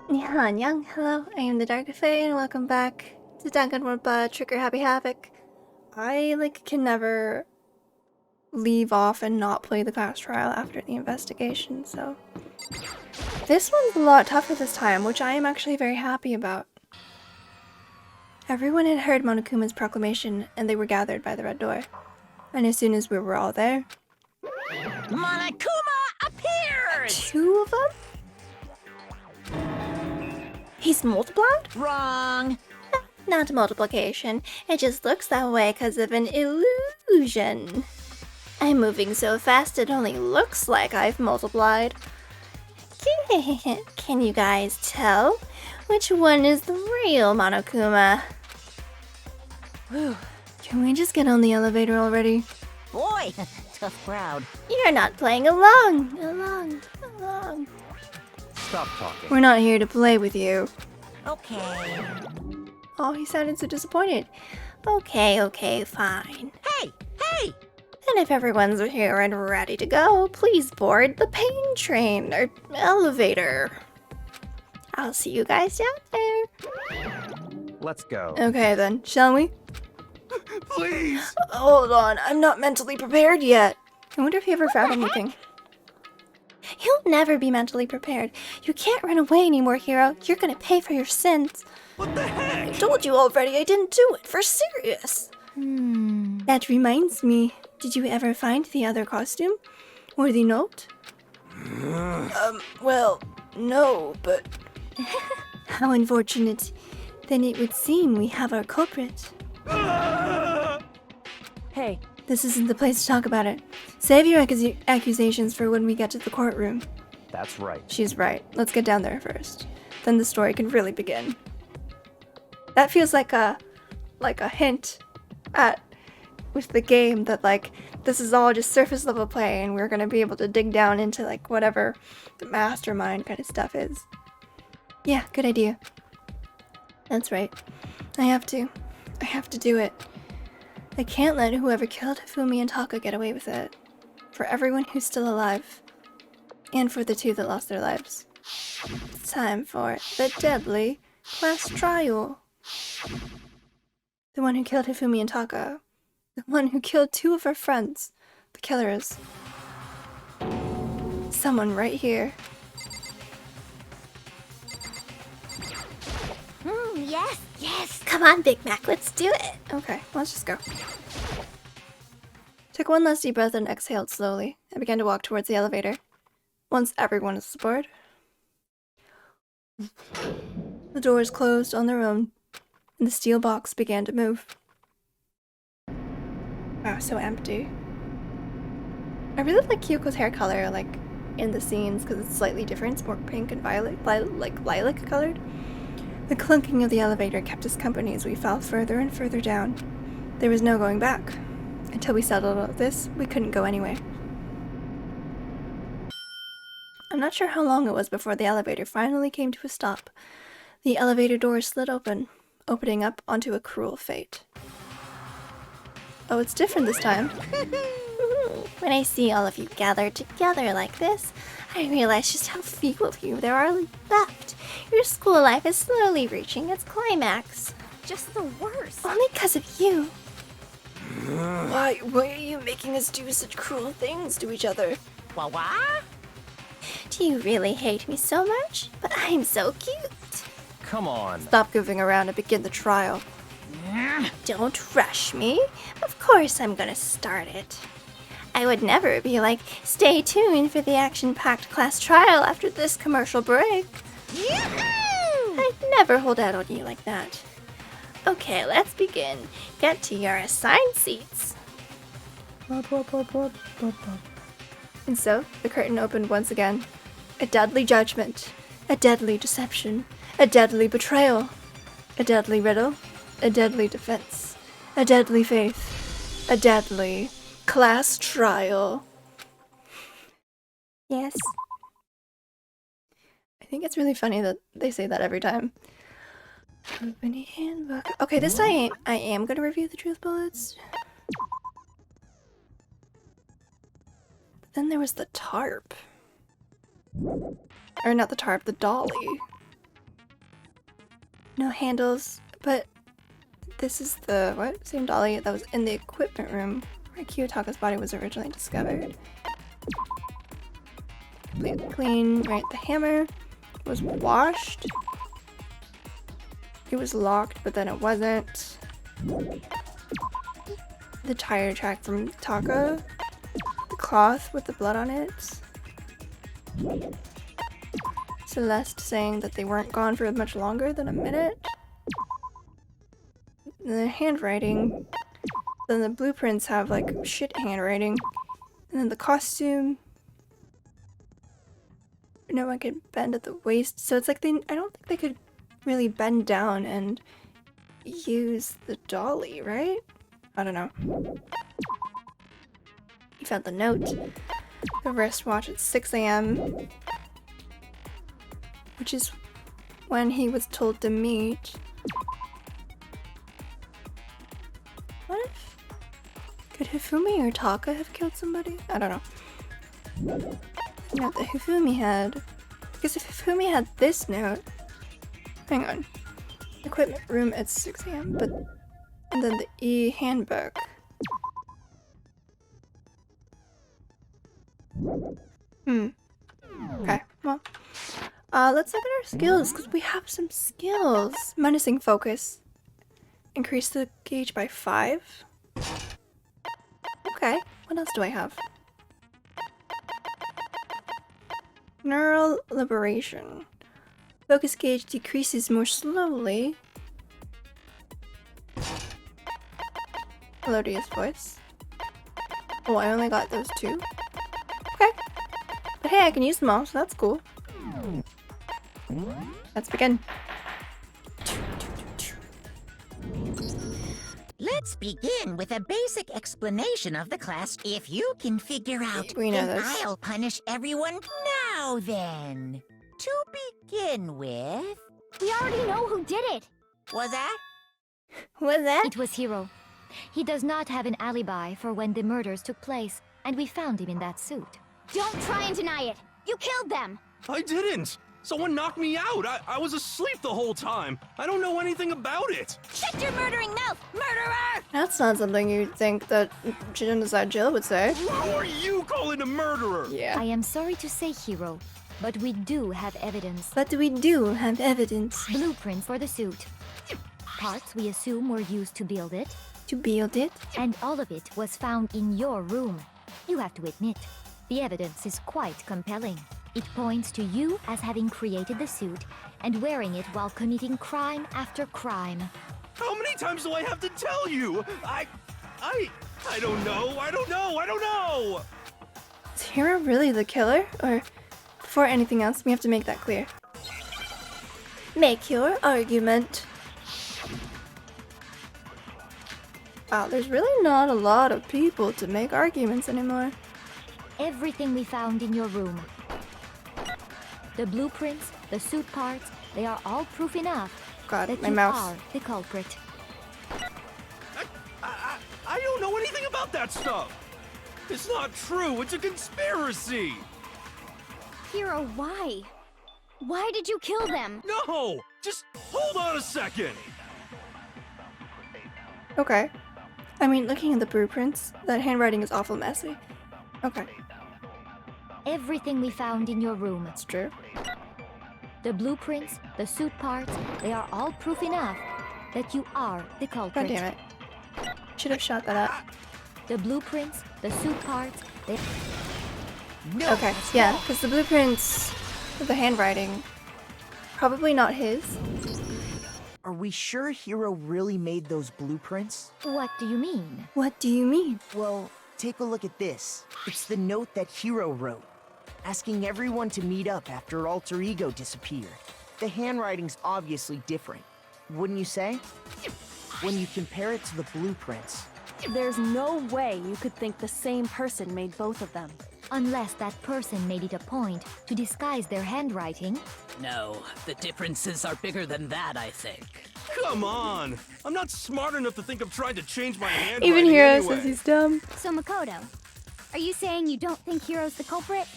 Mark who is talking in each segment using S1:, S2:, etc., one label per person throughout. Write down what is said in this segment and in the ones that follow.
S1: Nihanyang, hello, I am the Dark Fae and welcome back to Danganronpa Trigger Happy Havoc. I, can never leave off and not play the class trial after the investigation, so... This one's a lot tougher this time, which I am actually very happy about. Everyone had heard Monokuma's proclamation and they were gathered by the red door. And as soon as we were all there...
S2: Monokuma appears!
S1: 2 of them? He's multiplied?
S2: Wrong.
S1: Not multiplication. It just looks that way because of an illusion. I'm moving so fast it only looks like I've multiplied. Can you guys tell which one is the real Monokuma? Whew. Can we just get on the elevator already?
S2: Boy, tough crowd.
S1: You're not playing along.
S3: Stop talking.
S1: We're not here to play with you.
S2: Okay.
S1: Oh, he sounded so disappointed. Okay, fine.
S2: Hey!
S1: And if everyone's here and ready to go, please board the pain train or elevator. I'll see you guys down there.
S3: Let's go.
S1: Okay then, shall we?
S3: Please!
S1: Hold on, I'm not mentally prepared yet. I wonder if he ever found anything. You'll never be mentally prepared. You can't run away anymore, hero. You're gonna pay for your sins.
S3: What the heck?
S1: I told you already I didn't do it, for serious. That reminds me, did you ever find the other costume? Or the note? Well, no, but... How unfortunate. Then it would seem we have our culprit. Hey, this isn't the place to talk about it. Save your accusations for when we get to the courtroom.
S3: That's right.
S1: She's right. Let's get down there first. Then the story can really begin. That feels like a hint at with the game that this is all just surface level play and we're gonna be able to dig down into whatever the mastermind kind of stuff is. Yeah, good idea. That's right. I have to do it. I can't let whoever killed Hifumi and Taka get away with it. For everyone who's still alive. And for the 2 that lost their lives. It's time for the deadly class trial. The one who killed Hifumi and Taka. The one who killed 2 of our friends. The killer is... someone right here.
S2: Yes.
S1: Come on, Big Mac, let's do it. Okay, let's just go. Took one last deep breath and exhaled slowly. I began to walk towards the elevator. Once everyone is aboard, the doors closed on their own, and the steel box began to move. Wow, so empty. I really like Kyoko's hair color, in the scenes, because it's slightly different. It's more pink and violet, lilac colored. The clunking of the elevator kept us company as we fell further and further down. There was no going back. Until we settled all this, we couldn't go anyway. I'm not sure how long it was before the elevator finally came to a stop. The elevator door slid open, opening up onto a cruel fate. Oh, it's different this time. When I see all of you gathered together like this, I realize just how few of you there are left. Your school life is slowly reaching its climax.
S2: Just the worst.
S1: Only because of you. Why are you making us do such cruel things to each other?
S2: What?
S1: Do you really hate me so much? But I'm so cute.
S3: Come on.
S1: Stop goofing around and begin the trial. Don't rush me. Of course I'm gonna start it. I would never be like, stay tuned for the action-packed class trial after this commercial break.
S2: Yoo-hoo!
S1: I'd never hold out on you like that. Okay, let's begin. Get to your assigned seats. And so, the curtain opened once again. A deadly judgment. A deadly deception. A deadly betrayal. A deadly riddle. A deadly defense. A deadly faith. A deadly class trial. Yes. I think it's really funny that they say that every time. Company handbook. Okay, this time I am gonna review the truth bullets. But then there was the tarp. Or not the tarp, the dolly. No handles, but this is the, what? Same dolly that was in the equipment room where Kiyotaka's body was originally discovered. Completely clean, right? The hammer was washed. It was locked, but then it wasn't. The tire track from Taka. The cloth with the blood on it. Celeste saying that they weren't gone for much longer than a minute. The handwriting. Then the blueprints have like shit handwriting. And then the costume. No one could bend at the waist. So it's like I don't think they could really bend down and use the dolly, right? I don't know. He found the note. The wristwatch at 6 a.m. Which is when he was told to meet. What if... Could Hifumi or Taka have killed somebody? I don't know. The note that Hifumi had. Because if Hifumi had this note... Hang on. Equipment room at 6 a.m. But... And then the e-handbook. Okay, well... let's look at our skills, because we have some skills. Menacing focus. Increase the gauge by 5. Okay, what else do I have? Neural liberation. Focus gauge decreases more slowly. Melodious voice. Oh, I only got those 2. Okay. But hey, I can use them all, so that's cool. Let's begin.
S2: Let's begin with a basic explanation of the class. If you can figure out,
S1: We know
S2: then
S1: this.
S2: I'll punish everyone. Now then, to begin with,
S4: We already know who did it.
S2: was that?
S1: What's that?
S4: It was Hiro. He does not have an alibi for when the murders took place, and we found him in that suit. Don't try and deny it. You killed them.
S3: I didn't! Someone knocked me out! I was asleep the whole time! I don't know anything about it!
S4: Shut your murdering mouth, murderer!
S1: That's not something you'd think that Genocide Jill would say.
S3: Who are you calling a murderer?
S1: Yeah.
S4: I am sorry to say, Hiro, but we do have evidence.
S1: But we do have evidence
S4: Blueprints for the suit. Parts we assume were used to build it,
S1: to build it.
S4: and all of it was found in your room. You have to admit, the evidence is quite compelling. It points to you as having created the suit and wearing it while committing crime after crime.
S3: How many times do I have to tell you? I don't know, I don't know!
S1: Is Hiro really the killer? Or before anything else, we have to make that clear. Make your argument. Wow, there's really not a lot of people to make arguments anymore.
S4: Everything we found in your room. The blueprints, the suit parts, they are all proof enough
S1: God,
S4: that
S1: my
S4: you
S1: mouse.
S4: are the culprit.
S3: I don't know anything about that stuff! It's not true, it's a conspiracy!
S4: Hiro, why? Why did you kill them?
S3: No! Just hold on a second!
S1: Okay. I mean, looking at the blueprints, that handwriting is awful messy. Okay,
S4: Everything we found in your room.
S1: that's true.
S4: The blueprints, the suit parts, they are all proof enough that you are the culprit.
S1: God damn it. Should have shot that up.
S4: The blueprints, the suit parts, they...
S2: No.
S1: Okay, yeah, because the blueprints with the handwriting, probably not his.
S5: Are we sure Hiro really made those blueprints?
S4: What do you mean?
S1: What do you mean?
S5: Well, take a look at this. It's the note that Hiro wrote, asking everyone to meet up after Alter Ego disappeared. The handwriting's obviously different, wouldn't you say? When you compare it to the blueprints.
S6: There's no way you could think the same person made both of them.
S4: Unless that person made it a point to disguise their handwriting.
S7: No, the differences are bigger than that, I think.
S3: Come on! I'm not smart enough to think of trying to change my handwriting
S1: Even Hiro
S3: anyway.
S1: says he's dumb.
S4: So Makoto, are you saying you don't think Hiro's the culprit?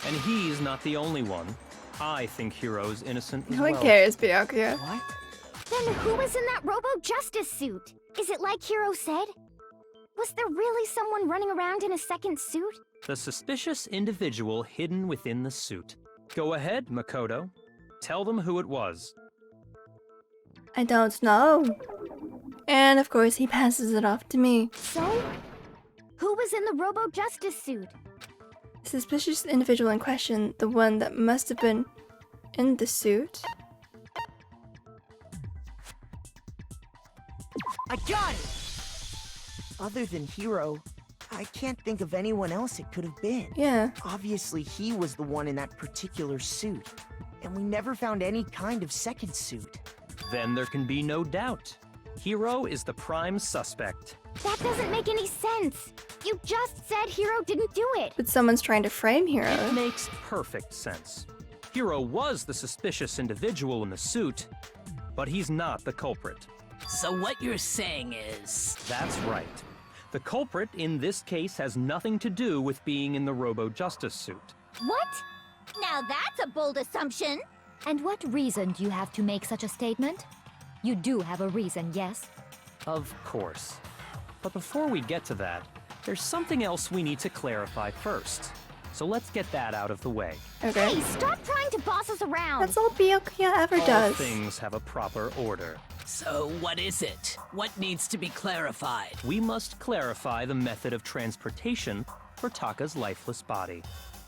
S8: And he's not the only one. I think Hiro's innocent as
S1: No one
S8: well.
S1: cares, Byakuya.
S5: What?
S4: Then who was in that Robo-Justice suit? Is it like Hiro said? Was there really someone running around in a second suit?
S8: The suspicious individual hidden within the suit. Go ahead, Makoto. Tell them who it was.
S1: I don't know. And of course, he passes it off to me.
S4: So, who was in the Robo-Justice suit?
S1: The suspicious individual in question, the one that must have been in the suit.
S5: I got it! Other than Hiro, I can't think of anyone else it could have been.
S1: Yeah.
S5: Obviously, he was the one in that particular suit. And we never found any kind of second suit.
S8: Then there can be no doubt. Hiro is the prime suspect.
S4: That doesn't make any sense. You just said Hiro didn't do it.
S1: But someone's trying to frame Hiro.
S8: It makes perfect sense. Hiro was the suspicious individual in the suit, but he's not the culprit.
S7: So what you're saying is...
S8: That's right. The culprit in this case has nothing to do with being in the Robo-Justice suit.
S4: What? Now that's a bold assumption. And what reason do you have to make such a statement? You do have a reason, yes?
S8: Of course. But before we get to that, there's something else we need to clarify first. So let's get that out of the way.
S1: Okay.
S4: Hey, stop trying to boss us around.
S1: That's all Byakuya ever
S8: All
S1: does.
S8: things have a proper order.
S7: So what is it? What needs to be clarified?
S8: We must clarify the method of transportation for Taka's lifeless body.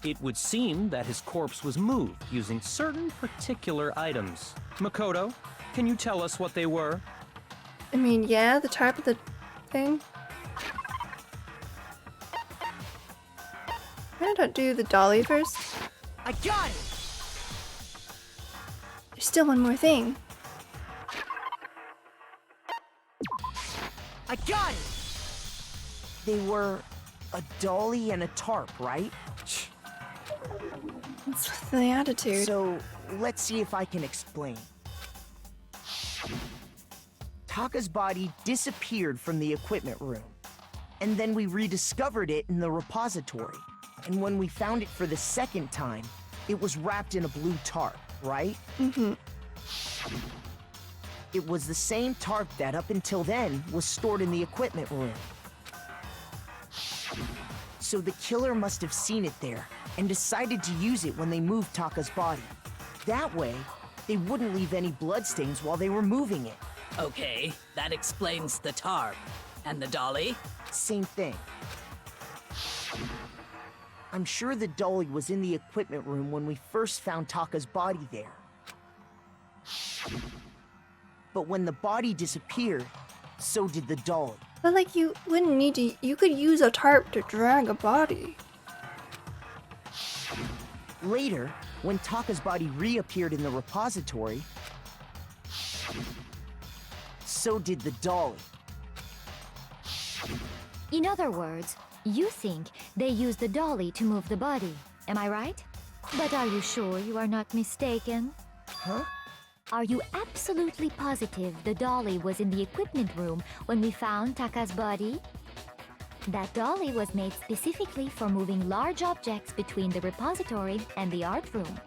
S8: It would seem that his corpse was moved using certain particular items. Makoto, can you tell us what they were?
S1: I mean, yeah, the type of the thing. Why don't do the dolly first?
S5: I got it!
S1: There's still one more thing.
S5: I got it! They were a dolly and a tarp, right?
S1: What's with the attitude?
S5: So, let's see if I can explain. Taka's body disappeared from the equipment room. And then we rediscovered it in the repository. And when we found it for the second time, it was wrapped in a blue tarp, right?
S1: Mm-hmm.
S5: It was the same tarp that up until then was stored in the equipment room. So the killer must have seen it there and decided to use it when they moved Taka's body. That way, they wouldn't leave any bloodstains while they were moving it.
S7: Okay, that explains the tarp. And the dolly?
S5: Same thing. I'm sure the dolly was in the equipment room when we first found Taka's body there. But when the body disappeared, so did the dolly.
S1: But like, you wouldn't need to. You could use a tarp to drag a body.
S5: Later, when Taka's body reappeared in the repository, so did the dolly.
S4: In other words, you think they used the dolly to move the body. Am I right? But are you sure you are not mistaken?
S5: Huh?
S4: Are you absolutely positive the dolly was in the equipment room when we found Taka's body? That dolly was made specifically for moving large objects between the repository and the art room.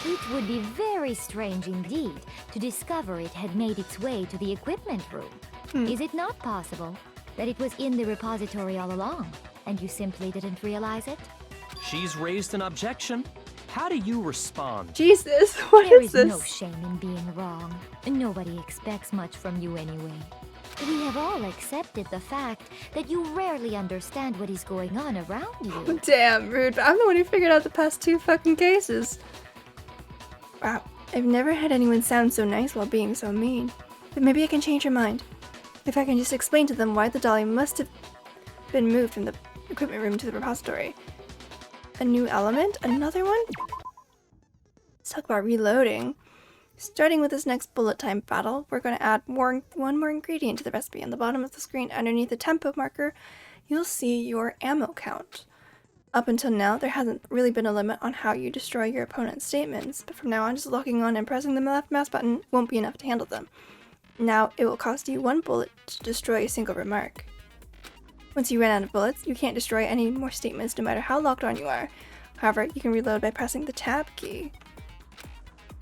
S4: It would be very strange indeed to discover it had made its way to the equipment room. Is it not possible that it was in the repository all along, and you simply didn't realize it?
S8: She's raised an objection. How do you respond?
S1: Jesus, what
S4: There
S1: is
S4: is
S1: this?
S4: no shame in being wrong. Nobody expects much from you anyway. We have all accepted the fact that you rarely understand what is going on around you.
S1: Damn, rude. But I'm the one who figured out the past 2 fucking cases. Wow, I've never had anyone sound so nice while being so mean. But maybe I can change your mind. If I can just explain to them why the dolly must have been moved from the equipment room to the repository. A new element? Another one? Let's talk about reloading. Starting with this next bullet time battle, we're going to add one more ingredient to the recipe. On the bottom of the screen, underneath the tempo marker, you'll see your ammo count. Up until now, there hasn't really been a limit on how you destroy your opponent's statements, but from now on, just locking on and pressing the left mouse button won't be enough to handle them. Now, it will cost you 1 bullet to destroy a single remark. Once you run out of bullets, you can't destroy any more statements no matter how locked on you are. However, you can reload by pressing the tab key.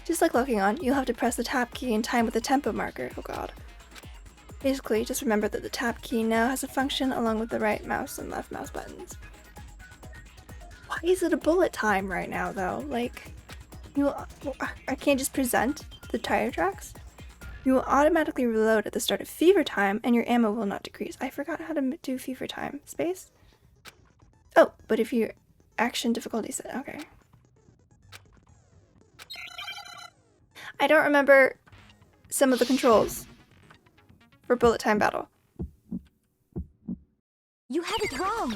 S1: Just like locking on, you'll have to press the tab key in time with the tempo marker. Oh god. Basically, just remember that the tab key now has a function along with the right mouse and left mouse buttons. Why is it a bullet time right now, though? Like, I can't just present the tire tracks? You will automatically reload at the start of fever time, and your ammo will not decrease. I forgot how to do fever time. Space? Oh, but if your action difficulty set, okay. I don't remember some of the controls for bullet time battle.
S4: You have it wrong.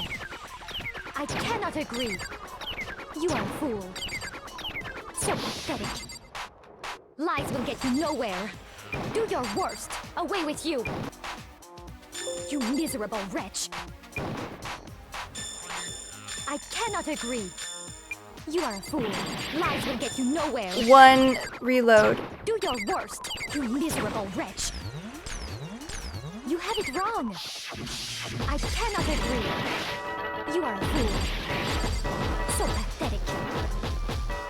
S4: I cannot agree. You are a fool. So pathetic. Lies will get you nowhere. Do your worst. Away with you. You miserable wretch. I cannot agree. You are a fool. Lies will get you nowhere.
S1: One reload.
S4: Do your worst, you miserable wretch. You have it wrong. I cannot agree. You are a fool. So pathetic.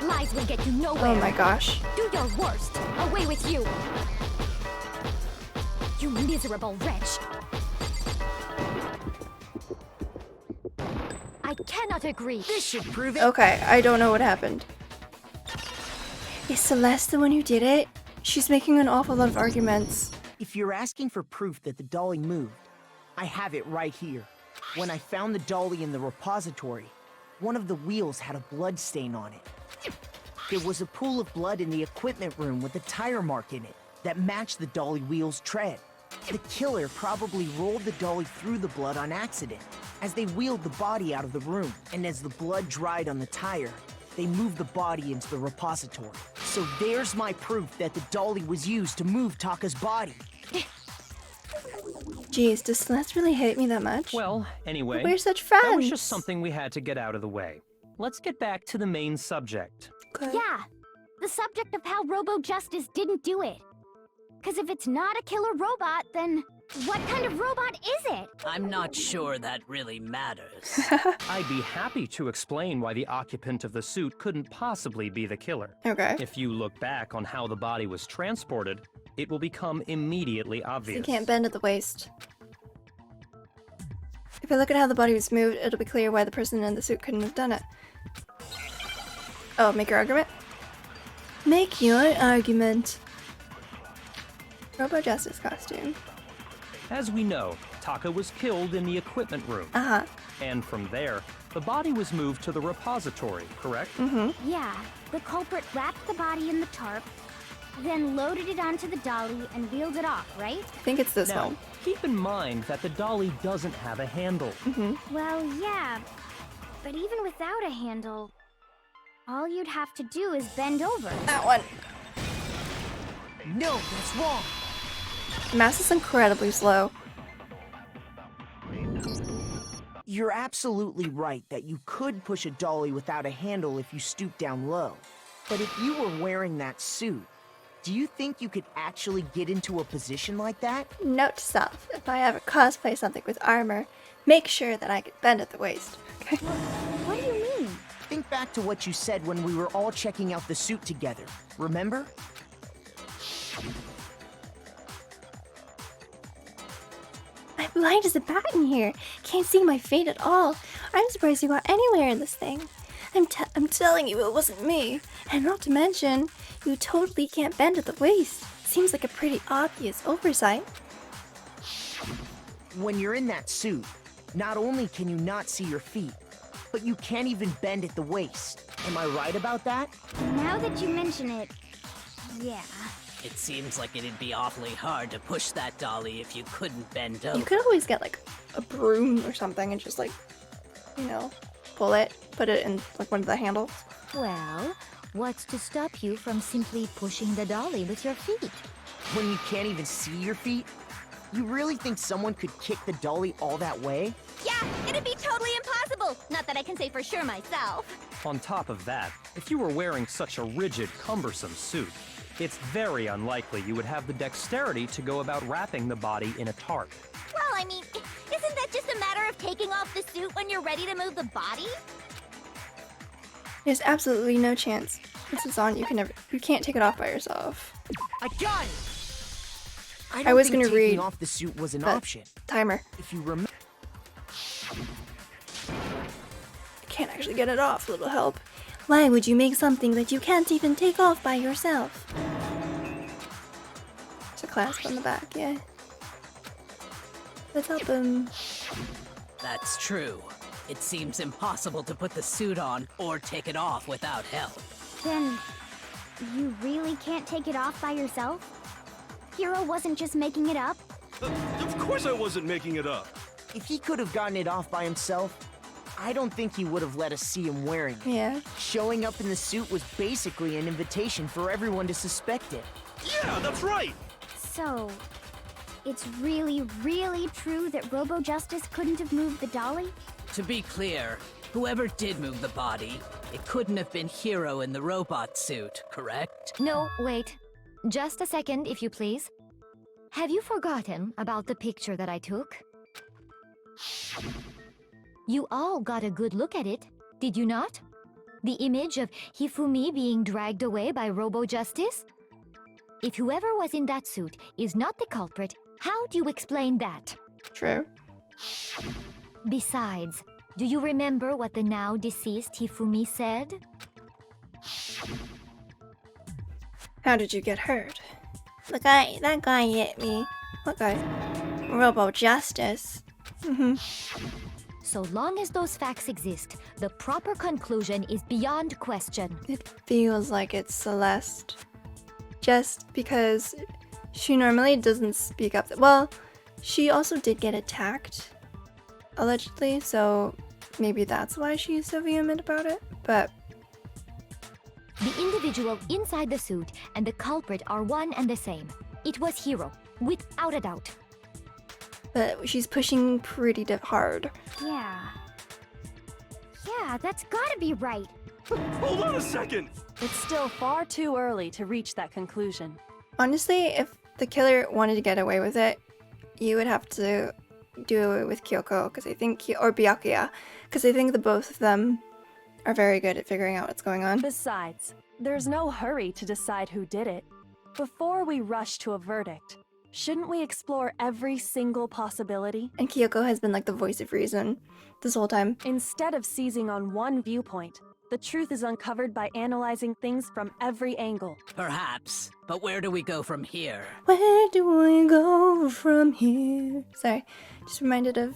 S4: Lies will get you nowhere.
S1: Oh my gosh.
S4: Do your worst. Away with you. You miserable wretch. I cannot agree.
S2: This should prove it.
S1: Okay, I don't know what happened. Is Celeste the one who did it? She's making an awful lot of arguments.
S5: If you're asking for proof that the dolly moved, I have it right here. When I found the dolly in the repository, one of the wheels had a blood stain on it. There was a pool of blood in the equipment room with a tire mark in it that matched the dolly wheel's tread. The killer probably rolled the dolly through the blood on accident as they wheeled the body out of the room, and as the blood dried on the tire, they moved the body into the repository. So there's my proof that the dolly was used to move Taka's body.
S1: Jeez, does Celeste really hate me that much?
S8: Well, anyway,
S1: We're such friends.
S8: that was just something we had to get out of the way. Let's get back to the main subject.
S1: Okay.
S4: Yeah, the subject of how Robo-Justice didn't do it. Because if it's not a killer robot, then what kind of robot is it?
S7: I'm not sure that really matters.
S8: I'd be happy to explain why the occupant of the suit couldn't possibly be the killer.
S1: Okay.
S8: If you look back on how the body was transported, it will become immediately
S1: You
S8: obvious.
S1: can't bend at the waist. If I look at how the body was moved, it'll be clear why the person in the suit couldn't have done it. Oh, make your argument? Make your argument. Robo Justice costume.
S8: As we know, Taka was killed in the equipment room.
S1: Uh-huh.
S8: And from there, the body was moved to the repository, correct?
S1: Mm-hmm.
S9: Yeah, the culprit wrapped the body in the tarp, then loaded it onto the dolly and wheeled it off, right?
S1: I think it's this
S8: Now,
S1: one.
S8: keep in mind that the dolly doesn't have a handle.
S1: Mm-hmm.
S9: Well, yeah, but even without a handle, all you'd have to do is bend over.
S1: That one.
S5: No, that's wrong.
S1: Mouse is incredibly slow.
S5: You're absolutely right that you could push a dolly without a handle if you stoop down low. But if you were wearing that suit, do you think you could actually get into a position like that?
S1: Note to self, if I ever cosplay something with armor, make sure that I can bend at the waist. Okay.
S9: What do you mean?
S5: Think back to what you said when we were all checking out the suit together. Remember?
S1: I'm blind as a bat in here. Can't see my feet at all. I'm surprised you got anywhere in this thing. I'm telling you, it wasn't me. And not to mention, you totally can't bend at the waist. Seems like a pretty obvious oversight.
S5: When you're in that suit, not only can you not see your feet, but you can't even bend at the waist. Am I right about that?
S9: Now that you mention it, yeah.
S7: It seems like it'd be awfully hard to push that dolly if you couldn't bend over.
S1: You could always get like a broom or something and just like, you know, pull it, put it in like one of the handles.
S4: Well, what's to stop you from simply pushing the dolly with your feet?
S5: When you can't even see your feet? You really think someone could kick the dolly all that way?
S9: Yeah, it'd be totally impossible. Not that I can say for sure myself.
S8: On top of that, if you were wearing such a rigid, cumbersome suit, it's very unlikely you would have the dexterity to go about wrapping the body in a tarp.
S9: Well, I mean, isn't that just a matter of taking off the suit when you're ready to move the body?
S1: There's absolutely no chance this is on. You can't take it off by yourself.
S5: I got it!
S1: I
S5: don't
S1: was
S5: think
S1: gonna
S5: taking
S1: read
S5: off the suit was an
S1: the
S5: option.
S1: timer.
S5: If you remember.
S1: I can't actually get it off. Little help. Why would you make something that you can't even take off by yourself? There's a clasp on the back, yeah. Let's help him.
S7: That's true. It seems impossible to put the suit on or take it off without help.
S9: Then, you really can't take it off by yourself? Hero wasn't just making it up?
S3: Of course I wasn't making it up.
S5: If he could have gotten it off by himself, I don't think he would have let us see him wearing it.
S1: Yeah.
S5: Showing up in the suit was basically an invitation for everyone to suspect it.
S3: Yeah, that's right.
S9: So, it's really, really true that Robo Justice couldn't have moved the dolly?
S7: To be clear, whoever did move the body, it couldn't have been Hero in the robot suit, correct?
S4: No, wait. Just a second, if you please. Have you forgotten about the picture that I took? You all got a good look at it, did you not? The image of Hifumi being dragged away by Robo Justice? If whoever was in that suit is not the culprit, how do you explain that?
S1: True.
S4: Besides, do you remember what the now deceased Hifumi said?
S1: How did you get hurt? That guy hit me. What guy? Robo Justice.
S4: So long as those facts exist, the proper conclusion is beyond question.
S1: It feels like it's Celeste. Just because she normally doesn't speak up. Well, she also did get attacked, allegedly, so maybe that's why she's so vehement about it, but...
S4: The individual inside the suit and the culprit are one and the same. It was Hero, without a doubt.
S1: But she's pushing pretty hard.
S9: Yeah. Yeah, that's gotta be right.
S3: Hold on a second.
S6: It's still far too early to reach that conclusion.
S1: Honestly, if the killer wanted to get away with it, you would have to do it with Kyoko, because I think, or Byakuya, because I think the both of them are very good at figuring out what's going on.
S6: Besides, there's no hurry to decide who did it. Before we rush to a verdict, shouldn't we explore every single possibility?
S1: And Kyoko has been like the voice of reason this whole time.
S6: Instead of seizing on one viewpoint, the truth is uncovered by analyzing things from every angle.
S7: Perhaps, but where do we go from here?
S1: Where do we go from here? Sorry, just reminded of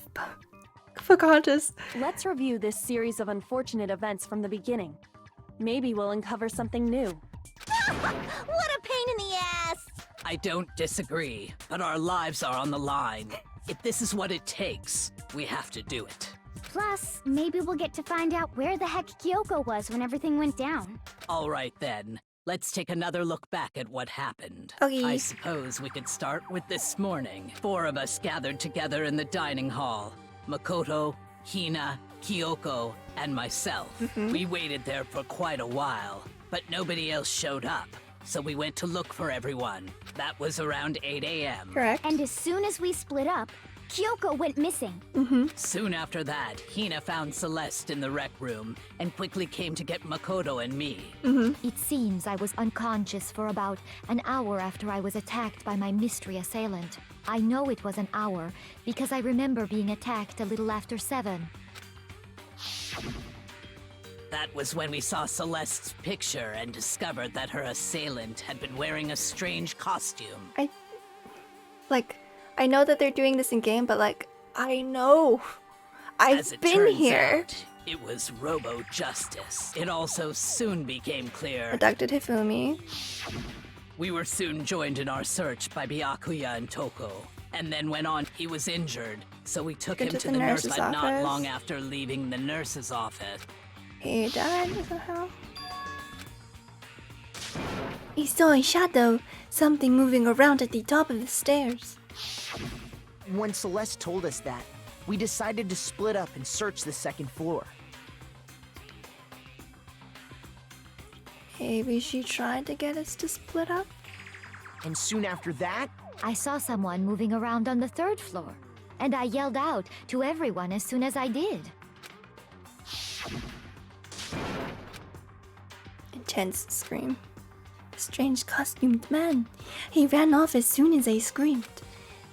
S1: Pocahontas.
S6: Let's review this series of unfortunate events from the beginning. Maybe we'll uncover something new.
S2: What a pain in the ass!
S7: I don't disagree, but our lives are on the line. If this is what it takes, we have to do it.
S9: Plus, maybe we'll get to find out where the heck Kyoko was when everything went down.
S7: All right then, let's take another look back at what happened.
S1: Okay.
S7: I suppose we could start with this morning. 4 of us gathered together in the dining hall. Makoto, Hina, Kyoko, and myself. We waited there for quite a while, but nobody else showed up. So we went to look for everyone. That was around 8 a.m.
S1: Correct.
S9: And as soon as we split up, Kyoko went missing.
S7: Soon after that, Hina found Celeste in the rec room and quickly came to get Makoto and me.
S4: It seems I was unconscious for about an hour after I was attacked by my mystery assailant. I know it was an hour because I remember being attacked a little after 7.
S7: That was when we saw Celeste's picture and discovered that her assailant had been wearing a strange costume.
S1: I know that they're doing this in game, but I know.
S7: As
S1: I've
S7: it
S1: been
S7: turns
S1: here.
S7: out, it was Robo Justice. It also soon became clear.
S1: Abducted Hifumi.
S7: We were soon joined in our search by Byakuya and Toko. And then went on, he was injured, so we took him to the nurse,
S1: nurse's
S7: but not
S1: office.
S7: long after leaving the nurse's office.
S1: He died somehow. He saw a shadow, something moving around at the top of the stairs.
S5: When Celeste told us that, we decided to split up and search the second floor.
S1: Maybe she tried to get us to split up?
S5: And soon after that,
S4: I saw someone moving around on the 3rd floor, and I yelled out to everyone as soon as I did.
S1: intense scream. A strange costumed man. He ran off as soon as I screamed.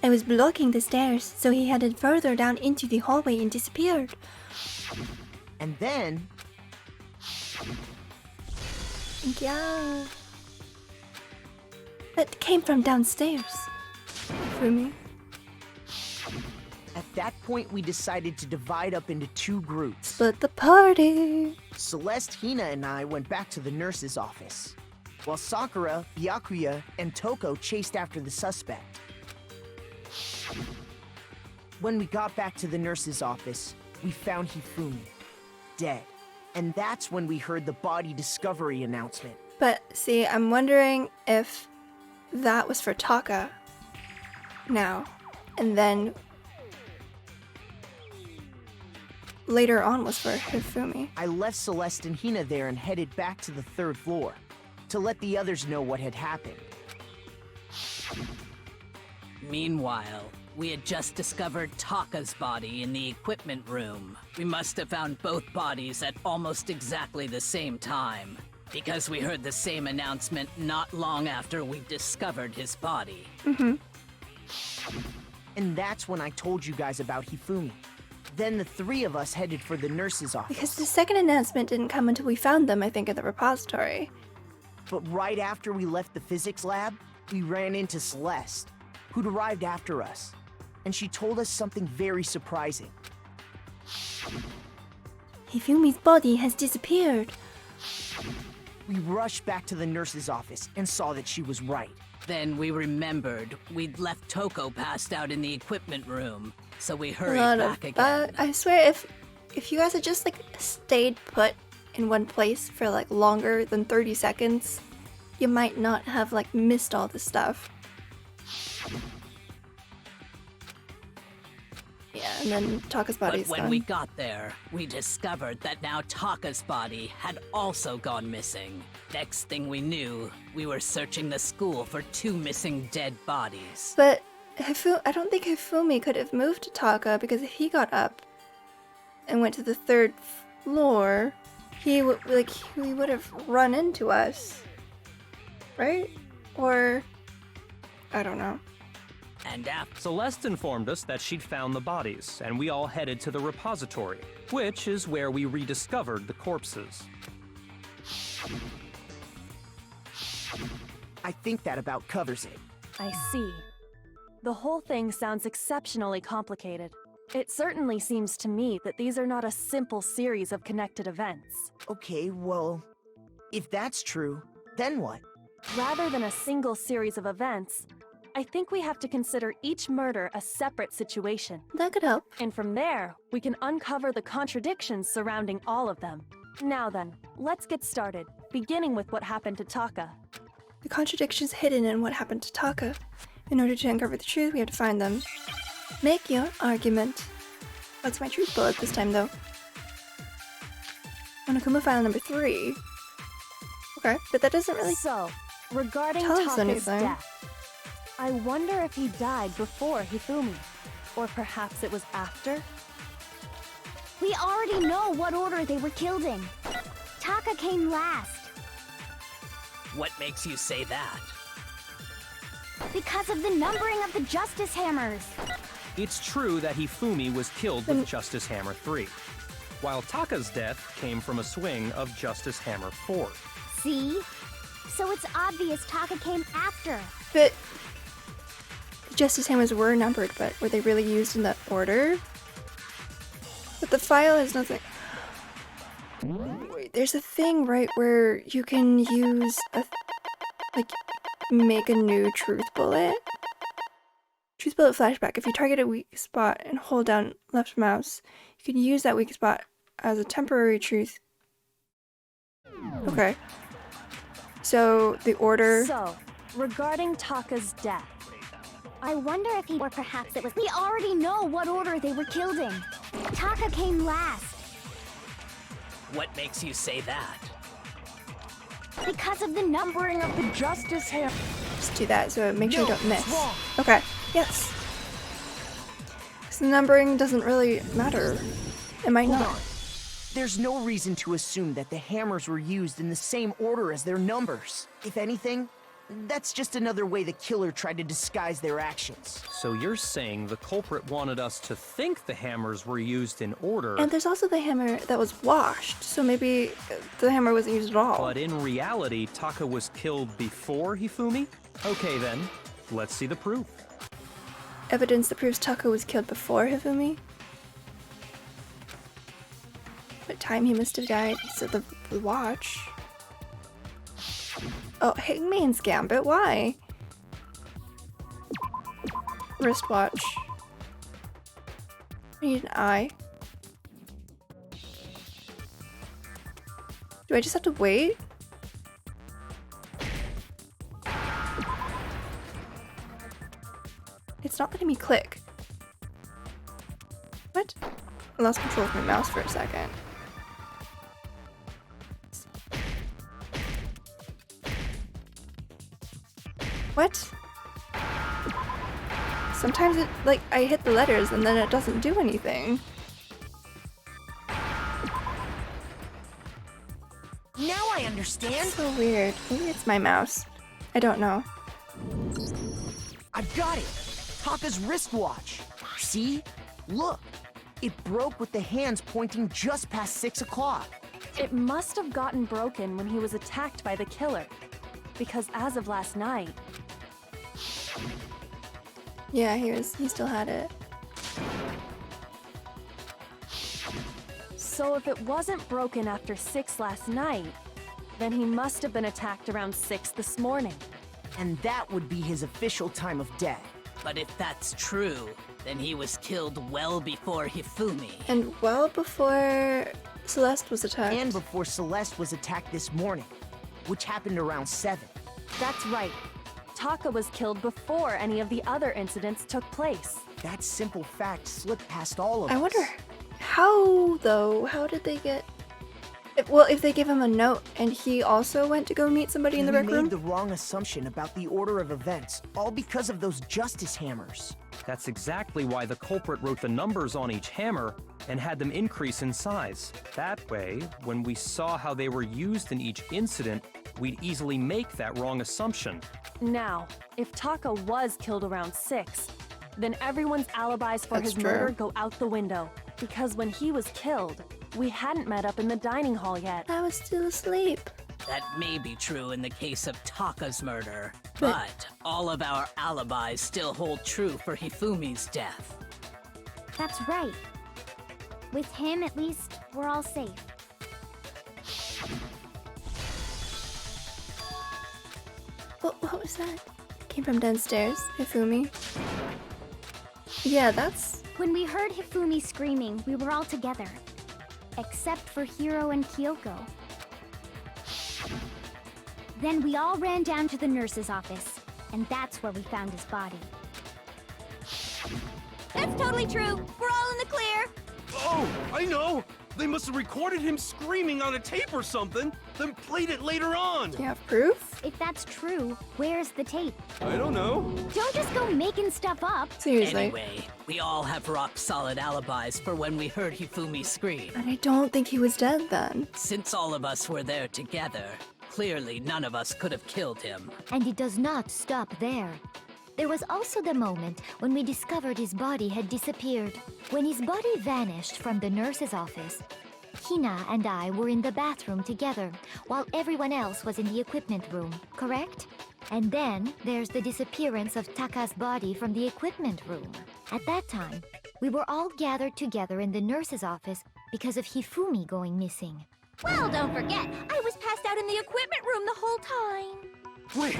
S1: I was blocking the stairs, so he headed further down into the hallway and disappeared.
S5: And then,
S1: Yeah. That came from downstairs. Fumi.
S5: at that point, we decided to divide up into 2 groups.
S1: Split the party.
S5: Celeste, Hina, and I went back to the nurse's office, while Sakura, Byakuya, and Toko chased after the suspect. When we got back to the nurse's office, we found Hifumi, dead. And that's when we heard the body discovery announcement.
S1: But see, I'm wondering if that was for Taka now, and then later on was for Hifumi.
S5: I left Celeste and Hina there and headed back to the 3rd floor to let the others know what had happened.
S7: Meanwhile, we had just discovered Taka's body in the equipment room. We must have found both bodies at almost exactly the same time, because we heard the same announcement not long after we discovered his body.
S5: And that's when I told you guys about Hifumi. Then the 3 of us headed for the nurse's office.
S1: Because the second announcement didn't come until we found them, I think, at the repository.
S5: But right after we left the physics lab, we ran into Celeste, who'd arrived after us. And she told us something very surprising.
S1: Hifumi's body has disappeared.
S5: We rushed back to the nurse's office and saw that she was right.
S7: Then we remembered we'd left Toko passed out in the equipment room, so we
S1: A
S7: hurried
S1: lot
S7: back
S1: of
S7: again.
S1: I swear, if you guys had just like stayed put in one place for like longer than 30 seconds, you might not have like missed all this stuff. Yeah, and then Taka's body's
S7: But when
S1: gone.
S7: we got there, we discovered that now Taka's body had also gone missing. Next thing we knew, we were searching the school for 2 missing dead bodies.
S1: But I don't think Hifumi could have moved to Taka, because if he got up and went to the 3rd floor, he would have run into us, right? Or I don't know.
S7: And after
S8: Celeste informed us that she'd found the bodies, and we all headed to the repository, which is where we rediscovered the corpses.
S5: I think that about covers it.
S6: I see. The whole thing sounds exceptionally complicated. It certainly seems to me that these are not a simple series of connected events.
S5: Okay, well, if that's true, then what?
S6: Rather than a single series of events, I think we have to consider each murder a separate situation.
S1: That could help.
S6: And from there, we can uncover the contradictions surrounding all of them. Now then, let's get started, beginning with what happened to Taka.
S1: The contradictions hidden in what happened to Taka. In order to uncover the truth, we have to find them. Make your argument. What's my truth bullet this time, though? Monokuma file number 3. Okay, but that doesn't really
S6: So, regarding
S1: tell us
S6: Taka's
S1: anything.
S6: death, I wonder if he died before Hifumi, or perhaps it was after?
S9: We already know what order they were killed in. Taka came last
S7: what makes you say that?
S9: because of the numbering of the Justice Hammers.
S8: It's true that Hifumi was killed with Justice Hammer 3, while Taka's death came from a swing of Justice Hammer 4.
S9: See? So it's obvious Taka came after.
S1: But the Justice Hammers were numbered, but were they really used in that order? But the file has nothing. Wait, there's a thing, right, where you can use make a new truth bullet. Truth bullet flashback. If you target a weak spot and hold down left mouse, you can use that weak spot as a temporary truth. Okay. So the order.
S6: So, regarding Taka's death,
S9: I wonder if he, or perhaps it was. We already know what order they were killed in. Taka came last
S7: What makes you say that?
S9: because of the numbering of the
S6: Justice Hammer.
S1: Just do that so make sure you don't miss.
S5: wrong.
S1: Okay, yes. Because the numbering doesn't really matter. It might
S5: Hold
S1: not.
S5: on. There's no reason to assume that the hammers were used in the same order as their numbers. If anything, that's just another way the killer tried to disguise their actions.
S8: So you're saying the culprit wanted us to think the hammers were used in order,
S1: And there's also the hammer that was washed, so maybe the hammer wasn't used at all.
S8: but in reality, Taka was killed before Hifumi? Okay then, let's see the proof.
S1: Evidence that proves Taka was killed before Hifumi? What time he must have died? So the watch. Oh, Hangman's Gambit, why? Wristwatch. I need an eye. Do I just have to wait? It's not letting me click. What? I lost control of my mouse for a second. What? Sometimes it, like, I hit the letters and then it doesn't do anything.
S5: Now I understand.
S1: So weird. Maybe it's my mouse. I don't know.
S5: I've got it. Taka's wristwatch. See? Look. It broke with the hands pointing just past 6 o'clock.
S6: It must have gotten broken when he was attacked by the killer. Because as of last night,
S1: Yeah, he still had it.
S6: so if it wasn't broken after 6 last night, then he must have been attacked around 6 this morning.
S5: And that would be his official time of death.
S7: But if that's true, then he was killed well before Hifumi.
S1: And well before Celeste was attacked.
S5: And before Celeste was attacked this morning, which happened around 7.
S6: That's right. Taka was killed before any of the other incidents took place.
S5: That simple fact slipped past all of
S1: I
S5: us.
S1: wonder how, though. How did they get... Well, if they give him a note and he also went to go meet somebody in the rec
S5: We
S1: room?
S5: made the wrong assumption about the order of events, all because of those justice hammers.
S8: That's exactly why the culprit wrote the numbers on each hammer and had them increase in size. That way, when we saw how they were used in each incident, we'd easily make that wrong assumption.
S6: Now, if Taka was killed around 6, then everyone's alibis for
S1: That's
S6: his
S1: true.
S6: murder go out the window. Because when he was killed, we hadn't met up in the dining hall yet.
S1: I was still asleep.
S7: That may be true in the case of Taka's murder,
S1: But-
S7: but all of our alibis still hold true for Hifumi's death.
S9: That's right. With him, at least, we're all safe.
S1: What was that? Came from downstairs, Hifumi. Yeah, that's...
S9: When we heard Hifumi screaming, we were all together. Except for Hiro and Kyoko. Then we all ran down to the nurse's office, and that's where we found his body.
S10: That's totally true. We're all in the clear.
S3: Oh, I know! They must have recorded him screaming on a tape or something, then played it later on!
S1: Do you have proof?
S9: If that's true, where's the tape?
S3: I don't know.
S9: Don't just go making stuff up.
S1: Seriously.
S7: Anyway, we all have rock-solid alibis for when we heard Hifumi scream.
S1: And I don't think he was dead then.
S7: Since all of us were there together, clearly none of us could have killed him.
S4: And it does not stop there. There was also the moment when we discovered his body had disappeared. When his body vanished from the nurse's office, Hina and I were in the bathroom together, while everyone else was in the equipment room, correct? And then there's the disappearance of Taka's body from the equipment room. At that time, we were all gathered together in the nurse's office because of Hifumi going missing.
S10: Well, don't forget, I was passed out in the equipment room the whole time.
S3: Wait,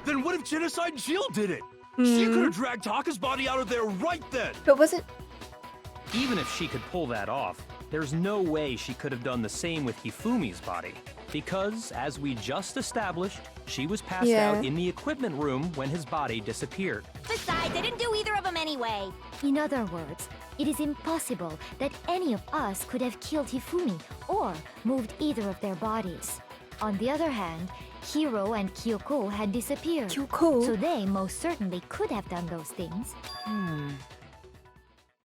S3: then what if Genocide Jill did it? She could have dragged Taka's body out of there right then!
S1: But was it...
S8: Even if she could pull that off, there's no way she could have done the same with Hifumi's body. Because, as we just established, she was passed
S1: Yeah.
S8: out in the equipment room when his body disappeared.
S10: Besides, I didn't do either of them anyway.
S4: In other words, it is impossible that any of us could have killed Hifumi or moved either of their bodies. On the other hand, Hiro and Kyoko had disappeared.
S1: Kyoko?
S4: So they most certainly could have done those things.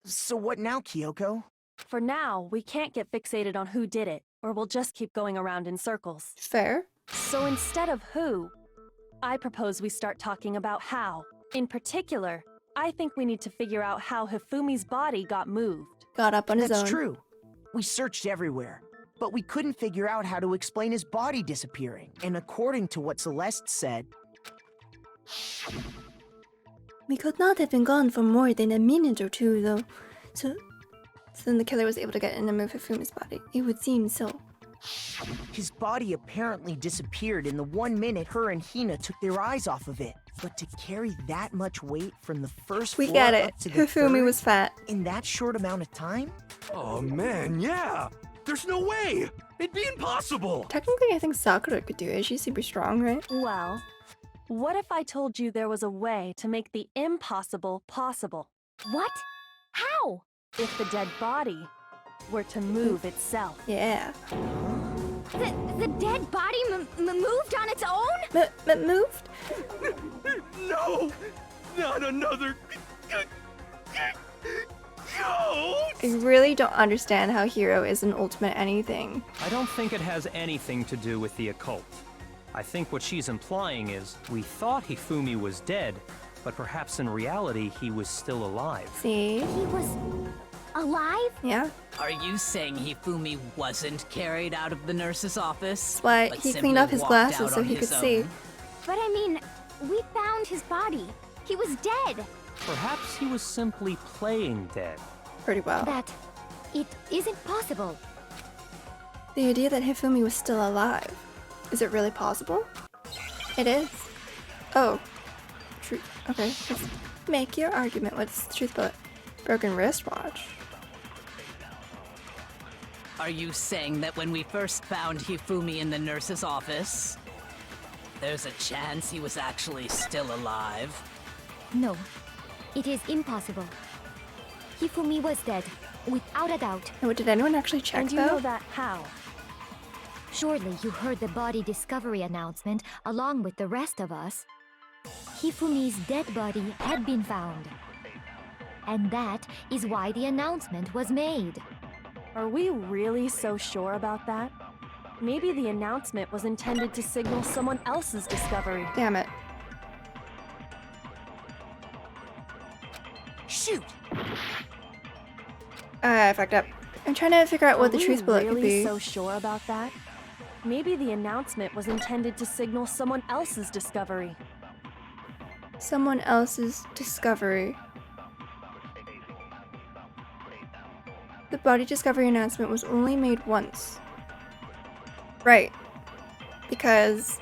S5: So what now, Kyoko?
S6: For now, we can't get fixated on who did it, or we'll just keep going around in circles.
S1: Fair.
S6: So instead of who, I propose we start talking about how. In particular, I think we need to figure out how Hifumi's body got moved.
S1: Got up on his own.
S5: That's true. We searched everywhere, but we couldn't figure out how to explain his body disappearing. And according to what Celeste said,
S1: We could not have been gone for more than a minute or two, though. So then the killer was able to get in and move Hifumi's body. It would seem so.
S5: his body apparently disappeared in the 1 minute her and Hina took their eyes off of it. But to carry that much weight from the first
S1: We
S5: floor
S1: get
S5: up
S1: it.
S5: to the
S1: Hifumi
S5: third
S1: was fat.
S5: in that short amount of time?
S3: Oh man, yeah! There's no way! It'd be impossible!
S1: Technically, I think Sakura could do it. She's super strong, right?
S6: Well, what if I told you there was a way to make the impossible possible?
S10: What? How?
S6: If the dead body were to move itself.
S1: Yeah.
S10: The dead body moved on its own?
S1: Moved?
S3: No! Not another... ghost!
S1: I really don't understand how Hiro is an ultimate anything.
S8: I don't think it has anything to do with the occult. I think what she's implying is we thought Hifumi was dead, but perhaps in reality he was still alive.
S1: See?
S10: He was alive?
S1: Yeah.
S7: Are you saying Hifumi wasn't carried out of the nurse's office?
S1: That's why
S7: but
S1: he
S7: simply
S1: cleaned off his
S7: walked
S1: glasses
S7: out
S1: so
S7: on
S1: he
S7: his
S1: could see.
S7: own?
S10: But I mean, we found his body. He was dead.
S8: Perhaps he was simply playing dead.
S1: Pretty well.
S4: That it isn't possible.
S1: The idea that Hifumi was still alive. Is it really possible? It is. Oh. Truth. Okay. Let's make your argument. What's the truth about broken wristwatch?
S7: Are you saying that when we first found Hifumi in the nurse's office, there's a chance he was actually still alive?
S4: No, it is impossible. Hifumi was dead, without a doubt.
S1: Oh, did anyone actually check
S6: And you
S1: though?
S6: know that how?
S4: Surely you heard the body discovery announcement along with the rest of us. Hifumi's dead body had been found. And that is why the announcement was made.
S6: Are we really so sure about that? Maybe the announcement was intended to signal someone else's discovery.
S1: Damn it.
S5: Shoot!
S1: I fucked up. I'm trying to figure out what the truth bullet could
S6: really
S1: be.
S6: so sure about that? Maybe the announcement was intended to signal someone else's discovery.
S1: Someone else's discovery. The body discovery announcement was only made once. Right. Because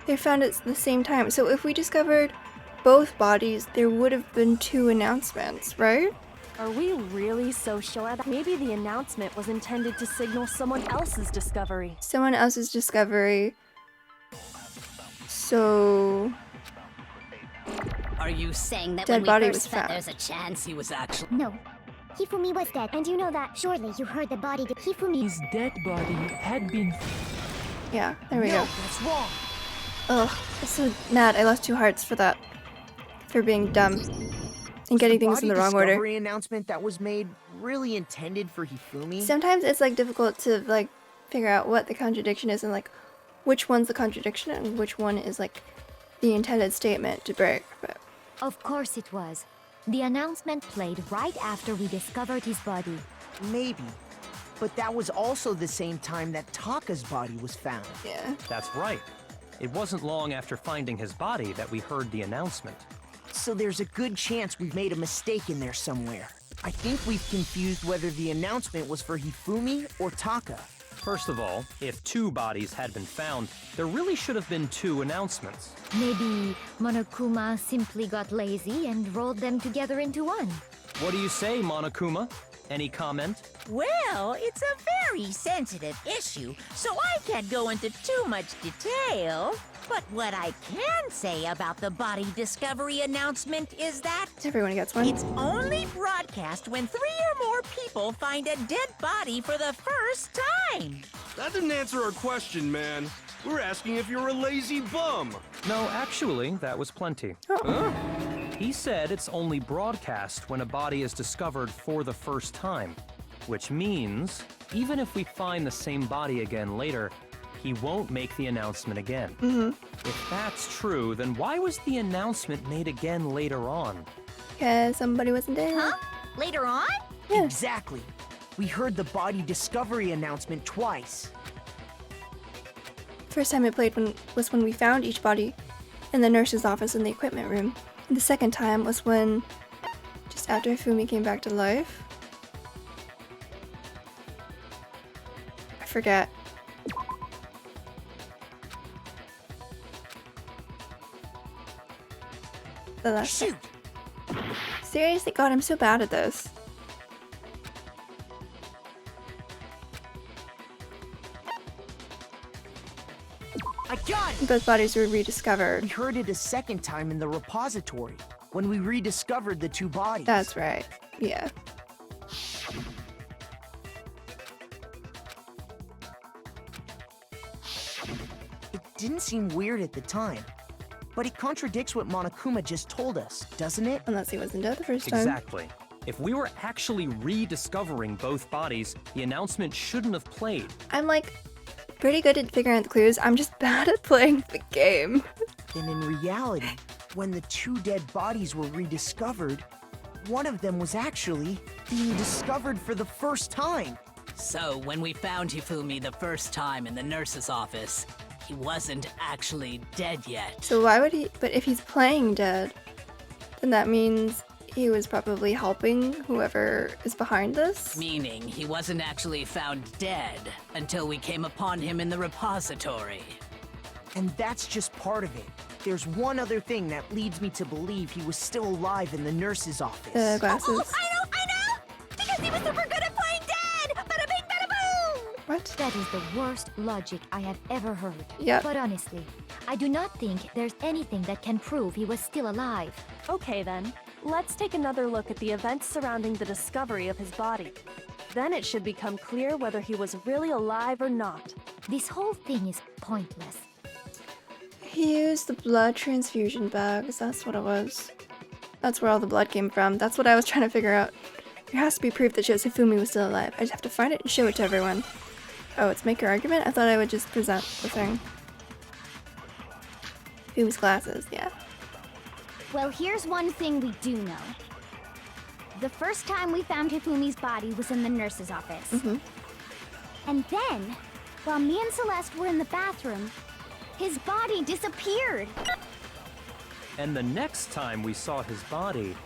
S1: they found it at the same time. So if we discovered both bodies, there would have been 2 announcements, right?
S6: Are we really so sure that maybe the announcement was intended to signal someone else's discovery?
S1: Someone else's discovery. So
S10: Are you saying that
S1: Dead
S10: when
S1: body
S10: we
S1: was
S10: first found
S1: found.
S10: there's a chance
S7: He was actually...
S9: No. Hifumi was dead, and you know that. Surely you heard the body. Hifumi's
S11: dead body had been...
S1: yeah, there we
S5: No,
S1: go.
S5: that's wrong.
S1: Ugh, I'm so mad. I lost 2 hearts for that. For being dumb. And getting things in the wrong order.
S5: Discovery announcement that was made really intended for Hifumi?
S1: Sometimes it's like difficult to like figure out what the contradiction is and like which one's the contradiction and which one is like the intended statement to break. But
S4: Of course it was. The announcement played right after we discovered his body.
S5: Maybe. But that was also the same time that Taka's body was found.
S1: yeah.
S8: That's right. It wasn't long after finding his body that we heard the announcement.
S5: So there's a good chance we've made a mistake in there somewhere. I think we've confused whether the announcement was for Hifumi or Taka.
S8: First of all, if 2 bodies had been found, there really should have been 2 announcements.
S4: Maybe Monokuma simply got lazy and rolled them together into one.
S8: What do you say, Monokuma? Any comment?
S2: Well, it's a very sensitive issue, so I can't go into too much detail. But what I can say about the body discovery announcement is that
S1: Everyone gets one.
S2: it's only broadcast when 3 or more people find a dead body for the first time.
S3: That didn't answer our question, man. We're asking if you're a lazy bum.
S8: No, actually, that was plenty.
S1: Oh.
S8: He said it's only broadcast when a body is discovered for the first time. Which means, even if we find the same body again later, he won't make the announcement again. If that's true, then why was the announcement made again later on?
S1: Because somebody wasn't dead.
S2: Huh? Later on?
S1: Yeah.
S5: Exactly. We heard the body discovery announcement twice.
S1: First time I played was when we found each body in the nurse's office in the equipment room. And the second time was when, just after Hifumi came back to life. I forget. The last
S5: Shoot!
S1: Seriously, God, I'm so bad at this.
S5: I got it!
S1: Both bodies were
S5: We
S1: rediscovered.
S5: heard it a second time in the repository, when we rediscovered the two bodies.
S1: That's right. Yeah.
S5: It didn't seem weird at the time, but it contradicts what Monokuma just told us, doesn't it?
S1: Unless he wasn't dead the first time.
S8: Exactly. If we were actually rediscovering both bodies, the announcement shouldn't have played.
S1: I'm like pretty good at figuring out the clues. I'm just bad at playing the game.
S5: Then in reality, when the two dead bodies were rediscovered, one of them was actually being discovered for the first time.
S7: So, when we found Hifumi the first time in the nurse's office, he wasn't actually dead yet.
S1: So why would he? But if he's playing dead, then that means he was probably helping whoever is behind this.
S7: Meaning he wasn't actually found dead until we came upon him in the repository.
S5: And that's just part of it. There's one other thing that leads me to believe he was still alive in the nurse's office.
S1: The glasses.
S2: Oh, I know! Because he was super good at playing dead! Bada bing, bada boom!
S1: What?
S4: That is the worst logic I have ever heard.
S1: Yep.
S4: But honestly, I do not think there's anything that can prove he was still alive.
S6: Okay then, let's take another look at the events surrounding the discovery of his body. Then it should become clear whether he was really alive or not.
S4: This whole thing is pointless.
S1: He used the blood transfusion bags. That's what it was. That's where all the blood came from. That's what I was trying to figure out. There has to be proof that shows Hifumi was still alive. I just have to find it and show it to everyone. Oh, it's make your argument? I thought I would just present the thing. Hifumi's glasses, yeah.
S9: Well, here's one thing we do know. The first time we found Hifumi's body was in the nurse's office. And then, while me and Celeste were in the bathroom, his body disappeared.
S8: And the next time we saw his body,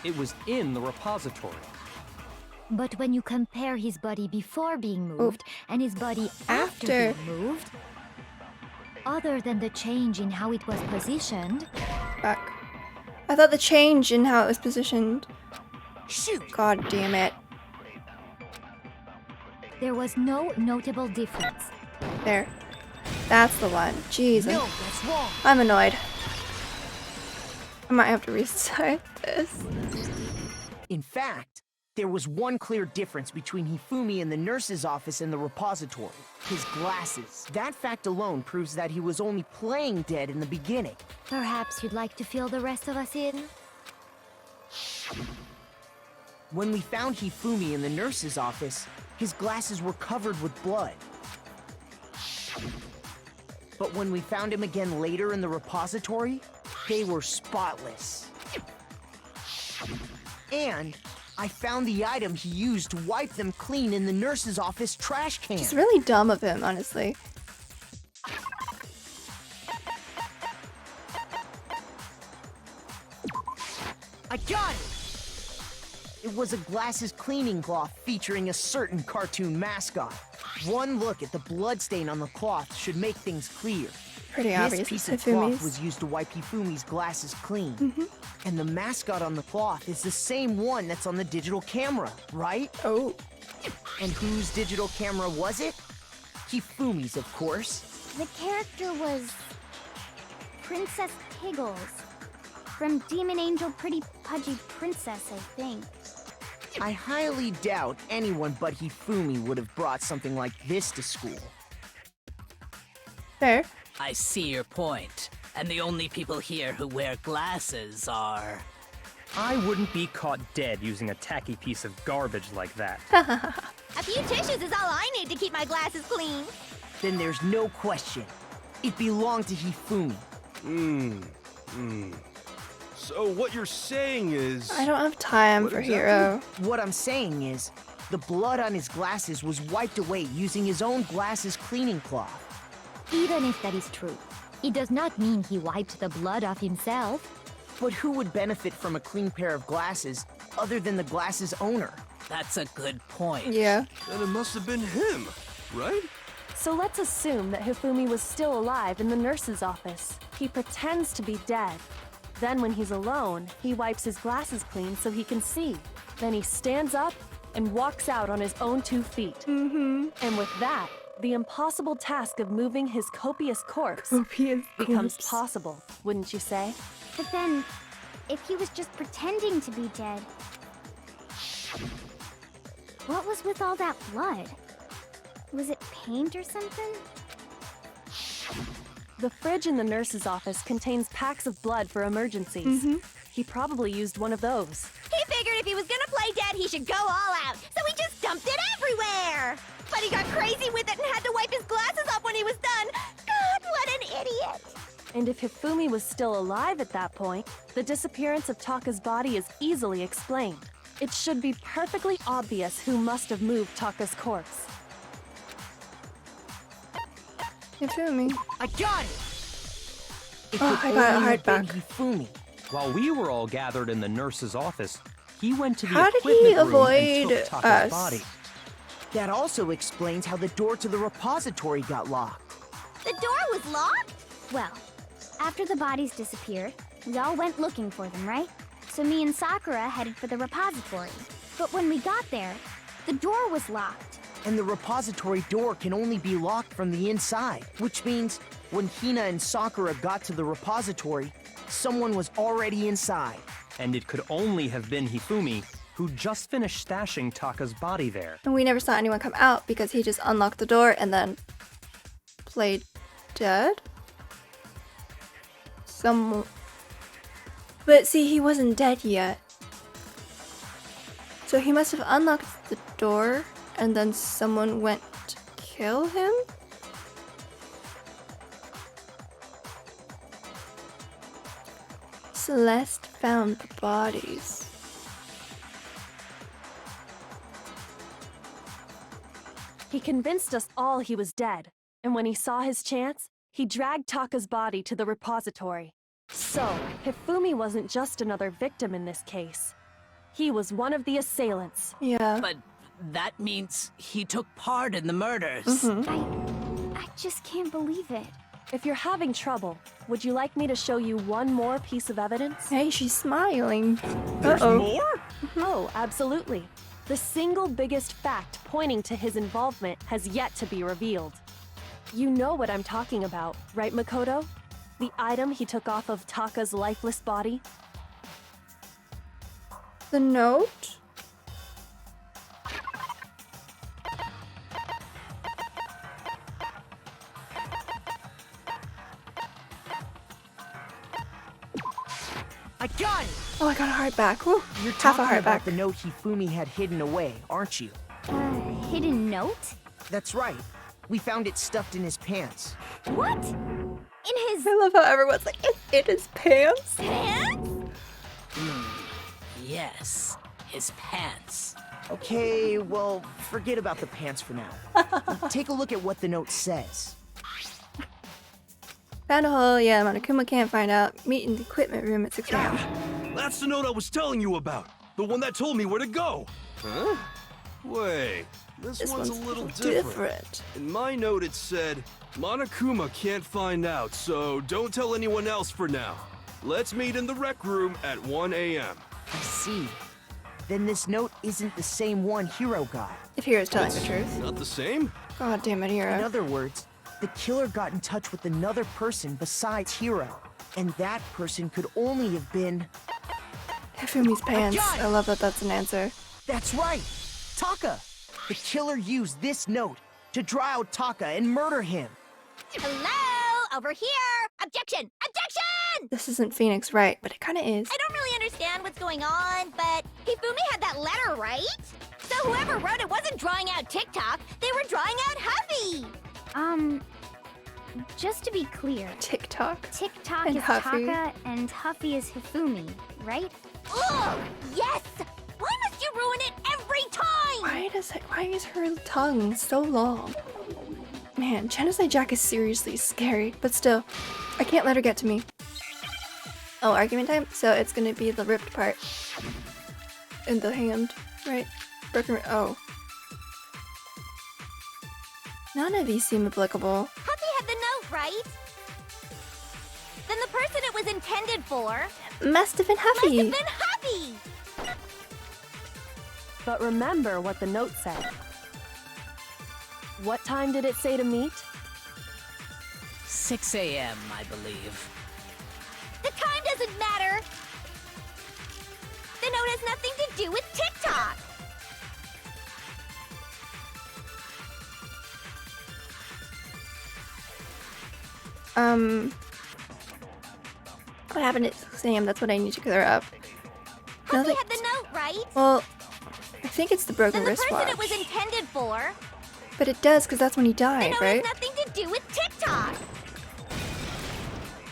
S8: it was in the repository.
S4: But when you compare his body before being moved and his body after
S1: After.
S4: being moved, other than the change in how it was positioned,
S1: Back. I thought the change in how it was positioned.
S5: Shoot!
S1: God damn it.
S4: there was no notable difference.
S1: There. That's the one. Jeez.
S5: No, that's wrong.
S1: I'm annoyed. I might have to restart this.
S5: In fact, there was one clear difference between Hifumi in the nurse's office and the repository. His glasses. That fact alone proves that he was only playing dead in the beginning.
S4: Perhaps you'd like to fill the rest of us in?
S5: When we found Hifumi in the nurse's office, his glasses were covered with blood. But when we found him again later in the repository, they were spotless. And I found the item he used to wipe them clean in the nurse's office trash can.
S1: It's really dumb of him, honestly.
S5: I got it! It was a glasses cleaning cloth featuring a certain cartoon mascot. One look at the bloodstain on the cloth should make things clear.
S1: Pretty
S5: This
S1: obvious.
S5: piece
S1: It's
S5: of cloth
S1: Hifumi's.
S5: was used to wipe Hifumi's glasses clean. And the mascot on the cloth is the same one that's on the digital camera, right?
S1: Oh.
S5: And whose digital camera was it? Hifumi's, of course.
S9: The character was Princess Tiggles. From Demon Angel Pretty Pudgy Princess, I think.
S5: I highly doubt anyone but Hifumi would have brought something like this to school.
S1: Fair.
S7: I see your point. And the only people here who wear glasses are...
S8: I wouldn't be caught dead using a tacky piece of garbage like that.
S10: A few tissues is all I need to keep my glasses clean.
S5: Then there's no question. It belonged to Hifumi.
S3: So what you're saying is...
S1: I don't have time
S3: What
S1: for
S3: exactly?
S1: Hiro.
S5: What I'm saying is, the blood on his glasses was wiped away using his own glasses cleaning cloth.
S4: Even if that is true, it does not mean he wiped the blood off himself.
S5: But who would benefit from a clean pair of glasses other than the glasses owner?
S7: That's a good point.
S1: Yeah.
S3: Then it must have been him, right?
S6: So let's assume that Hifumi was still alive in the nurse's office. He pretends to be dead. Then when he's alone, he wipes his glasses clean so he can see. Then he stands up and walks out on his own 2 feet. And with that, the impossible task of moving his copious corpse becomes possible, wouldn't you say?
S9: But then, if he was just pretending to be dead, what was with all that blood? Was it paint or something?
S6: The fridge in the nurse's office contains packs of blood for emergencies. He probably used one of those.
S10: He figured if he was gonna play dead, he should go all out, so he just dumped it everywhere. But he got crazy with it and had to wipe his glasses off when he was done. God, what an idiot!
S6: And if Hifumi was still alive at that point, the disappearance of Taka's body is easily explained. It should be perfectly obvious who must have moved Taka's corpse.
S1: Hifumi.
S5: I got it! It
S1: Oh,
S5: could
S1: I got it
S5: only
S1: hard
S5: have been
S1: back.
S5: Hifumi.
S8: While we were all gathered in the nurse's office, he went to the
S1: How did he
S8: equipment room and
S1: avoid
S8: took Taka's
S1: us?
S8: body.
S5: That also explains how the door to the repository got locked.
S10: The door was locked?
S9: Well, after the bodies disappeared, we all went looking for them, right? So me and Sakura headed for the repository. But when we got there, the door was locked.
S5: And the repository door can only be locked from the inside, which means when Hina and Sakura got to the repository, someone was already inside.
S8: And it could only have been Hifumi, who just finished stashing Taka's body there.
S1: And we never saw anyone come out because he just unlocked the door and then played dead. But see, he wasn't dead yet. So he must have unlocked the door and then someone went to kill him? Celeste found the bodies.
S6: He convinced us all he was dead, and when he saw his chance, he dragged Taka's body to the repository. So, Hifumi wasn't just another victim in this case. He was one of the assailants.
S1: Yeah.
S7: But that means he took part in the murders.
S9: I just can't believe it.
S6: If you're having trouble, would you like me to show you one more piece of evidence?
S1: Hey, she's smiling.
S3: There's
S1: Uh-oh.
S3: more?
S6: Oh, absolutely. The single biggest fact pointing to his involvement has yet to be revealed. You know what I'm talking about, right, Makoto? The item he took off of Taka's lifeless body?
S1: The note?
S5: I got it!
S1: Oh, I got a heart back. Woo.
S5: You're
S1: Half a
S5: talking
S1: heart
S5: about
S1: back.
S5: the note Hifumi had hidden away, aren't you?
S9: Hidden note?
S5: That's right. We found it stuffed in his pants.
S9: What? In his
S1: I love how everyone's like, it's in his pants.
S9: pants?
S7: Yes, his pants.
S5: Okay, well, forget about the pants for now. Take a look at what the note says.
S1: Found a hole, yeah, Monokuma can't find out. Meet in the equipment room at 6 a.m.
S3: That's the note I was telling you about. The one that told me where to go. Huh? Wait, this one's a little different. In my note it said, Monokuma can't find out, so don't tell anyone else for now. Let's meet in the rec room at 1 a.m.
S5: I see. Then this note isn't the same one Hiro got.
S1: If Hero's telling the truth.
S3: Not the same?
S1: God damn it,
S5: In
S1: Hero.
S5: other words, the killer got in touch with another person besides Hiro. And that person could only have been...
S1: Hifumi's pants.
S5: got it!
S1: I love that that's an answer.
S5: That's right! Taka! The killer used this note to draw out Taka and murder him.
S10: Hello? Over here! Objection! Objection!
S1: This isn't Phoenix Wright, but it kind of is.
S10: I don't really understand what's what's going on, but Hifumi had that letter, right? So whoever wrote it wasn't drawing out TikTok, they were drawing out Huffy!
S9: Just to be clear,
S1: TikTok.
S9: TikTok
S1: And
S9: is
S1: Huffy.
S9: Taka and Huffy is Hifumi, right?
S10: Ugh! Yes! Why must you ruin it every time?
S1: Why is her tongue so long? Man, Genocide Jack is seriously scary, but still, I can't let her get to me. Oh, argument time? So it's gonna be the ripped part in the hand, right? Broken. Oh. None of these seem applicable.
S10: Huffy had the note, right? Then the person it was intended for
S1: Must have been
S10: must
S1: Huffy.
S10: have been Huffy!
S6: But remember what the note said. What time did it say to meet?
S7: 6 a.m., I believe.
S10: The time doesn't matter! The note has nothing to do with TikTok!
S1: What happened to Sam? That's what I need to clear up.
S10: Huffy
S1: Nothing.
S10: had the note, right?
S1: Well, I think it's the broken
S10: Then the person
S1: wristwatch.
S10: it was intended for
S1: But it does, because that's when he
S10: the
S1: died,
S10: note
S1: right?
S10: has nothing to do with TikTok!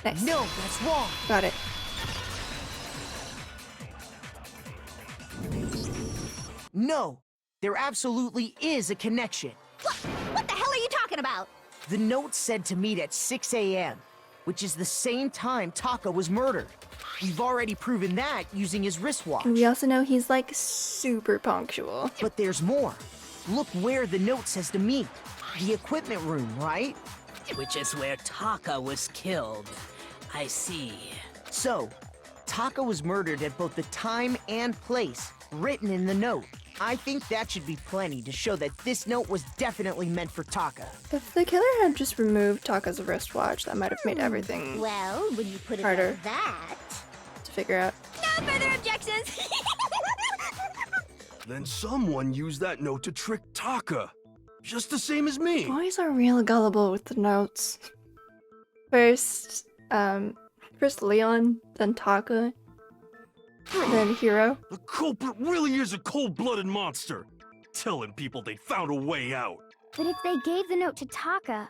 S1: Nice.
S5: No, that's wrong.
S1: Got it.
S5: No, there absolutely is a connection.
S10: What the hell are you talking about?
S5: The note said to meet at 6 a.m., which is the same time Taka was murdered. We've already proven that using his wristwatch.
S1: And we also know he's like super punctual.
S5: But there's more. Look where the note says to meet. The equipment room, right?
S7: Which is where Taka was killed. I see.
S5: So, Taka was murdered at both the time and place written in the note. I think that should be plenty to show that this note was definitely meant for Taka.
S1: If the killer had just removed Taka's wristwatch, that might have made everything
S10: Well, when you put it
S1: Harder.
S10: like that...
S1: to figure out.
S10: No further objections!
S3: Then someone used that note to trick Taka. Just the same as me.
S1: Boys are real gullible with the notes. First Leon, then Taka, then Hiro.
S3: The culprit really is a cold-blooded monster. Telling people they found a way out.
S9: But if they gave the note to Taka,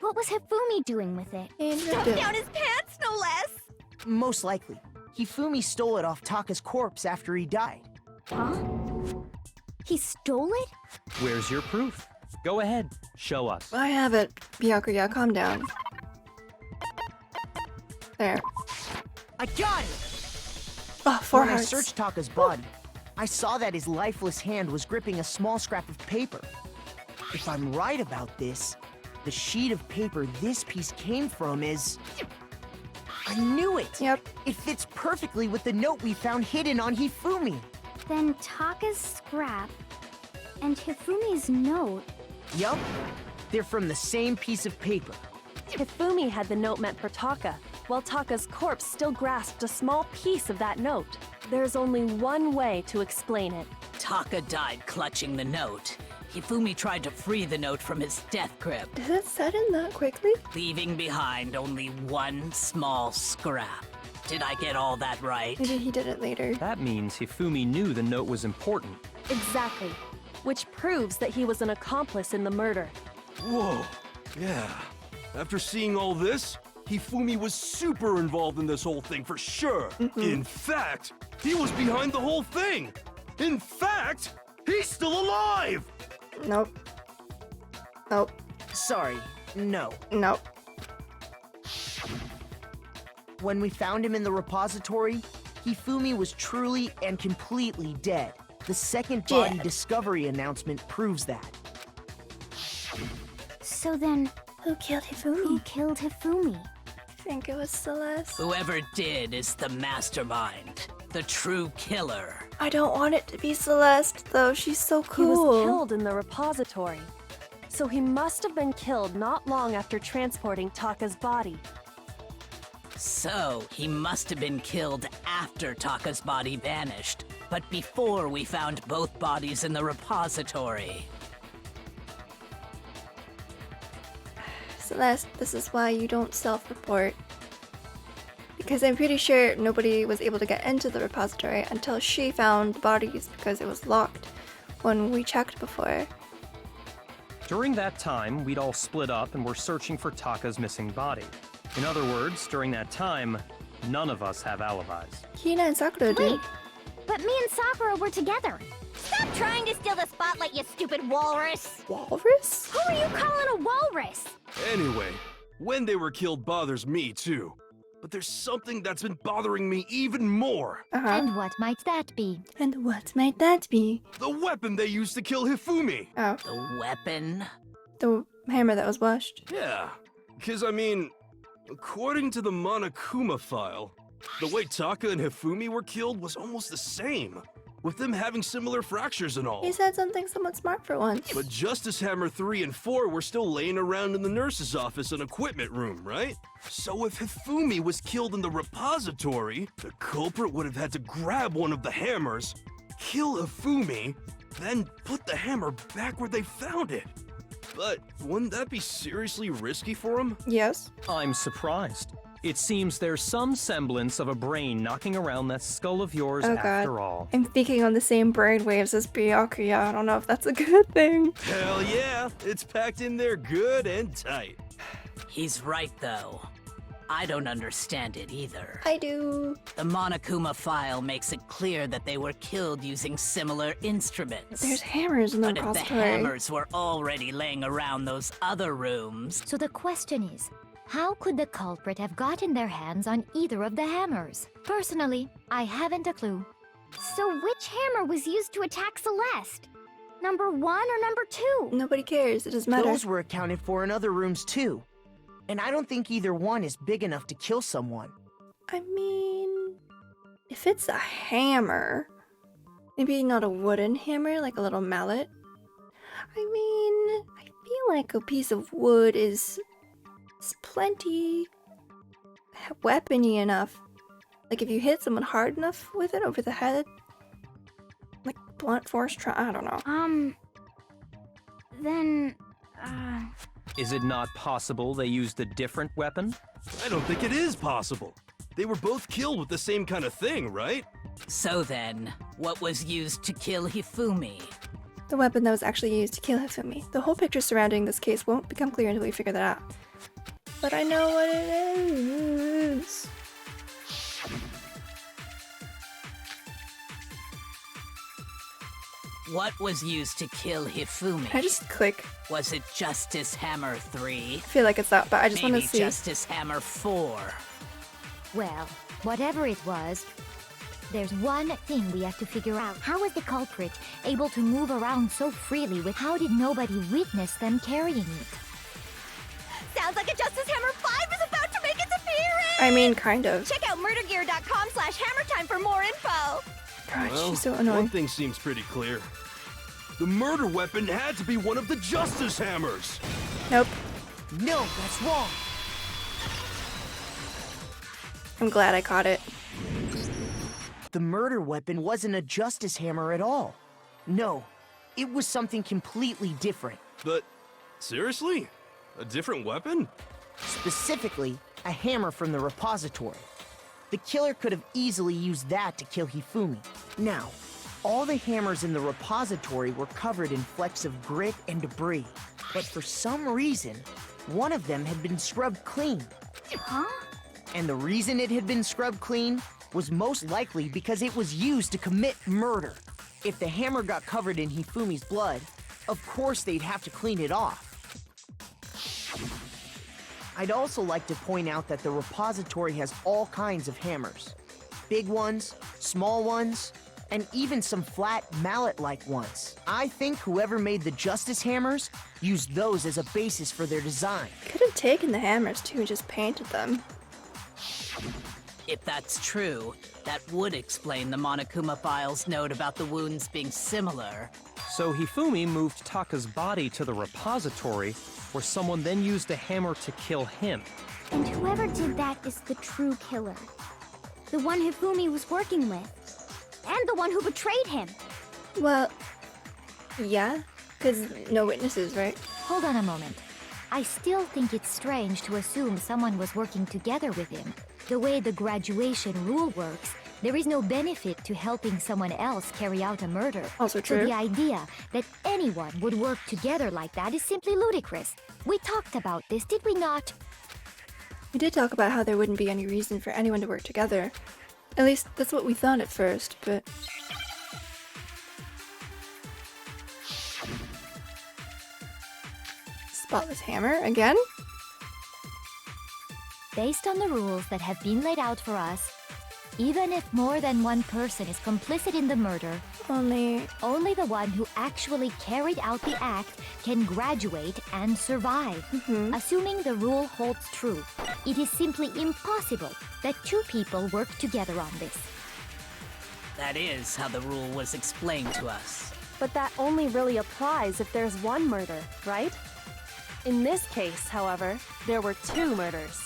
S9: what was Hifumi doing with it?
S1: And
S10: Stuffed down his pants, no less!
S5: Most likely, Hifumi stole it off Taka's corpse after he died.
S9: Huh? He stole it?
S8: Where's your proof? Go ahead, show us.
S1: I have it. Byakuya, calm down. There.
S5: I got it!
S1: Oh, 4
S5: When I
S1: hearts.
S5: searched Taka's body, I saw that his lifeless hand was gripping a small scrap of paper. If I'm right about this, the sheet of paper this piece came from is... I knew it!
S1: Yep.
S5: It fits perfectly with the note we found hidden on Hifumi.
S9: Then Taka's scrap and Hifumi's note.
S5: Yup, they're from the same piece of paper.
S6: Hifumi had the note meant for Taka, while Taka's corpse still grasped a small piece of that note. There's only one way to explain it.
S7: Taka died clutching the note. Hifumi tried to free the note from his death grip,
S1: Did it set in that quickly?
S7: leaving behind only one small scrap. Did I get all that right?
S1: Maybe he did it later.
S8: That means Hifumi knew the note was important.
S6: Exactly. Which proves that he was an accomplice in the murder.
S3: Whoa. Yeah. After seeing all this, Hifumi was super involved in this whole thing for sure. In fact, he was behind the whole thing. In fact, he's still alive!
S1: Nope. Nope.
S5: Sorry, no.
S1: Nope.
S5: When we found him in the repository, Hifumi was truly and completely dead. The second body
S1: Dead.
S5: discovery announcement proves that.
S9: So then,
S1: Who killed
S9: who
S1: Hifumi?
S9: killed Hifumi?
S1: I think it was Celeste.
S7: Whoever did is the mastermind, the true killer.
S1: I don't want it to be Celeste, though. She's so
S6: He
S1: cool.
S6: was killed in the repository. So he must have been killed not long after transporting Taka's body.
S7: So, he must have been killed after Taka's body vanished, but before we found both bodies in the repository.
S1: Celeste, this is why you don't self-report. Because I'm pretty sure nobody was able to get into the repository until she found the bodies because it was locked when we checked before.
S8: During that time, we'd all split up and were searching for Taka's missing body. In other words, during that time, none of us have alibis.
S1: Hina and Sakura do.
S9: Wait, but me and Sakura were together.
S10: Stop trying to steal the spotlight, you stupid walrus!
S1: Walrus?
S9: Who are you calling a walrus?
S3: Anyway, when they were killed bothers me too. But there's something that's been bothering me even more.
S4: And what might that be?
S1: And what might that be?
S3: The weapon they used to kill Hifumi.
S1: Oh,
S7: The weapon?
S1: the hammer that was washed.
S3: Yeah, because I mean, according to the Monokuma file, the way Taka and Hifumi were killed was almost the same, with them having similar fractures and all.
S1: He said something somewhat smart for once.
S3: But Justice Hammer 3 and 4 were still laying around in the nurse's office and equipment room, right? So if Hifumi was killed in the repository, the culprit would have had to grab one of the hammers, kill Hifumi, then put the hammer back where they found it. But wouldn't that be seriously risky for him?
S1: Yes.
S8: I'm surprised. It seems there's some semblance of a brain knocking around that skull of yours
S1: Oh
S8: after
S1: god.
S8: all.
S1: I'm speaking on the same brain waves as Byakuya. I don't know if that's a good thing.
S3: Hell yeah, it's packed in there good and tight.
S7: He's right, though. I don't understand it either.
S1: I do.
S7: The Monokuma file makes it clear that they were killed using similar instruments.
S1: There's hammers in the
S7: But if the
S1: repository.
S7: hammers were already laying around those other rooms,
S4: So the question is, how could the culprit have gotten their hands on either of the hammers? Personally, I haven't a clue.
S9: So which hammer was used to attack Celeste? Number 1 or number 2?
S1: Nobody cares. It doesn't matter.
S5: Those were accounted for in other rooms too. And I don't think either one is big enough to kill someone.
S1: I mean, if it's a hammer, maybe not a wooden hammer, like a little mallet. I mean, I feel like a piece of wood is plenty weapony enough. Like if you hit someone hard enough with it over the head, like blunt force I don't know.
S9: Then,
S8: Is it not possible they used a different weapon?
S3: I don't think it is possible. They were both killed with the same kind of thing, right?
S7: so then, what was used to kill Hifumi?
S1: The weapon that was actually used to kill Hifumi. The whole picture surrounding this case won't become clear until we figure that out. But I know what it is.
S7: What was used to kill Hifumi?
S1: Can I just click?
S7: Was it Justice Hammer 3?
S1: I feel like it's that, but I just want to
S7: Maybe
S1: see.
S7: Justice Hammer 4?
S4: Well, whatever it was, there's one thing we have to figure out. How was the culprit able to move around so freely with how did nobody witness them carrying it?
S10: Sounds like a Justice Hammer 5 is about to make its appearance!
S1: I mean, kind of.
S10: Check out murdergear.com/hammertime for more info!
S1: God,
S3: Well,
S1: she's so
S3: one
S1: annoying.
S3: thing seems pretty clear. The murder weapon had to be one of the Justice Hammers!
S1: Nope.
S5: No, that's wrong.
S1: I'm glad I caught it.
S5: The murder weapon wasn't a justice hammer at all. No, it was something completely different.
S3: But, seriously? A different weapon?
S5: Specifically, a hammer from the repository. The killer could have easily used that to kill Hifumi. Now, all the hammers in the repository were covered in flecks of grit and debris. But for some reason, one of them had been scrubbed clean.
S9: huh?
S5: And the reason it had been scrubbed clean was most likely because it was used to commit murder. If the hammer got covered in Hifumi's blood, of course they'd have to clean it off. I'd also like to point out that the repository has all kinds of hammers. Big ones, small ones, and even some flat mallet-like ones. I think whoever made the Justice Hammers used those as a basis for their design.
S1: Could have taken the hammers too and just painted them.
S7: If that's true, that would explain the Monokuma file's note about the wounds being similar.
S8: So Hifumi moved Taka's body to the repository, where someone then used a hammer to kill him.
S9: And whoever did that is the true killer. The one Hifumi was working with. And the one who betrayed him.
S1: Well, yeah, because no witnesses, right?
S4: Hold on a moment. I still think it's strange to assume someone was working together with him. The way the graduation rule works, there is no benefit to helping someone else carry out a murder.
S1: Also
S4: So
S1: true.
S4: the idea that anyone would work together like that is simply ludicrous. We talked about this, did we not?
S1: We did talk about how there wouldn't be any reason for anyone to work together. At least, that's what we thought at first, but... Spotless hammer, again?
S4: Based on the rules that have been laid out for us, even if more than one person is complicit in the murder,
S1: Only
S4: only the one who actually carried out the act can graduate and survive. Assuming the rule holds true, it is simply impossible that two people work together on this.
S7: That is how the rule was explained to us.
S6: But that only really applies if there's one murder, right? In this case, however, there were two murders.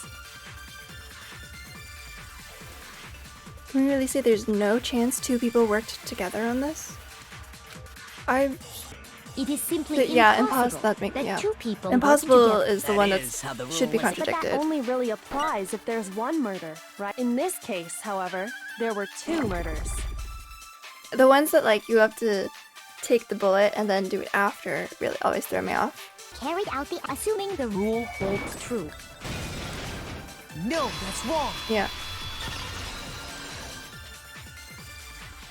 S1: can we really say there's no chance two people worked together on this?
S4: It is simply
S1: impossible.
S4: impossible that two people
S1: Impossible
S4: work together.
S1: is the
S7: That
S1: one
S7: is
S1: that
S7: how the rule
S1: should be
S7: was-
S6: But that
S1: contradicted.
S6: only really applies if there's one murder, right? In this case, however, there were two murders.
S1: The ones that like you have to take the bullet and then do it after really always throw me off.
S9: Carried out the
S4: Assuming the rule holds true.
S5: No, that's wrong.
S1: Yeah.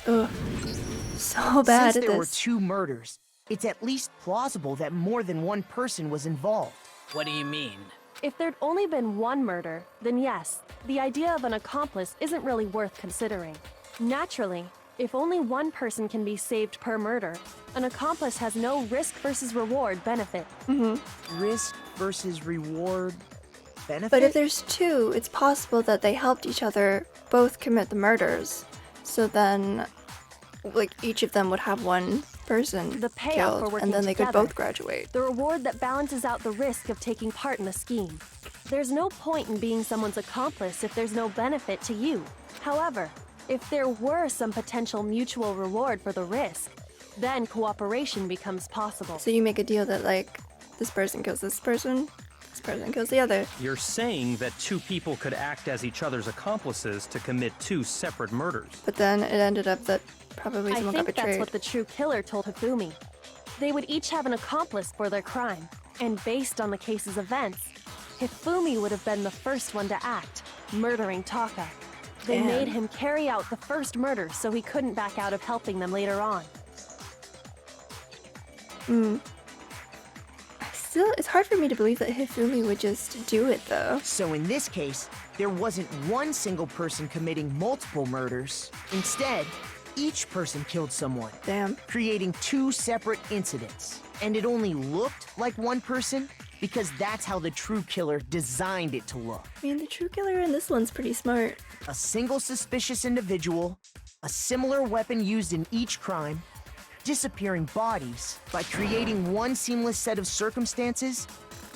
S1: Ugh. So bad
S5: Since
S1: at
S5: there were
S1: this.
S5: two murders, it's at least plausible that more than one person was involved.
S7: What do you mean?
S6: If there'd only been one murder, then yes, the idea of an accomplice isn't really worth considering. Naturally, if only one person can be saved per murder, an accomplice has no risk versus reward benefit.
S5: Risk versus reward benefit?
S1: But if there's two, it's possible that they helped each other both commit the murders. So then, like, each of them would have one person
S6: The payoff
S1: killed,
S6: for working
S1: and then they could
S6: together.
S1: both graduate.
S6: The reward that balances out the risk of taking part in the scheme. There's no point in being someone's accomplice if there's no benefit to you. However, if there were some potential mutual reward for the risk, then cooperation becomes possible.
S1: So you make a deal that, like, this person kills this person kills the other.
S8: You're saying that two people could act as each other's accomplices to commit two separate murders.
S1: But then it ended up that probably
S6: I
S1: someone got
S6: think that's
S1: betrayed.
S6: what the true killer told Hifumi. They would each have an accomplice for their crime, and based on the case's events, Hifumi would have been the first one to act, murdering Taka. They
S1: Damn.
S6: made him carry out the first murder so he couldn't back out of helping them later on.
S1: Still, it's hard for me to believe that Hifumi would just do it, though.
S5: So in this case, there wasn't one single person committing multiple murders. Instead, each person killed someone,
S1: Damn.
S5: creating two separate incidents. And it only looked like one person because that's how the true killer designed it to look.
S1: I mean, the true killer in this one's pretty smart.
S5: A single suspicious individual, a similar weapon used in each crime, disappearing bodies. By creating one seamless set of circumstances,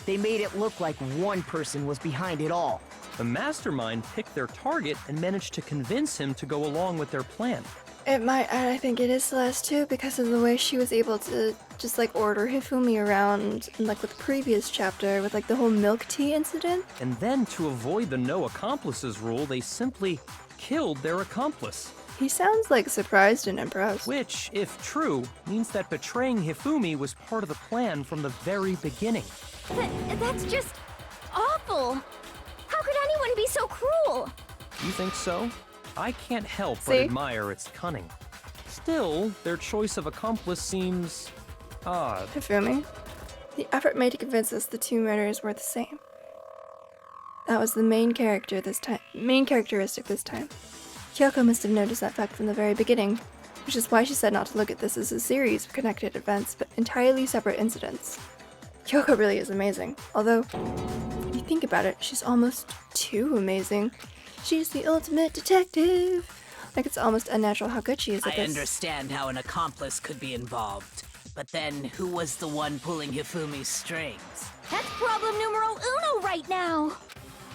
S5: they made it look like one person was behind it all.
S8: The mastermind picked their target and managed to convince him to go along with their plan.
S1: It might, and I think it is Celeste too, because of the way she was able to just like order Hifumi around, and like with the previous chapter, with like the whole milk tea incident.
S8: And then, to avoid the no accomplices rule, they simply killed their accomplice.
S1: He sounds like surprised and impressed.
S8: Which, if true, means that betraying Hifumi was part of the plan from the very beginning.
S9: That's just awful. How could anyone be so cruel?
S8: You think so? I can't help but
S1: See?
S8: admire its cunning. Still, their choice of accomplice seems odd.
S1: Hifumi. The effort made to convince us the two murders were the same. That was the main characteristic this time. Kyoko must have noticed that fact from the very beginning, which is why she said not to look at this as a series of connected events, but entirely separate incidents. Kyoko really is amazing, although, when you think about it, she's almost too amazing. She's the ultimate detective! Like, it's almost unnatural how good she is at
S7: I
S1: this.
S7: understand how an accomplice could be involved. But then, who was the one pulling Hifumi's strings?
S9: That's problem numero uno right now.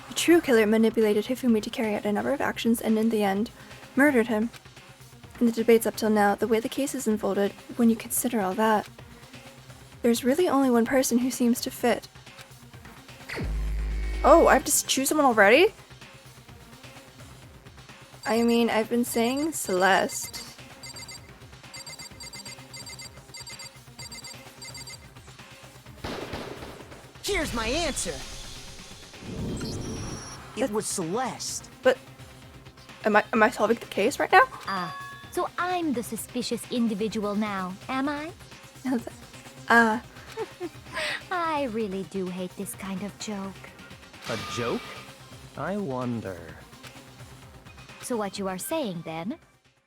S1: The true killer manipulated Hifumi to carry out a number of actions and in the end, murdered him. In the debates up till now, the way the case is unfolded, when you consider all that, there's really only one person who seems to fit. Oh, I have to choose someone already? I mean, I've been saying Celeste.
S5: Here's my answer. It was Celeste.
S1: But am I solving the case right now?
S4: Ah, so I'm the suspicious individual now, am I? I really do hate this kind of joke.
S8: A joke? I wonder.
S4: So what you are saying, then,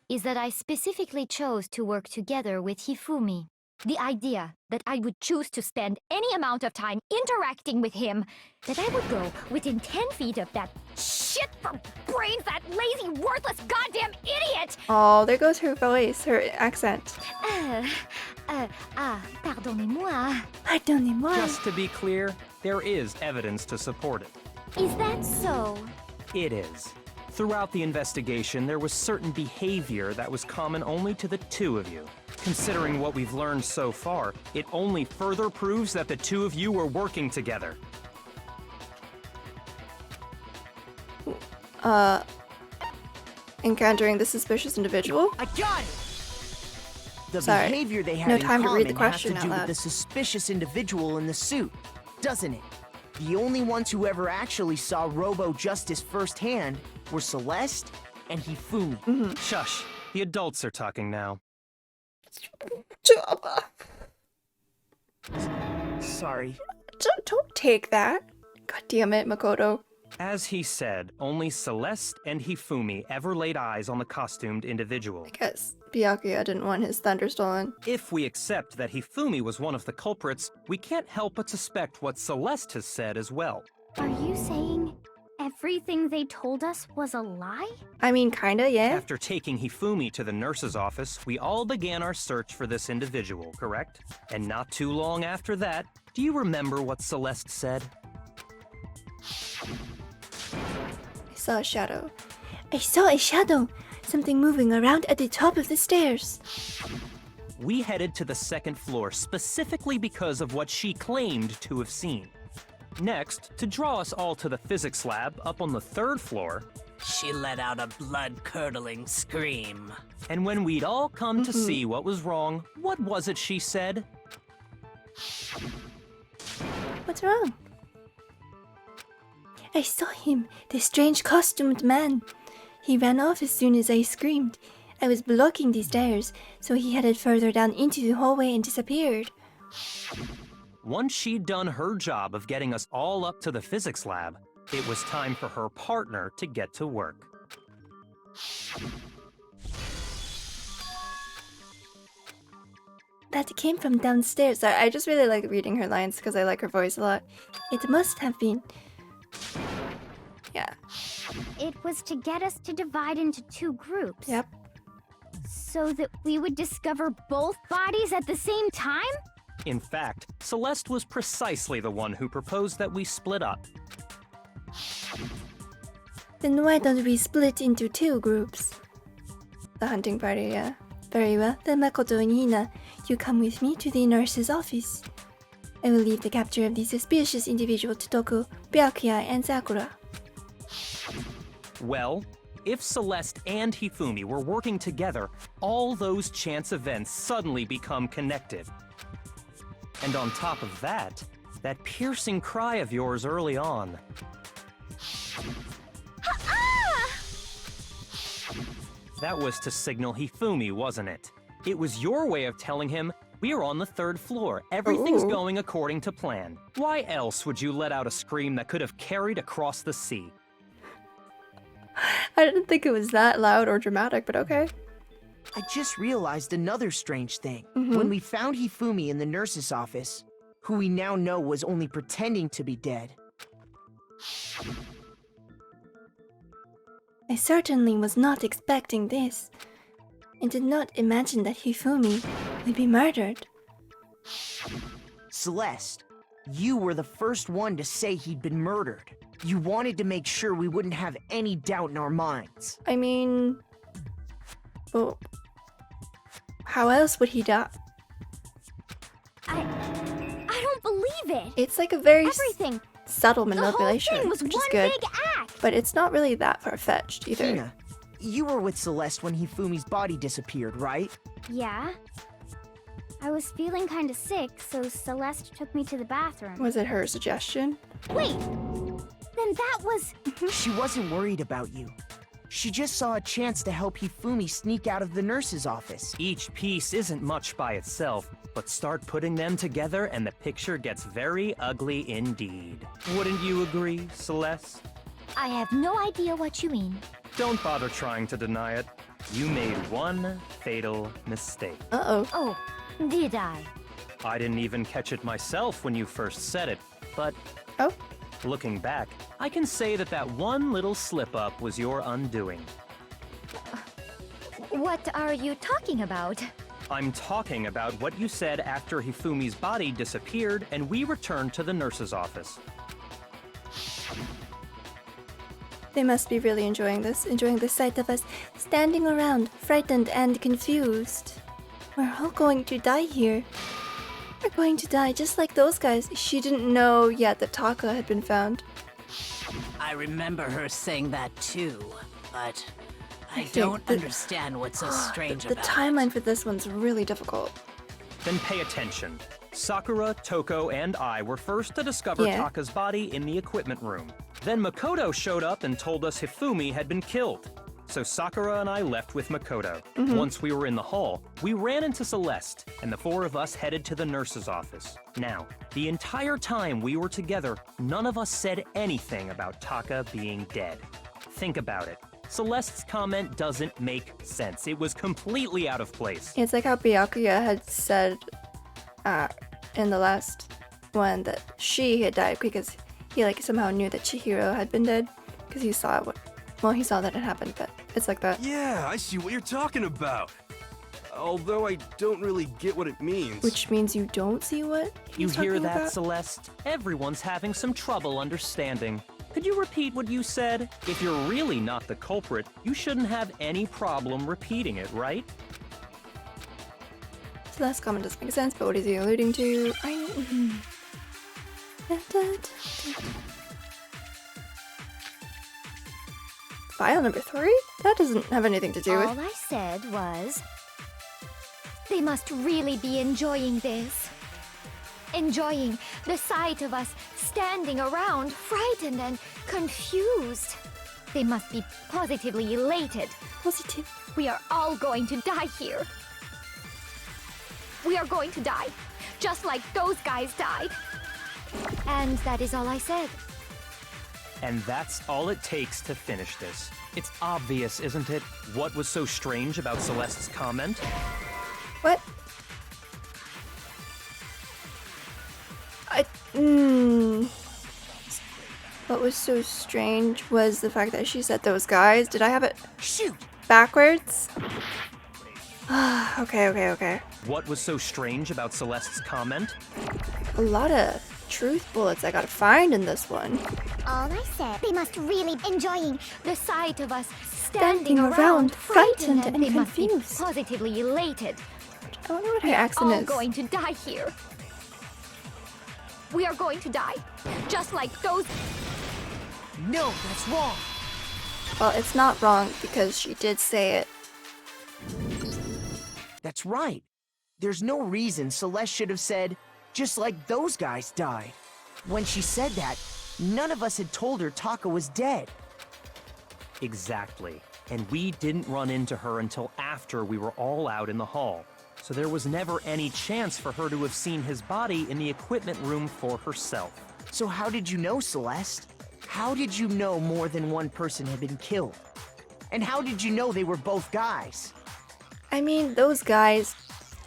S4: is that I specifically chose to work together with Hifumi. The idea that I would choose to spend any amount of time interacting with him, that I would go within 10 feet of that shit for brains, that lazy, worthless, goddamn idiot!
S1: Oh, there goes her voice, her accent.
S4: Pardonnez-moi.
S1: Pardonnez-moi.
S8: Just to be clear, there is evidence to support it.
S4: Is that so?
S8: It is. Throughout the investigation, there was certain behavior that was common only to the two of you. Considering what we've learned so far, it only further proves that the two of you were working together.
S1: Encountering the suspicious individual?
S5: I got it! The
S1: Sorry.
S5: behavior they had
S1: No
S5: in
S1: time to read the
S5: common has
S1: question
S5: to
S1: out
S5: do with
S1: loud.
S5: the suspicious individual in the suit, doesn't it? The only ones who ever actually saw Robo-Justice firsthand were Celeste and Hifumi.
S8: Shush. The adults are talking now.
S5: Sorry.
S1: Don't take that. God damn it, Makoto.
S8: As he said, only Celeste and Hifumi ever laid eyes on the costumed individual.
S1: I guess Byakuya didn't want his thunder stolen.
S8: If we accept that Hifumi was one of the culprits, we can't help but suspect what Celeste has said as well.
S9: Are you saying everything they told us was a lie?
S1: I mean, kinda, yeah.
S8: After taking Hifumi to the nurse's office, we all began our search for this individual, correct? And not too long after that, do you remember what Celeste said?
S1: I saw a shadow. I saw a shadow! Something moving around at the top of the stairs.
S8: We headed to the second floor specifically because of what she claimed to have seen. Next, to draw us all to the physics lab up on the third floor,
S7: She let out a blood-curdling scream.
S8: and when we'd all come to see what was wrong, what was it she said?
S1: What's wrong? I saw him, the strange costumed man. He ran off as soon as I screamed. I was blocking the stairs, so he headed further down into the hallway and disappeared.
S8: Once she'd done her job of getting us all up to the physics lab, it was time for her partner to get to work.
S1: That came from downstairs. I just really like reading her lines because I like her voice a lot. It must have been. Yeah.
S9: It was to get us to divide into two groups.
S1: Yep.
S9: So that we would discover both bodies at the same time?
S8: In fact, Celeste was precisely the one who proposed that we split up.
S1: Then why don't we split into two groups? The hunting party, yeah. Very well, then Makoto and Hina, you come with me to the nurse's office. I will leave the capture of the suspicious individual to Toku, Byakuya, and Sakura.
S8: Well, if Celeste and Hifumi were working together, all those chance events suddenly become connected. And on top of that, that piercing cry of yours early on. That was to signal Hifumi, wasn't it? It was your way of telling him, we're on the third floor, everything's going according to plan. Why else would you let out a scream that could have carried across the sea?
S1: I didn't think it was that loud or dramatic, but okay.
S5: I just realized another strange thing. When we found Hifumi in the nurse's office, who we now know was only pretending to be dead,
S1: I certainly was not expecting this. I did not imagine that Hifumi would be murdered.
S5: Celeste, you were the first one to say he'd been murdered. You wanted to make sure we wouldn't have any doubt in our minds.
S1: I mean... well, how else would he die?
S9: I don't believe it.
S1: It's like a very
S9: Everything.
S1: subtle
S9: The whole
S1: manipulation,
S9: thing was
S1: which
S9: one
S1: is good.
S9: big act.
S1: But it's not really that far-fetched either.
S5: Hina, you were with Celeste when Hifumi's body disappeared, right?
S9: Yeah. I was feeling kinda sick, so Celeste took me to the bathroom.
S1: Was it her suggestion?
S9: Wait! Then that was...
S5: She wasn't worried about you. She just saw a chance to help Hifumi sneak out of the nurse's office.
S8: Each piece isn't much by itself, but start putting them together and the picture gets very ugly indeed. Wouldn't you agree, Celeste?
S4: I have no idea what you mean.
S8: Don't bother trying to deny it. You made one fatal mistake.
S1: Uh-oh.
S4: Oh, did I?
S8: I didn't even catch it myself when you first said it, but
S1: Oh?
S8: looking back, I can say that that one little slip-up was your undoing.
S4: What are you talking about?
S8: I'm talking about what you said after Hifumi's body disappeared and we returned to the nurse's office.
S1: They must be really enjoying the sight of us standing around, frightened and confused. We're all going to die here. We're going to die just like those guys. She didn't know yet that Taka had been found.
S7: I remember her saying that too, but I
S1: think
S7: don't
S1: the-
S7: understand what's so strange
S1: The
S7: about
S1: timeline for this one's really difficult.
S8: Then pay attention. Sakura, Toko, and I were first to discover
S1: Yeah.
S8: Taka's body in the equipment room. Then Makoto showed up and told us Hifumi had been killed. So Sakura and I left with Makoto. Once we were in the hall, we ran into Celeste, and the four of us headed to the nurse's office. Now, the entire time we were together, none of us said anything about Taka being dead. Think about it. Celeste's comment doesn't make sense. It was completely out of place.
S1: It's like how Byakuya had said in the last one that she had died because he like somehow knew that Chihiro had been dead because he saw he saw that it happened, but it's like that.
S3: Yeah, I see what you're talking about. Although I don't really get what it means.
S1: Which means you don't see what
S8: You
S1: he's
S8: hear
S1: talking
S8: that,
S1: about?
S8: Celeste? Everyone's having some trouble understanding. Could you repeat what you said? If you're really not the culprit, you shouldn't have any problem repeating it, right?
S1: So last comment doesn't make sense, but what is he alluding to? File number 3? That doesn't have anything to do
S4: All
S1: with...
S4: I said was... They must really be enjoying this. Enjoying the sight of us standing around, frightened and confused. They must be positively elated.
S1: Positive.
S4: We are all going to die here. We are going to die, just like those guys died. And that is all I said.
S8: And that's all it takes to finish this. It's obvious, isn't it? What was so strange about Celeste's comment?
S1: What? What was so strange was the fact that she said those guys. Did I have it
S5: Shoot!
S1: backwards? Okay.
S8: What was so strange about Celeste's comment?
S1: A lot of truth bullets I gotta find in this one.
S9: All I said, they must really enjoying.
S4: The sight of us
S1: Standing
S4: standing
S1: around,
S4: around,
S1: frightened
S4: frightened,
S1: and
S4: they must be
S1: confused.
S4: positively elated.
S1: I wonder what her accent
S4: All
S1: is.
S4: going to die here. We are going to die, just like those.
S5: No, that's wrong.
S1: Well, it's not wrong because she did say it.
S5: That's right. There's no reason Celeste should have said, just like those guys died. When she said that, none of us had told her Taka was dead.
S8: Exactly. And we didn't run into her until after we were all out in the hall. So there was never any chance for her to have seen his body in the equipment room for herself.
S5: So how did you know, Celeste? How did you know more than one person had been killed? And how did you know they were both guys?
S1: I mean, those guys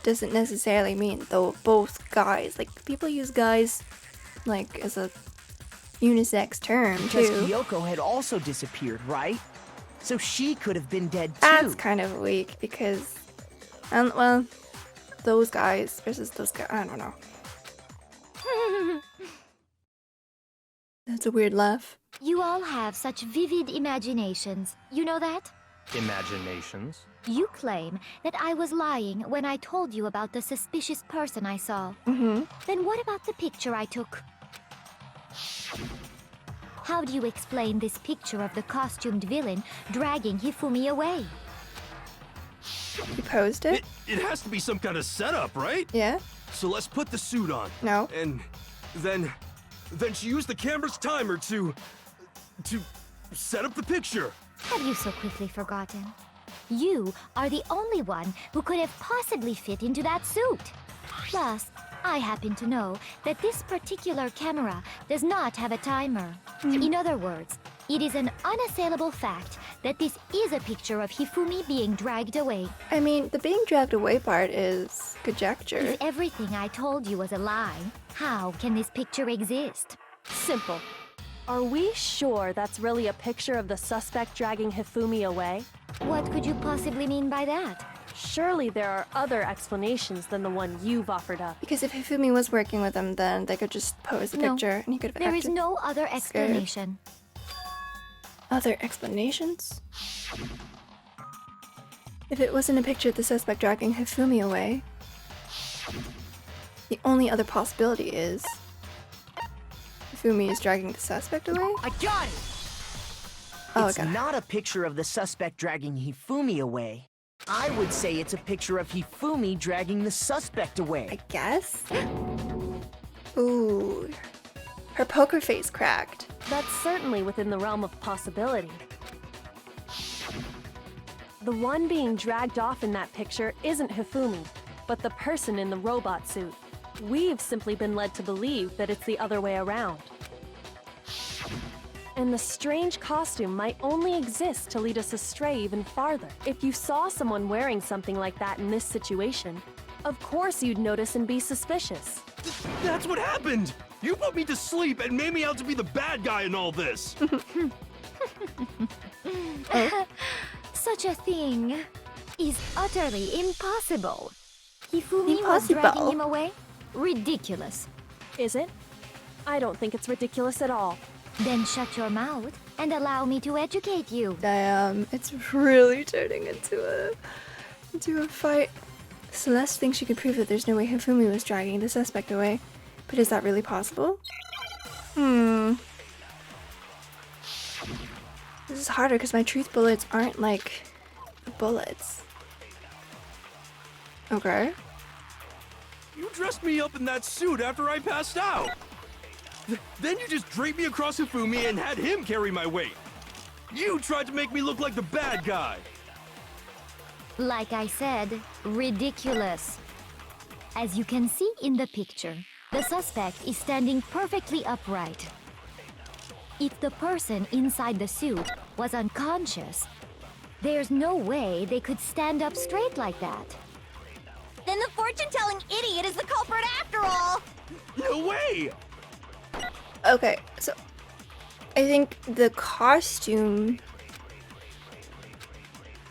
S1: doesn't necessarily mean though both guys. Like, people use guys like as a unisex term
S5: Because
S1: too.
S5: Kyoko had also disappeared, right? So she could have been dead too.
S1: That's kind of weak because, well, those guys versus those guys. I don't know. That's a weird laugh.
S4: You all have such vivid imaginations. You know that?
S8: Imaginations.
S4: You claim that I was lying when I told you about the suspicious person I saw.
S1: Mm-hmm.
S4: Then what about the picture I took? How do you explain this picture of the costumed villain dragging Hifumi away?
S1: You posed it?
S3: It has to be some kind of setup, right?
S1: Yeah?
S3: So let's put the suit on.
S1: No.
S3: And then she used the camera's timer to set up the picture.
S4: Have you so quickly forgotten? You are the only one who could have possibly fit into that suit. Plus, I happen to know that this particular camera does not have a timer. In other words, it is an unassailable fact that this is a picture of Hifumi being dragged away.
S1: I mean, the being dragged away part is conjecture.
S4: If everything I told you was a lie, how can this picture exist?
S6: Simple. Are we sure that's really a picture of the suspect dragging Hifumi away?
S4: What could you possibly mean by that?
S6: Surely there are other explanations than the one you've offered up.
S1: Because if Hifumi was working with him, then they could just pose the
S4: No,
S1: picture and he could have
S4: There is
S1: acted
S4: no other explanation.
S1: Other explanations? If it wasn't a picture of the suspect dragging Hifumi away, the only other possibility is Hifumi is dragging the suspect away?
S5: I got it!
S1: Oh,
S5: It's
S1: I got it.
S5: not a picture of the suspect dragging Hifumi away. I would say it's a picture of Hifumi dragging the suspect away.
S1: I guess? Ooh. Her poker face cracked.
S6: That's certainly within the realm of possibility. The one being dragged off in that picture isn't Hifumi, but the person in the robot suit. We've simply been led to believe that it's the other way around. And the strange costume might only exist to lead us astray even farther. If you saw someone wearing something like that in this situation, of course you'd notice and be suspicious.
S3: That's what happened! You put me to sleep and made me out to be the bad guy in all this!
S4: Such a thing is utterly impossible. Hifumi was
S1: Impossible.
S4: dragging him away? Ridiculous.
S6: Is it? I don't think it's ridiculous at all.
S4: Then shut your mouth and allow me to educate you.
S1: Damn, it's really turning into a fight. Celeste thinks she could prove that there's no way Hifumi was dragging the suspect away. But is that really possible? This is harder because my truth bullets aren't like bullets. Okay.
S3: You dressed me up in that suit after I passed out! Then you just draped me across Hifumi and had him carry my weight! You tried to make me look like the bad guy!
S4: Like I said, ridiculous. As you can see in the picture, the suspect is standing perfectly upright. If the person inside the suit was unconscious, there's no way they could stand up straight like that.
S10: Then the fortune-telling idiot is the culprit after all!
S3: No way!
S1: Okay, so I think the costume.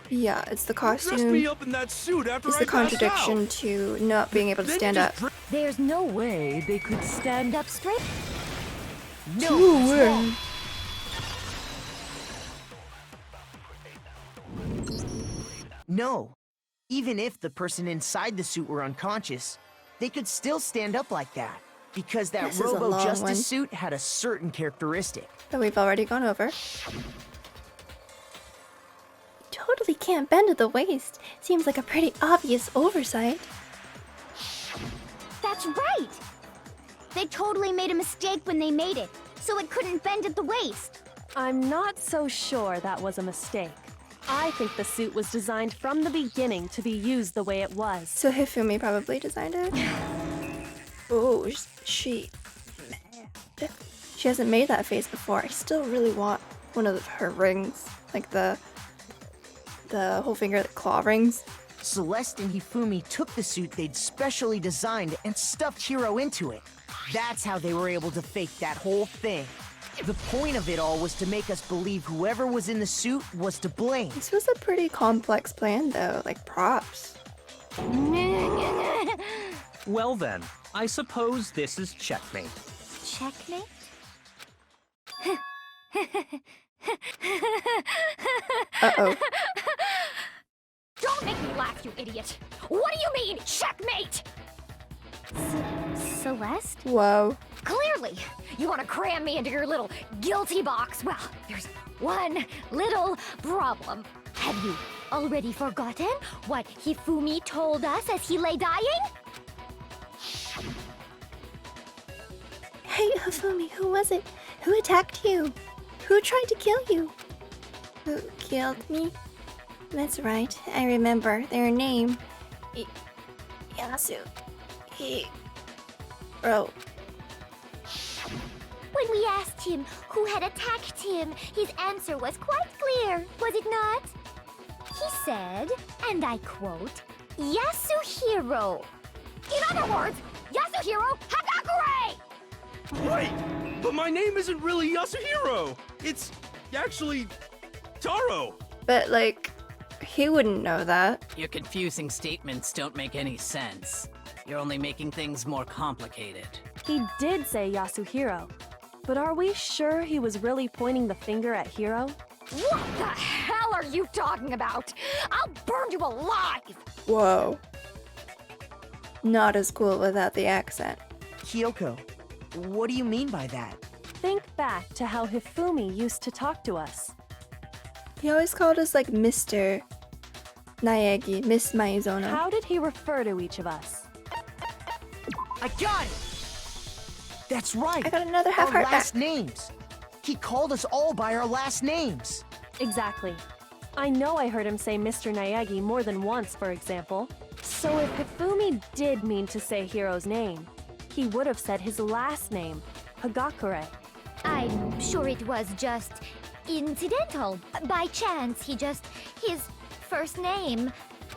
S1: Yeah, it's the
S3: Dressed me
S1: costume.
S3: up in that suit after
S1: It's
S3: I
S1: the
S3: passed
S1: contradiction
S3: out.
S1: to not being able to
S3: Then you
S1: stand
S3: just
S1: up.
S4: There's no way they could stand up straight.
S5: No,
S1: Ooh,
S5: it's
S1: we're-
S5: wrong. No. Even if the person inside the suit were unconscious, they could still stand up like that. Because that
S1: This is a long
S5: Robo-Justice
S1: one.
S5: suit had a certain characteristic.
S1: That we've already gone over. Totally can't bend at the waist. Seems like a pretty obvious oversight.
S9: That's right! They totally made a mistake when they made it, so it couldn't bend at the waist.
S6: I'm not so sure that was a mistake. I think the suit was designed from the beginning to be used the way it was.
S1: So Hifumi probably designed it. Oh, she hasn't made that face before. I still really want one of her rings, like the whole finger claw rings.
S5: Celeste and Hifumi took the suit they'd specially designed and stuffed Hiro into it. That's how they were able to fake that whole thing. The point of it all was to make us believe whoever was in the suit was to blame.
S1: This was a pretty complex plan, though. Like props.
S8: Well then, I suppose this is checkmate.
S4: Checkmate?
S1: Uh-oh.
S9: Don't make me laugh, you idiot! What do you mean, checkmate?
S4: Celeste?
S1: Whoa.
S4: Clearly, you want to cram me into your little guilty box. Well, there's one little problem. Have you already forgotten what Hifumi told us as he lay dying?
S1: Hey, Hifumi, who was it? Who attacked you? Who tried to kill you? Who killed me? That's right, I remember their name. Yasu. Bro.
S9: When we asked him who had attacked him, his answer was quite clear, was it not? He said, and I quote, Yasuhiro.
S4: In other words, Yasuhiro Hagakure!
S3: Wait! But my name isn't really Yasuhiro! It's actually Taro!
S1: But, like, he wouldn't know that.
S7: Your confusing statements don't make any sense. You're only making things more complicated.
S6: He did say Yasuhiro. But are we sure he was really pointing the finger at Hiro?
S4: What the hell are you talking about? I'll burn you alive!
S1: Whoa. Not as cool without the accent.
S5: Kyoko, what do you mean by that?
S6: Think back to how Hifumi used to talk to us.
S1: He always called us like Mr. Naegi, Miss Maizono.
S6: How did he refer to each of us?
S5: I got it! That's right!
S1: I got another half
S5: our
S1: heart
S5: last
S1: back.
S5: names! He called us all by our last names!
S6: Exactly. I know I heard him say Mr. Naegi more than once, for example. So if Hifumi did mean to say Hiro's name, he would have said his last name, Hagakure.
S4: I'm sure it was just incidental. By chance, his first name.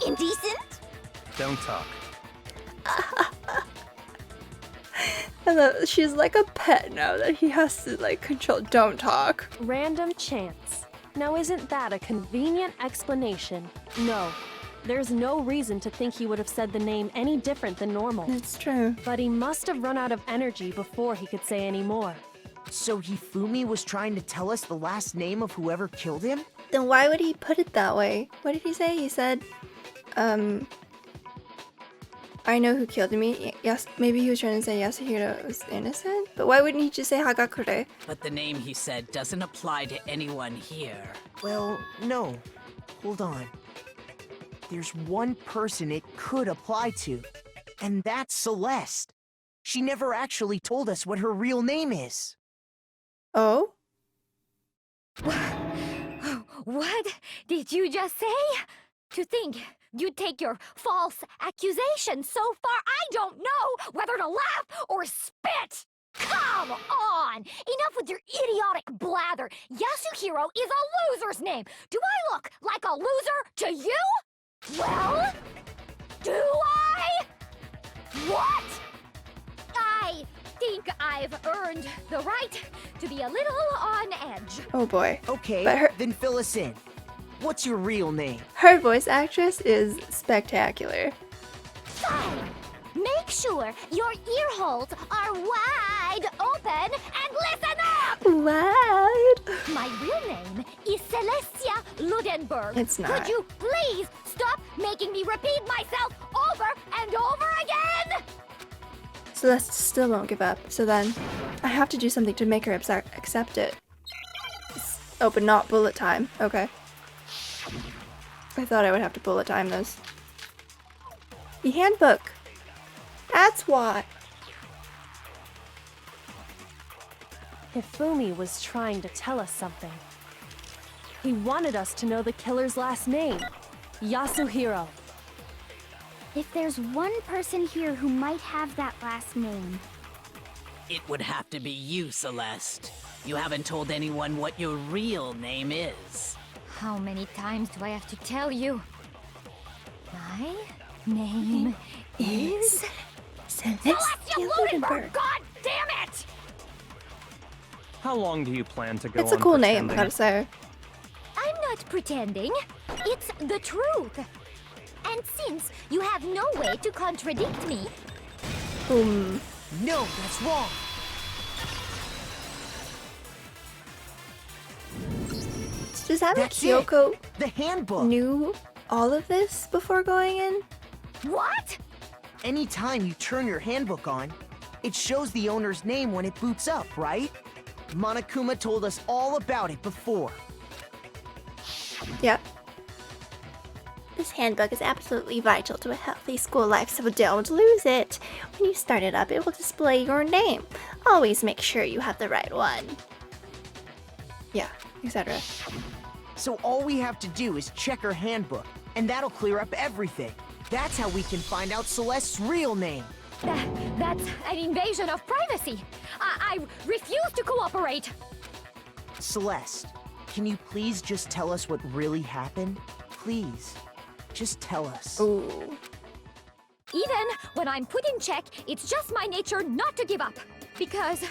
S4: Indecent?
S8: Don't talk.
S1: I love, she's like a pet now that he has to like control. Don't talk.
S6: Random chance. Now isn't that a convenient explanation? No. There's no reason to think he would have said the name any different than normal.
S1: That's true.
S6: But he must have run out of energy before he could say any more.
S5: So Hifumi was trying to tell us the last name of whoever killed him?
S1: Then why would he put it that way? What did he say? He said, I know who killed me. Yes, maybe he was trying to say Yasuhiro was innocent? But why wouldn't he just say Hagakure?
S7: But the name he said doesn't apply to anyone here.
S5: Well, no. Hold on. There's one person it could apply to, and that's Celeste. She never actually told us what her real name is.
S1: Oh?
S4: What did you just say? To think you'd take your false accusation so far, I don't know whether to laugh or spit! Come on! Enough with your idiotic blather! Yasuhiro is a loser's name! Do I look like a loser to you? Well, do I? What? I think I've earned the right to be a little on edge.
S1: Oh boy.
S5: Okay,
S1: But
S5: then fill us in. What's your real name?
S1: her voice actress is spectacular.
S9: Fine. Make sure your ear holes are wide open and listen up!
S1: What?
S9: My real name is Celestia Ludenberg.
S1: It's not.
S9: Could you please stop making me repeat myself over and over again?
S1: Celeste still won't give up, so then I have to do something to make her accept it. Oh, but not bullet time. Okay. I thought I would have to bullet time those. The handbook. That's why.
S6: Hifumi was trying to tell us something. He wanted us to know the killer's last name, Yasuhiro.
S9: If there's one person here who might have that last name,
S7: It would have to be you, Celeste. You haven't told anyone what your real name is.
S4: How many times do I have to tell you? My name is
S1: Celestia Ludenberg.
S4: God damn it!
S8: How long do you plan to go
S1: It's a
S8: on
S1: cool name,
S8: pretending?
S1: gotta say.
S9: I'm not pretending. It's the truth. And since you have no way to contradict me,
S1: Boom.
S5: No, that's wrong.
S1: Does that mean
S5: That's it.
S1: Kyoko
S5: The handbook.
S1: knew all of this before going in?
S9: what?
S5: Anytime you turn your handbook on, It shows the owner's name when it boots up, right? Monokuma told us all about it before.
S1: Yep.
S10: This handbook is absolutely vital to a healthy school life, so don't lose it. When you start it up, it will display your name. Always make sure you have the right one.
S1: Yeah, etc.
S5: So all we have to do is check her handbook, and that'll clear up everything. That's how we can find out Celeste's real name.
S4: That's an invasion of privacy. I refuse to cooperate.
S5: Celeste, can you please just tell us what really happened? Please, just tell us.
S1: Ooh.
S4: Even when I'm put in check, it's just my nature not to give up. Because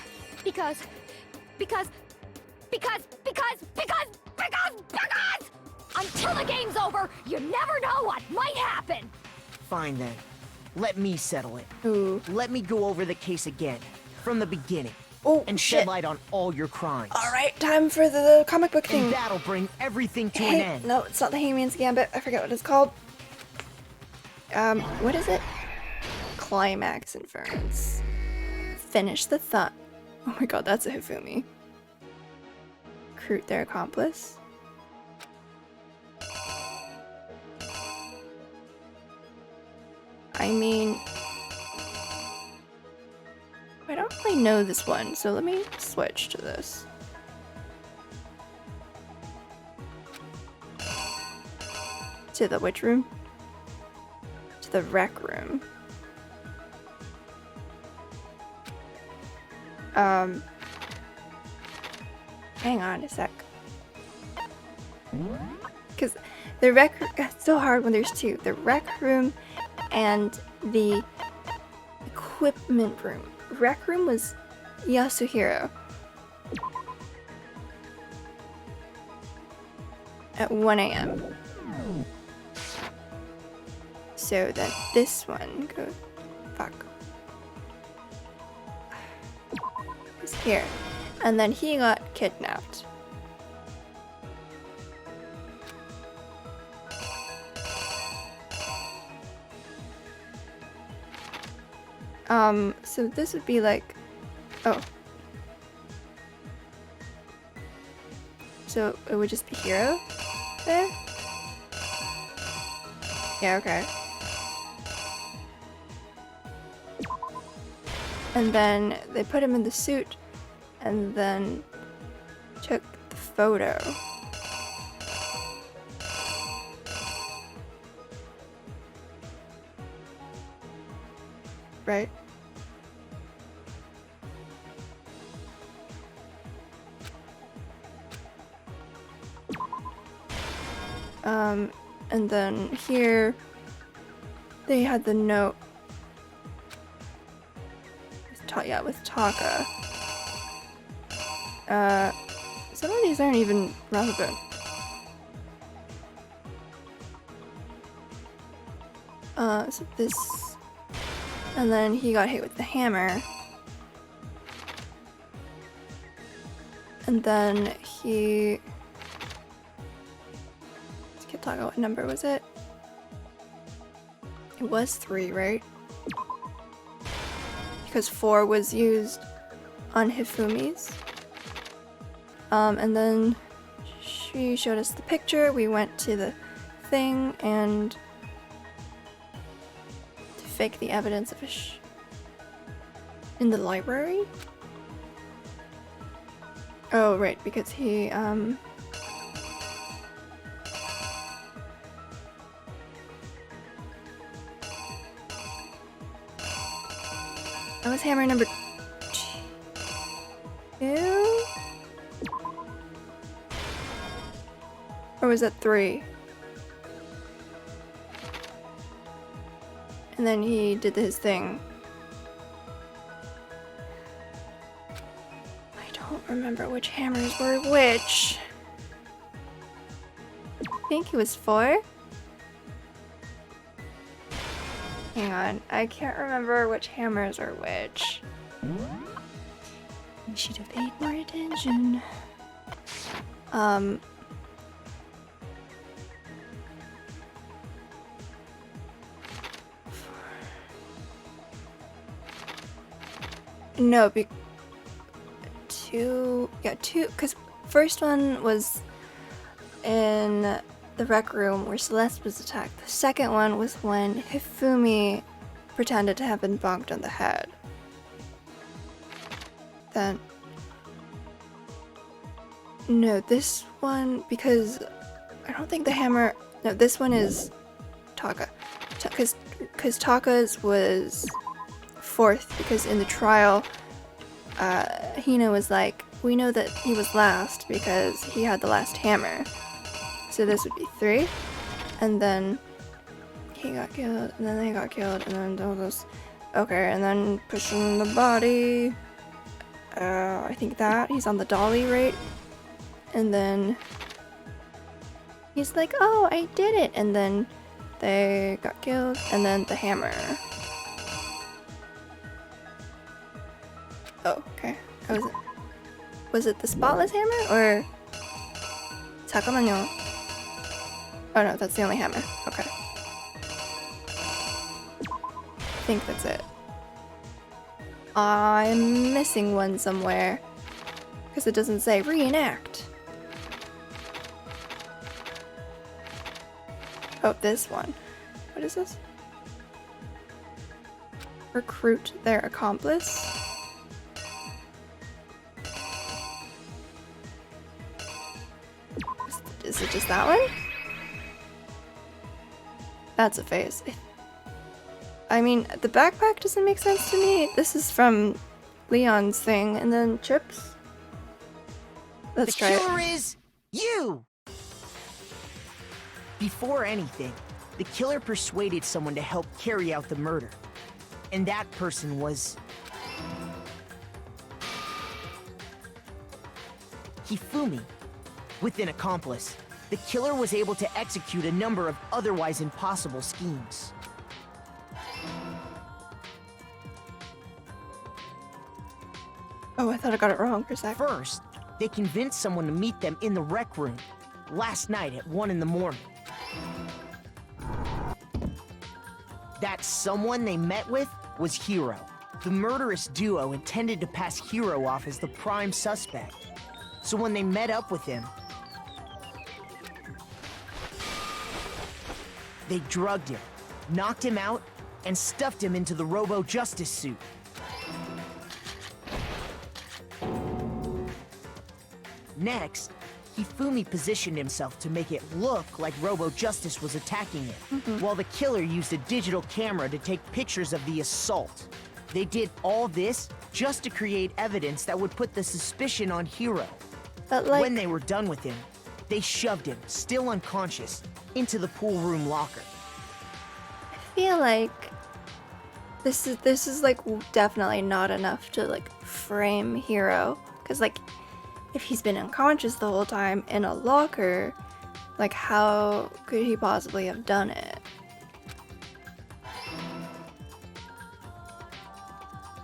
S4: until the game's over, you never know what might happen.
S5: Fine then. Let me settle it.
S1: Ooh.
S5: Let me go over the case again, from the beginning.
S1: Oh,
S5: and
S1: shit.
S5: shed light on all your crimes.
S1: Alright, time for the comic book thing.
S5: And that'll bring everything to an end.
S1: No, it's not the Hangman's Gambit. I forget what it's called. What is it? Climax Inference. Finish the thought. Oh my god, that's a Hifumi. Recruit their accomplice. I mean, I don't really know this one, so let me switch to this. To the which room? To the rec room. Hang on a sec. Because the rec, it's so hard when there's two. The rec room and the equipment room. Rec room was Yasuhiro. At 1 a.m. So then this one goes, fuck. Is here. And then he got kidnapped. So this would be like, oh. So it would just be Hiro there? Yeah, okay. And then they put him in the suit and then took the photo. Right? And then here they had the note with Taka. Some of these aren't even relevant. So this, and then he got hit with the hammer. And then he, let's get Taka, what number was it? It was 3, right? Because 4 was used on Hifumi's. And then she showed us the picture, we went to the thing, and to fake the evidence of a in the library? Oh, right, because he, that was hammer number 2? Or was that 3? And then he did his thing. I don't remember which hammers were which. I think it was 4? Hang on, I can't remember which hammers are which. I should have paid more attention. No, two, because first one was in the rec room where Celeste was attacked. The second one was when Hifumi pretended to have been bonked on the head. Then, no, this one, because I don't think the hammer, no, this one is Taka. Because Taka's was fourth, because in the trial, Hina was like, we know that he was last because he had the last hammer. So this would be 3. And then he got killed, and then they got killed, and then all those. Okay, and then pushing the body. I think that he's on the dolly, right? And then he's like, oh, I did it. And then they got killed, and then the hammer. Oh, okay. Was it the spotless hammer or? 잠깐만요. Oh no, that's the only hammer. Okay. I think that's it. I'm missing one somewhere because it doesn't say reenact. Oh, this one. What is this? Recruit their accomplice. Is it just that one? That's a phase. I mean, the backpack doesn't make sense to me. This is from Leon's thing, and then Chips. Let's try it.
S5: The killer is you! Before anything, the killer persuaded someone to help carry out the murder. And that person was... Hifumi. With an accomplice, the killer was able to execute a number of otherwise impossible schemes.
S1: Oh, I thought I got it wrong for a sec.
S5: First, they convinced someone to meet them in the rec room last night at 1 in the morning. That someone they met with was Hiro. The murderous duo intended to pass Hiro off as the prime suspect. So when they met up with him, they drugged him, knocked him out, and stuffed him into the Robo-Justice suit. Next, Hifumi positioned himself to make it look like Robo-Justice was attacking him, while the killer used a digital camera to take pictures of the assault. They did all this just to create evidence that would put the suspicion on Hiro.
S1: But like,
S5: when they were done with him, they shoved him, still unconscious, into the pool room locker.
S1: I feel like this is like definitely not enough to like frame Hiro, because like if he's been unconscious the whole time in a locker, like how could he possibly have done it?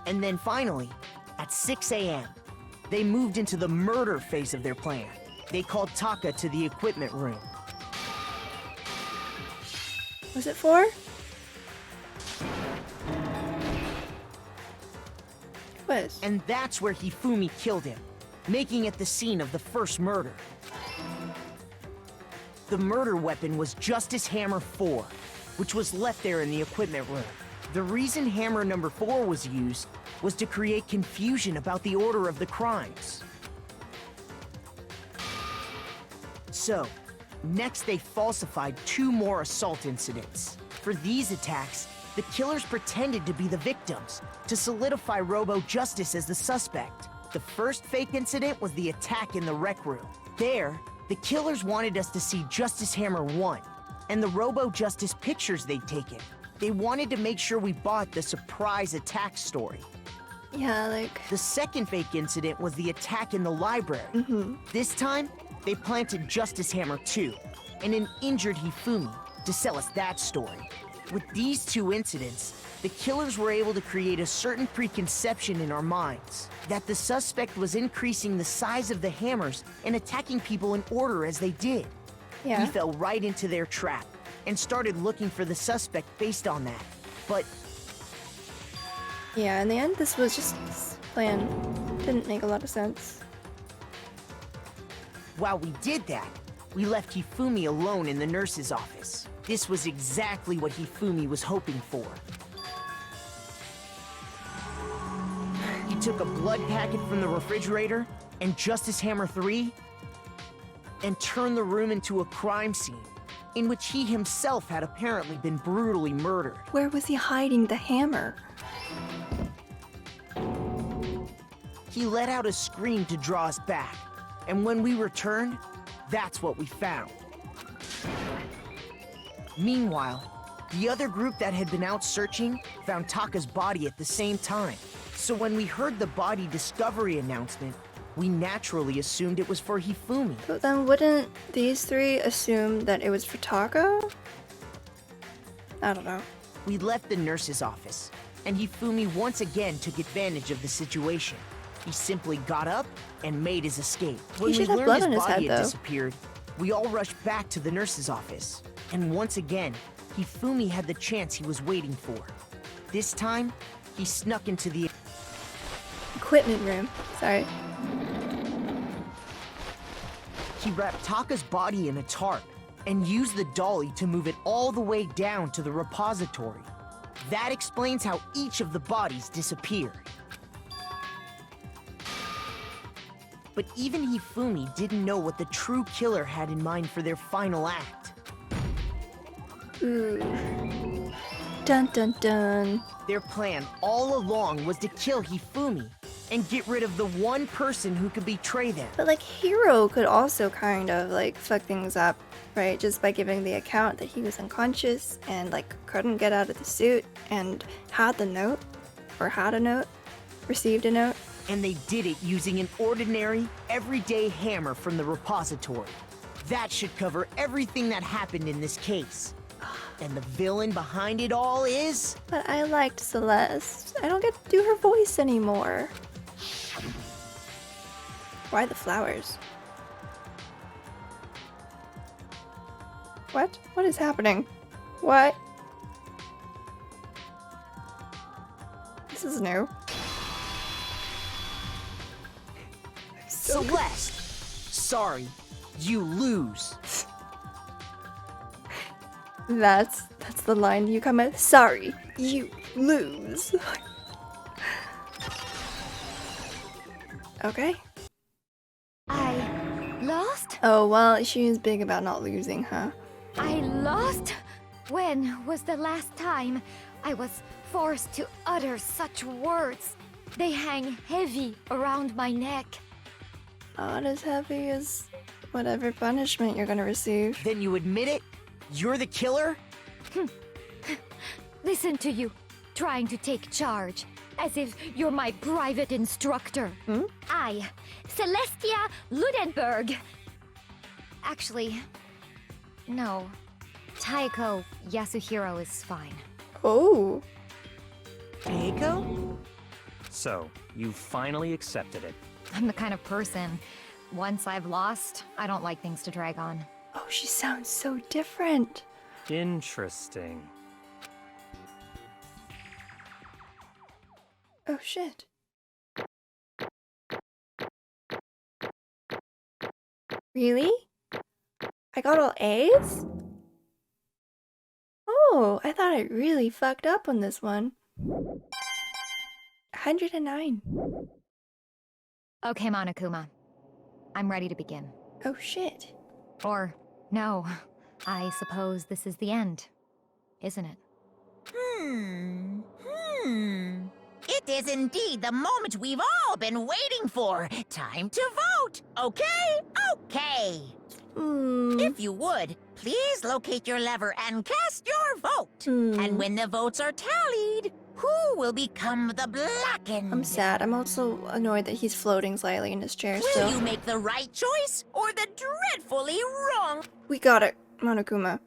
S5: And then finally, at 6 a.m., they moved into the murder phase of their plan. They called Taka to the equipment room.
S1: Was it 4? It was.
S5: And that's where Hifumi killed him, making it the scene of the first murder. The murder weapon was Justice Hammer 4, which was left there in the equipment room. The reason Hammer number 4 was used was to create confusion about the order of the crimes. So, next they falsified 2 more assault incidents. For these attacks, the killers pretended to be the victims, to solidify Robo-Justice as the suspect. The first fake incident was the attack in the rec room. There, the killers wanted us to see Justice Hammer 1, and the Robo-Justice pictures they'd taken. They wanted to make sure we bought the surprise attack story.
S1: Yeah, like...
S5: The second fake incident was the attack in the library. This time, they planted Justice Hammer 2, and an injured Hifumi, to sell us that story. With these 2 incidents, the killers were able to create a certain preconception in our minds that the suspect was increasing the size of the hammers and attacking people in order as they did.
S1: Yeah.
S5: We fell right into their trap and started looking for the suspect based on that. But
S1: yeah, in the end, this was just plan didn't make a lot of sense.
S5: While we did that, we left Hifumi alone in the nurse's office. This was exactly what Hifumi was hoping for. He took a blood packet from the refrigerator and Justice Hammer 3 and turned the room into a crime scene in which he himself had apparently been brutally murdered.
S1: Where was he hiding the hammer?
S5: He let out a scream to draw us back, and when we returned, that's what we found. Meanwhile, the other group that had been out searching found Taka's body at the same time. So when we heard the body discovery announcement, we naturally assumed it was for Hifumi.
S1: But then wouldn't these three assume that it was for Taka? I don't know.
S5: We left the nurse's office, and Hifumi once again took advantage of the situation. He simply got up and made his escape. When we learned his body had disappeared, we all rushed back to the nurse's office. And once again, Hifumi had the chance he was waiting for. This time, he snuck into the
S1: equipment room. Sorry.
S5: He wrapped Taka's body in a tarp and used the dolly to move it all the way down to the repository. That explains how each of the bodies disappeared. But even Hifumi didn't know what the true killer had in mind for their final act.
S1: Ooh. Dun dun dun.
S5: Their plan all along was to kill Hifumi and get rid of the one person who could betray them.
S1: But like Hiro could also kind of like fuck things up, right? Just by giving the account that he was unconscious and like couldn't get out of the suit and had the note, or had a note, received a note.
S5: And they did it using an ordinary, everyday hammer from the repository. That should cover everything that happened in this case. And the villain behind it all is...
S1: But I liked Celeste. I don't get to do her voice anymore. Why the flowers? What? What is happening? What? This is new.
S5: Celeste! Sorry, you lose.
S1: That's the line you come at. Sorry, you lose. Okay.
S4: I lost?
S1: Oh, well, she is big about not losing, huh?
S4: I lost? When was the last time I was forced to utter such words? They hang heavy around my neck.
S1: Not as heavy as whatever punishment you're gonna receive.
S5: Then you admit it? You're the killer?
S4: Listen to you, trying to take charge, as if you're my private instructor. I, Celestia Ludenberg. Actually, no. Taiko Yasuhiro is fine.
S1: Oh.
S5: Taiko?
S8: So, you finally accepted it.
S4: I'm the kind of person, once I've lost, I don't like things to drag on.
S1: Oh, she sounds so different.
S8: Interesting.
S1: Oh, shit. Really? I got all A's? Oh, I thought I really fucked up on this one. 109.
S4: Okay, Monokuma. I'm ready to begin.
S1: Oh, shit.
S4: Or, no. I suppose this is the end, isn't it?
S2: It is indeed the moment we've all been waiting for. Time to vote. Okay? Okay. If you would, please locate your lever and cast your vote. And when the votes are tallied, who will become the blackened?
S1: I'm sad. I'm also annoyed that he's floating slightly in his chair still.
S2: Will you make the right choice or the dreadfully wrong?
S1: We got it, Monokuma.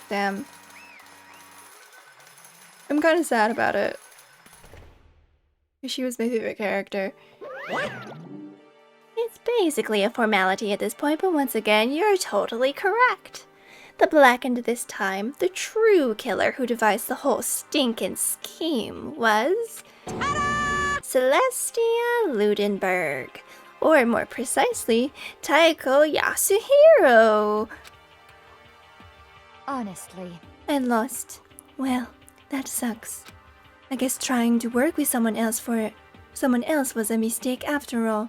S1: Damn. I'm kind of sad about it. She was my favorite character.
S2: What?
S10: It's basically a formality at this point, but once again, you're totally correct. The blackened this time, the true killer who devised the whole stinking scheme was... Celestia Ludenberg. Or more precisely, Taiko Yasuhiro.
S4: Honestly,
S10: I lost. Well, that sucks. I guess trying to work with someone else was a mistake after all.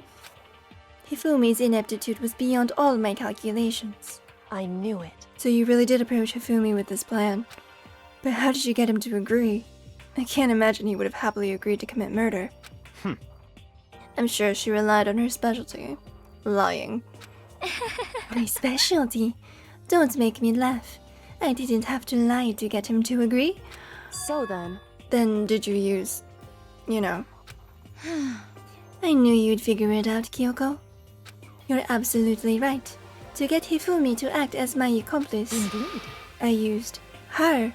S10: Hifumi's ineptitude was beyond all my calculations.
S6: I knew it.
S1: So you really did approach Hifumi with this plan. But how did you get him to agree? I can't imagine he would have happily agreed to commit murder. I'm sure she relied on her specialty. Lying.
S10: My specialty? Don't make me laugh. I didn't have to lie to get him to agree.
S6: So then...
S1: Then did you use... you know...
S10: I knew you'd figure it out, Kyoko. You're absolutely right. To get Hifumi to act as my accomplice,
S4: indeed.
S10: I used her.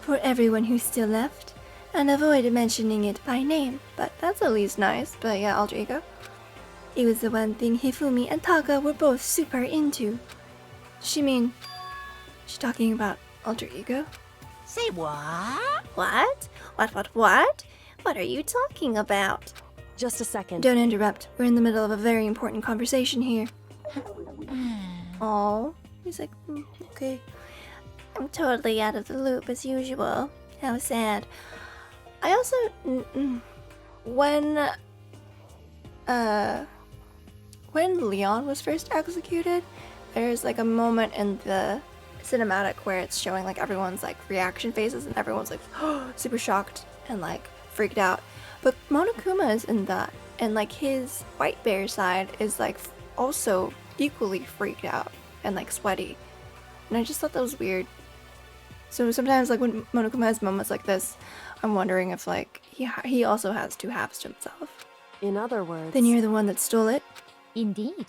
S10: For everyone who's still left, and avoid mentioning it by name.
S1: But that's at least nice. But yeah, alter ego.
S10: It was the one thing Hifumi and Taka were both super into.
S1: She's talking about alter ego?
S2: Say what?
S10: What? What? What are you talking about?
S6: Just a second.
S1: Don't interrupt. We're in the middle of a very important conversation here. Oh, he's like, okay.
S10: I'm totally out of the loop as usual. How sad.
S1: I also, when Leon was first executed, there's like a moment in the cinematic where it's showing like everyone's like reaction faces and everyone's like super shocked and like freaked out. But Monokuma is in that, and like his white bear side is like also equally freaked out and like sweaty. And I just thought that was weird. So sometimes like when Monokuma has moments like this, I'm wondering if like he also has two halves to himself.
S6: In other words...
S1: Then you're the one that stole it,
S4: Indeed.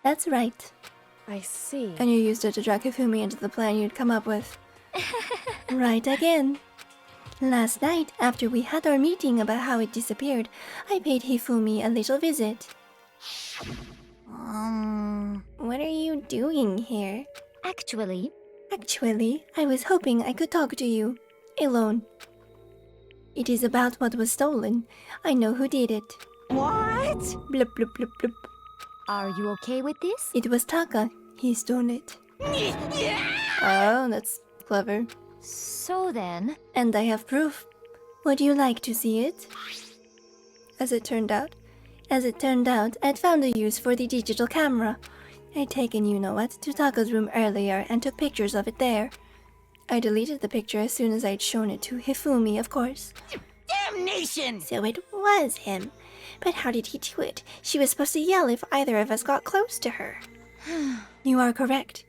S10: That's right.
S6: I see.
S1: and you used it to drag Hifumi into the plan you'd come up with.
S10: Right again. Last night, after we had our meeting about how it disappeared, I paid Hifumi a little visit. What are you doing here?
S4: Actually,
S10: Actually, I was hoping I could talk to you. Alone. It is about what was stolen. I know who did it.
S2: What?
S10: Blup blup blup blup.
S4: are you okay with this?
S10: It was Taka. He stole it.
S1: Oh, that's clever.
S4: So then,
S10: And I have proof. Would you like to see it?
S1: As it turned out,
S10: I'd found a use for the digital camera. I'd taken you-know-what to Taka's room earlier and took pictures of it there.
S1: I deleted the picture as soon as I'd shown it to
S10: Hifumi, of course.
S2: Damnation!
S10: So it was him. But how did he do it? She was supposed to yell if either of us got close to her.
S1: You are correct.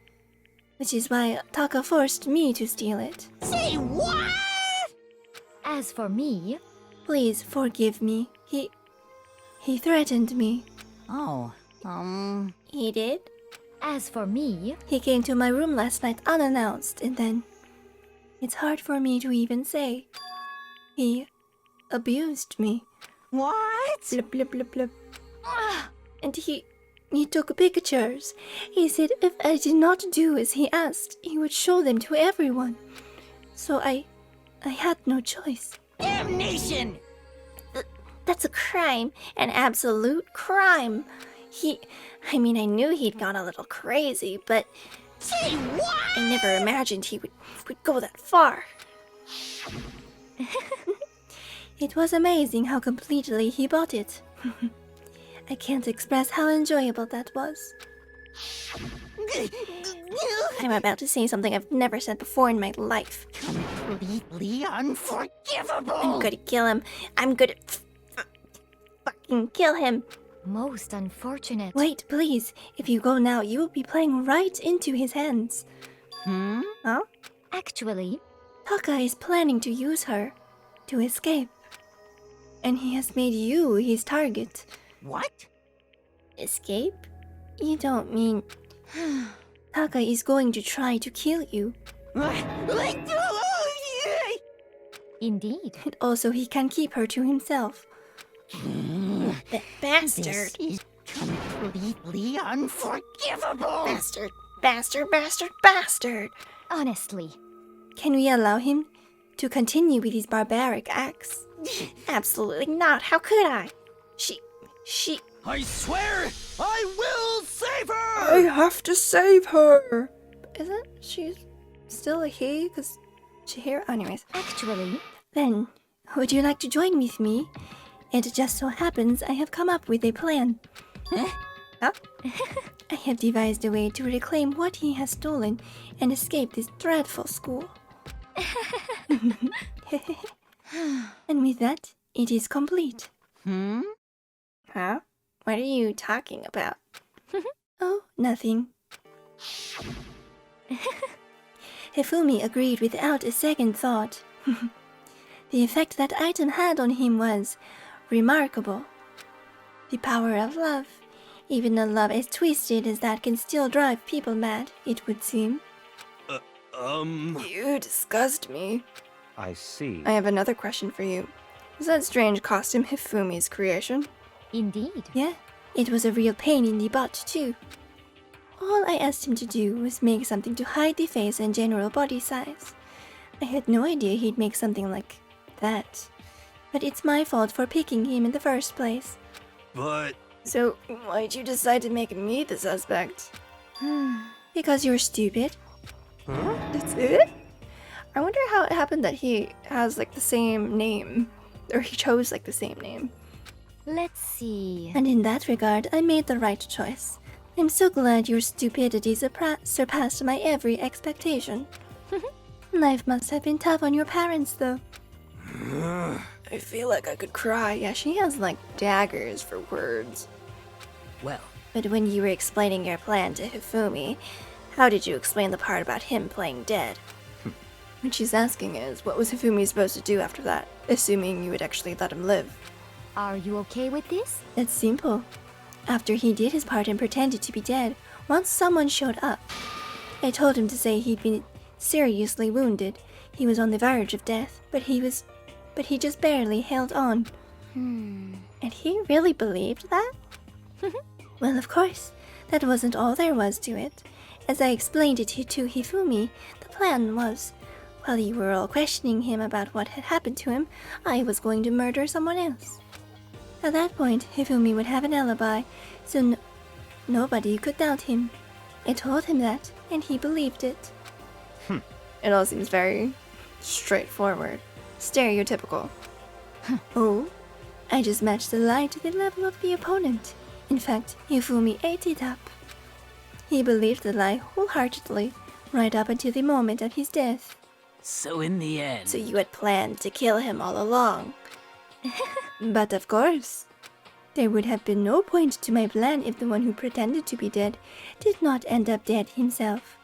S10: Which is why Taka forced me to steal it.
S2: Say what?
S4: as for me,
S10: Please forgive me. He threatened me.
S2: Oh,
S10: He did?
S4: as for me,
S10: He came to my room last night unannounced, and then... It's hard for me to even say. He abused me.
S2: what?
S10: Blip, blip, blip, blip. And he took pictures. He said if I did not do as he asked, he would show them to everyone. So I had no choice.
S2: Damnation!
S10: That's a crime. An absolute crime. I knew he'd gone a little crazy, but
S2: Say what?
S10: I never imagined he would go that far. It was amazing how completely he bought it. I can't express how enjoyable that was. I'm about to say something I've never said before in my life.
S2: Completely unforgivable!
S10: I'm gonna kill him. I'm gonna fucking kill him.
S4: most unfortunate.
S10: Wait, please. If you go now, you will be playing right into his hands. Huh?
S4: Actually,
S10: Taka is planning to use her to escape. And he has made you his target.
S2: What?
S10: Escape? You don't mean... Taka is going to try to kill you.
S4: indeed.
S10: And also he can keep her to himself. That bastard.
S2: This is Completely unforgivable!
S10: Bastard, bastard, bastard, bastard!
S4: Honestly.
S10: Can we allow him to continue with these barbaric acts? Absolutely not. How could I? She...
S3: I swear, I will save her!
S1: I have to save her! Isn't she still a he? Because she here? Anyways.
S4: Actually,
S10: Then, would you like to join with me? It just so happens I have come up with a plan.
S1: Huh?
S10: I have devised a way to reclaim what he has stolen and escape this dreadful school. And with that, it is complete.
S1: Huh? What are you talking about?
S10: Oh, nothing. Hifumi agreed without a second thought. The effect that item had on him was remarkable. The power of love, even a love as twisted as that, can still drive people mad, it would seem.
S1: You disgust me.
S8: I see.
S1: I have another question for you. Was that strange costume Hifumi's creation?
S4: indeed.
S10: Yeah, it was a real pain in the butt, too. All I asked him to do was make something to hide the face and general body size. I had no idea he'd make something like that. But it's my fault for picking him in the first place.
S3: But
S1: So, why'd you decide to make me the suspect?
S10: Because you're stupid.
S1: That's it? I wonder how it happened that he has like the same name. Or he chose like the same name.
S4: Let's see.
S10: And in that regard, I made the right choice. I'm so glad your stupidity surpassed my every expectation. Life must have been tough on your parents, though.
S1: I feel like I could cry. Yeah, she has like daggers for words.
S7: Well,
S1: But when you were explaining your plan to Hifumi, how did you explain the part about him playing dead? What she's asking is, what was Hifumi supposed to do after that, assuming you would actually let him live?
S4: Are you okay with this?
S10: That's simple. After he did his part and pretended to be dead, once someone showed up, I told him to say he'd been seriously wounded. He was on the verge of death, but he just barely held on. And he really believed that? Well, of course, that wasn't all there was to it. As I explained it to Hifumi, the plan was, while you were all questioning him about what had happened to him, I was going to murder someone else. At that point, Hifumi would have an alibi, so nobody could doubt him. I told him that, and he believed it.
S1: It all seems very straightforward. Stereotypical.
S10: Oh, I just matched the lie to the level of the opponent. In fact, Hifumi ate it up. He believed the lie wholeheartedly, right up until the moment of his death.
S7: so in the end,
S1: So you had planned to kill him all along. But of course.
S10: There would have been no point to my plan if the one who pretended to be dead did not end up dead himself.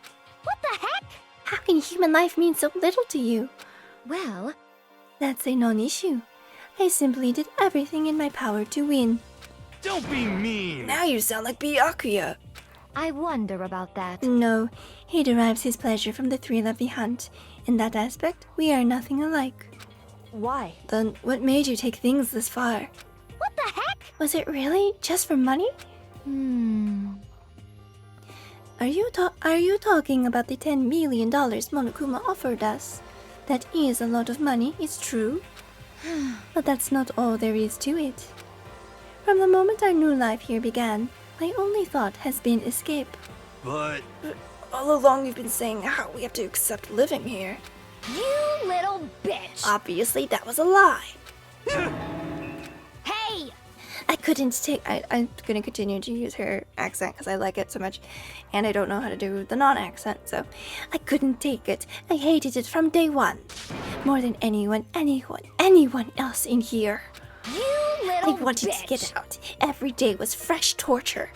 S9: What the heck?
S10: How can human life mean so little to you?
S4: Well,
S10: That's a non-issue. I simply did everything in my power to win.
S3: don't be mean!
S1: Now you sound like Byakuya.
S4: I wonder about that.
S10: No, he derives his pleasure from the thrill of the hunt. In that aspect, we are nothing alike.
S6: Why?
S1: Then what made you take things this far?
S9: What the heck?
S10: Was it really just for money? Are you talking about the $10 million Monokuma offered us? That is a lot of money, it's true. But that's not all there is to it. From the moment our new life here began, my only thought has been escape.
S3: But
S1: All along you've been saying how we have to accept living here.
S9: You little bitch!
S1: Obviously that was a lie.
S9: Hey!
S10: I couldn't take.
S1: I'm gonna continue to use her accent because I like it so much, and I don't know how to do the non-accent, so
S10: I couldn't take it. I hated it from day one. More than anyone else in here.
S9: You
S10: I
S9: little
S10: wanted
S9: bitch!
S10: to get out. Every day was fresh torture.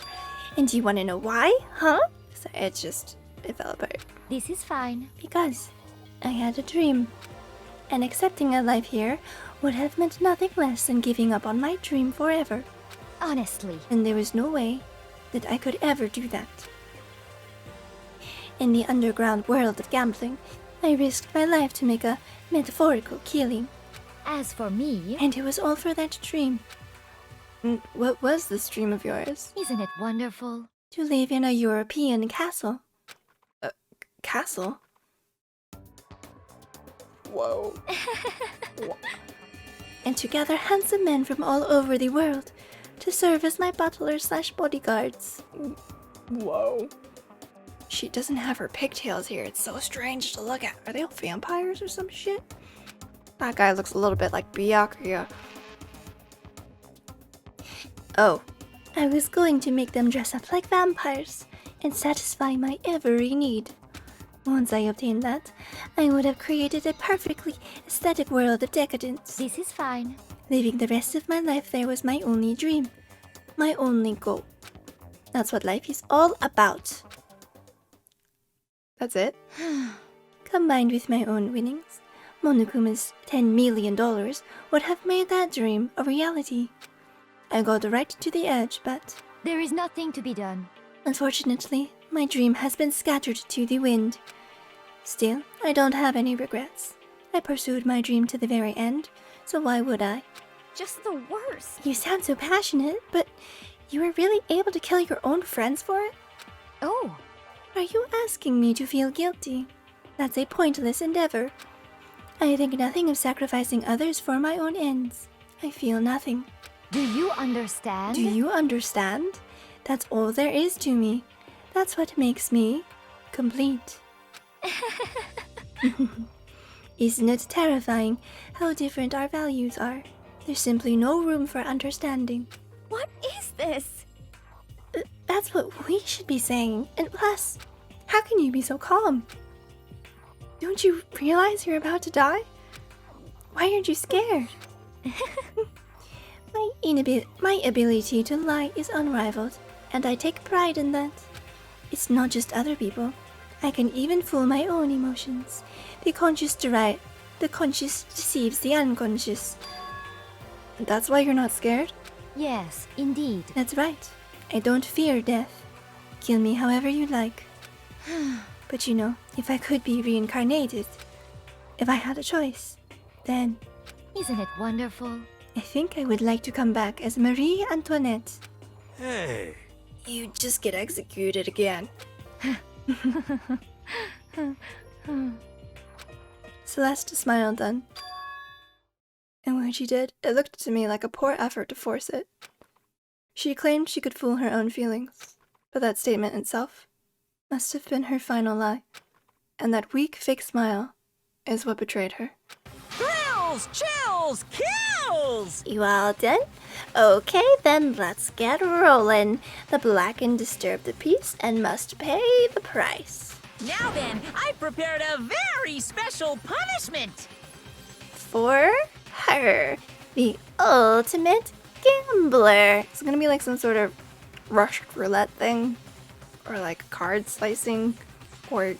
S10: And do you want to know why? Huh?
S1: so it fell apart.
S4: This is fine.
S10: Because I had a dream. And accepting a life here would have meant nothing less than giving up on my dream forever.
S4: Honestly.
S10: And there was no way that I could ever do that. In the underground world of gambling, I risked my life to make a metaphorical killing.
S4: As for me,
S10: And it was all for that dream.
S1: And what was this dream of yours?
S4: Isn't it wonderful?
S10: To live in a European castle.
S1: Castle? Whoa.
S10: And to gather handsome men from all over the world to serve as my butlers/bodyguards.
S1: Whoa. She doesn't have her pigtails here. It's so strange to look at. Are they all vampires or some shit? That guy looks a little bit like Byakuya.
S10: Oh, I was going to make them dress up like vampires and satisfy my every need. Once I obtained that, I would have created a perfectly aesthetic world of decadence.
S4: This is fine.
S10: Living the rest of my life there was my only dream, my only goal. That's what life is all about.
S1: That's it?
S10: Combined with my own winnings, Monokuma's $10 million would have made that dream a reality. I got right to the edge, but
S4: There is nothing to be done.
S10: unfortunately, my dream has been scattered to the wind. Still, I don't have any regrets. I pursued my dream to the very end, so why would I?
S9: Just the worst.
S10: You sound so passionate, but you were really able to kill your own friends for it?
S4: Oh,
S10: Are you asking me to feel guilty? That's a pointless endeavor. I think nothing of sacrificing others for my own ends. I feel nothing.
S4: do you understand?
S10: Do you understand? That's all there is to me. That's what makes me complete. Isn't it terrifying how different our values are? There's simply no room for understanding.
S9: What is this?
S10: That's what we should be saying. And plus, how can you be so calm?
S1: Don't you realize you're about to die? Why aren't you scared?
S10: My ability to lie is unrivaled, and I take pride in that. It's not just other people. I can even fool my own emotions. The conscious deceives the unconscious.
S1: That's why you're not scared?
S4: Yes, indeed.
S10: That's right. I don't fear death. Kill me however you like. But you know, if I could be reincarnated, if I had a choice, then
S4: Isn't it wonderful?
S10: I think I would like to come back as Marie Antoinette.
S3: Hey,
S1: You just get executed again. Celeste smiled then. And when she did, it looked to me like a poor effort to force it. She claimed she could fool her own feelings, but that statement itself must have been her final lie. And that weak, fake smile is what betrayed her.
S2: Thrills, chills, kills!
S10: You all done? Okay, then let's get rolling. The black and disturbed the peace and must pay the price.
S2: Now then, I've prepared a very special punishment.
S10: For her, the ultimate gambler.
S1: It's gonna be like some sort of Russian roulette thing, or like card slicing, or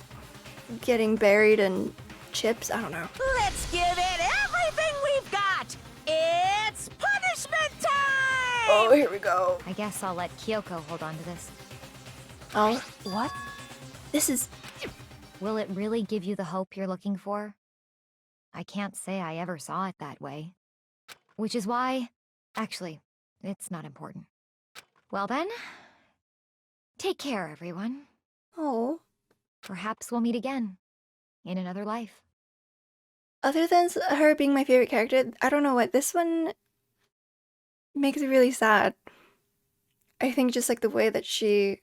S1: getting buried in chips. I don't know.
S2: Let's give it everything we've got. It's punishment time!
S1: Oh, here we go.
S4: I guess I'll let Kyoko hold on to this.
S1: Oh, what?
S10: This is
S4: Will it really give you the hope you're looking for? I can't say I ever saw it that way. Which is why... Actually, it's not important. Well then, take care, everyone.
S1: Oh.
S4: Perhaps we'll meet again. In another life.
S1: Other than her being my favorite character, I don't know what this one makes me really sad. I think just like the way that she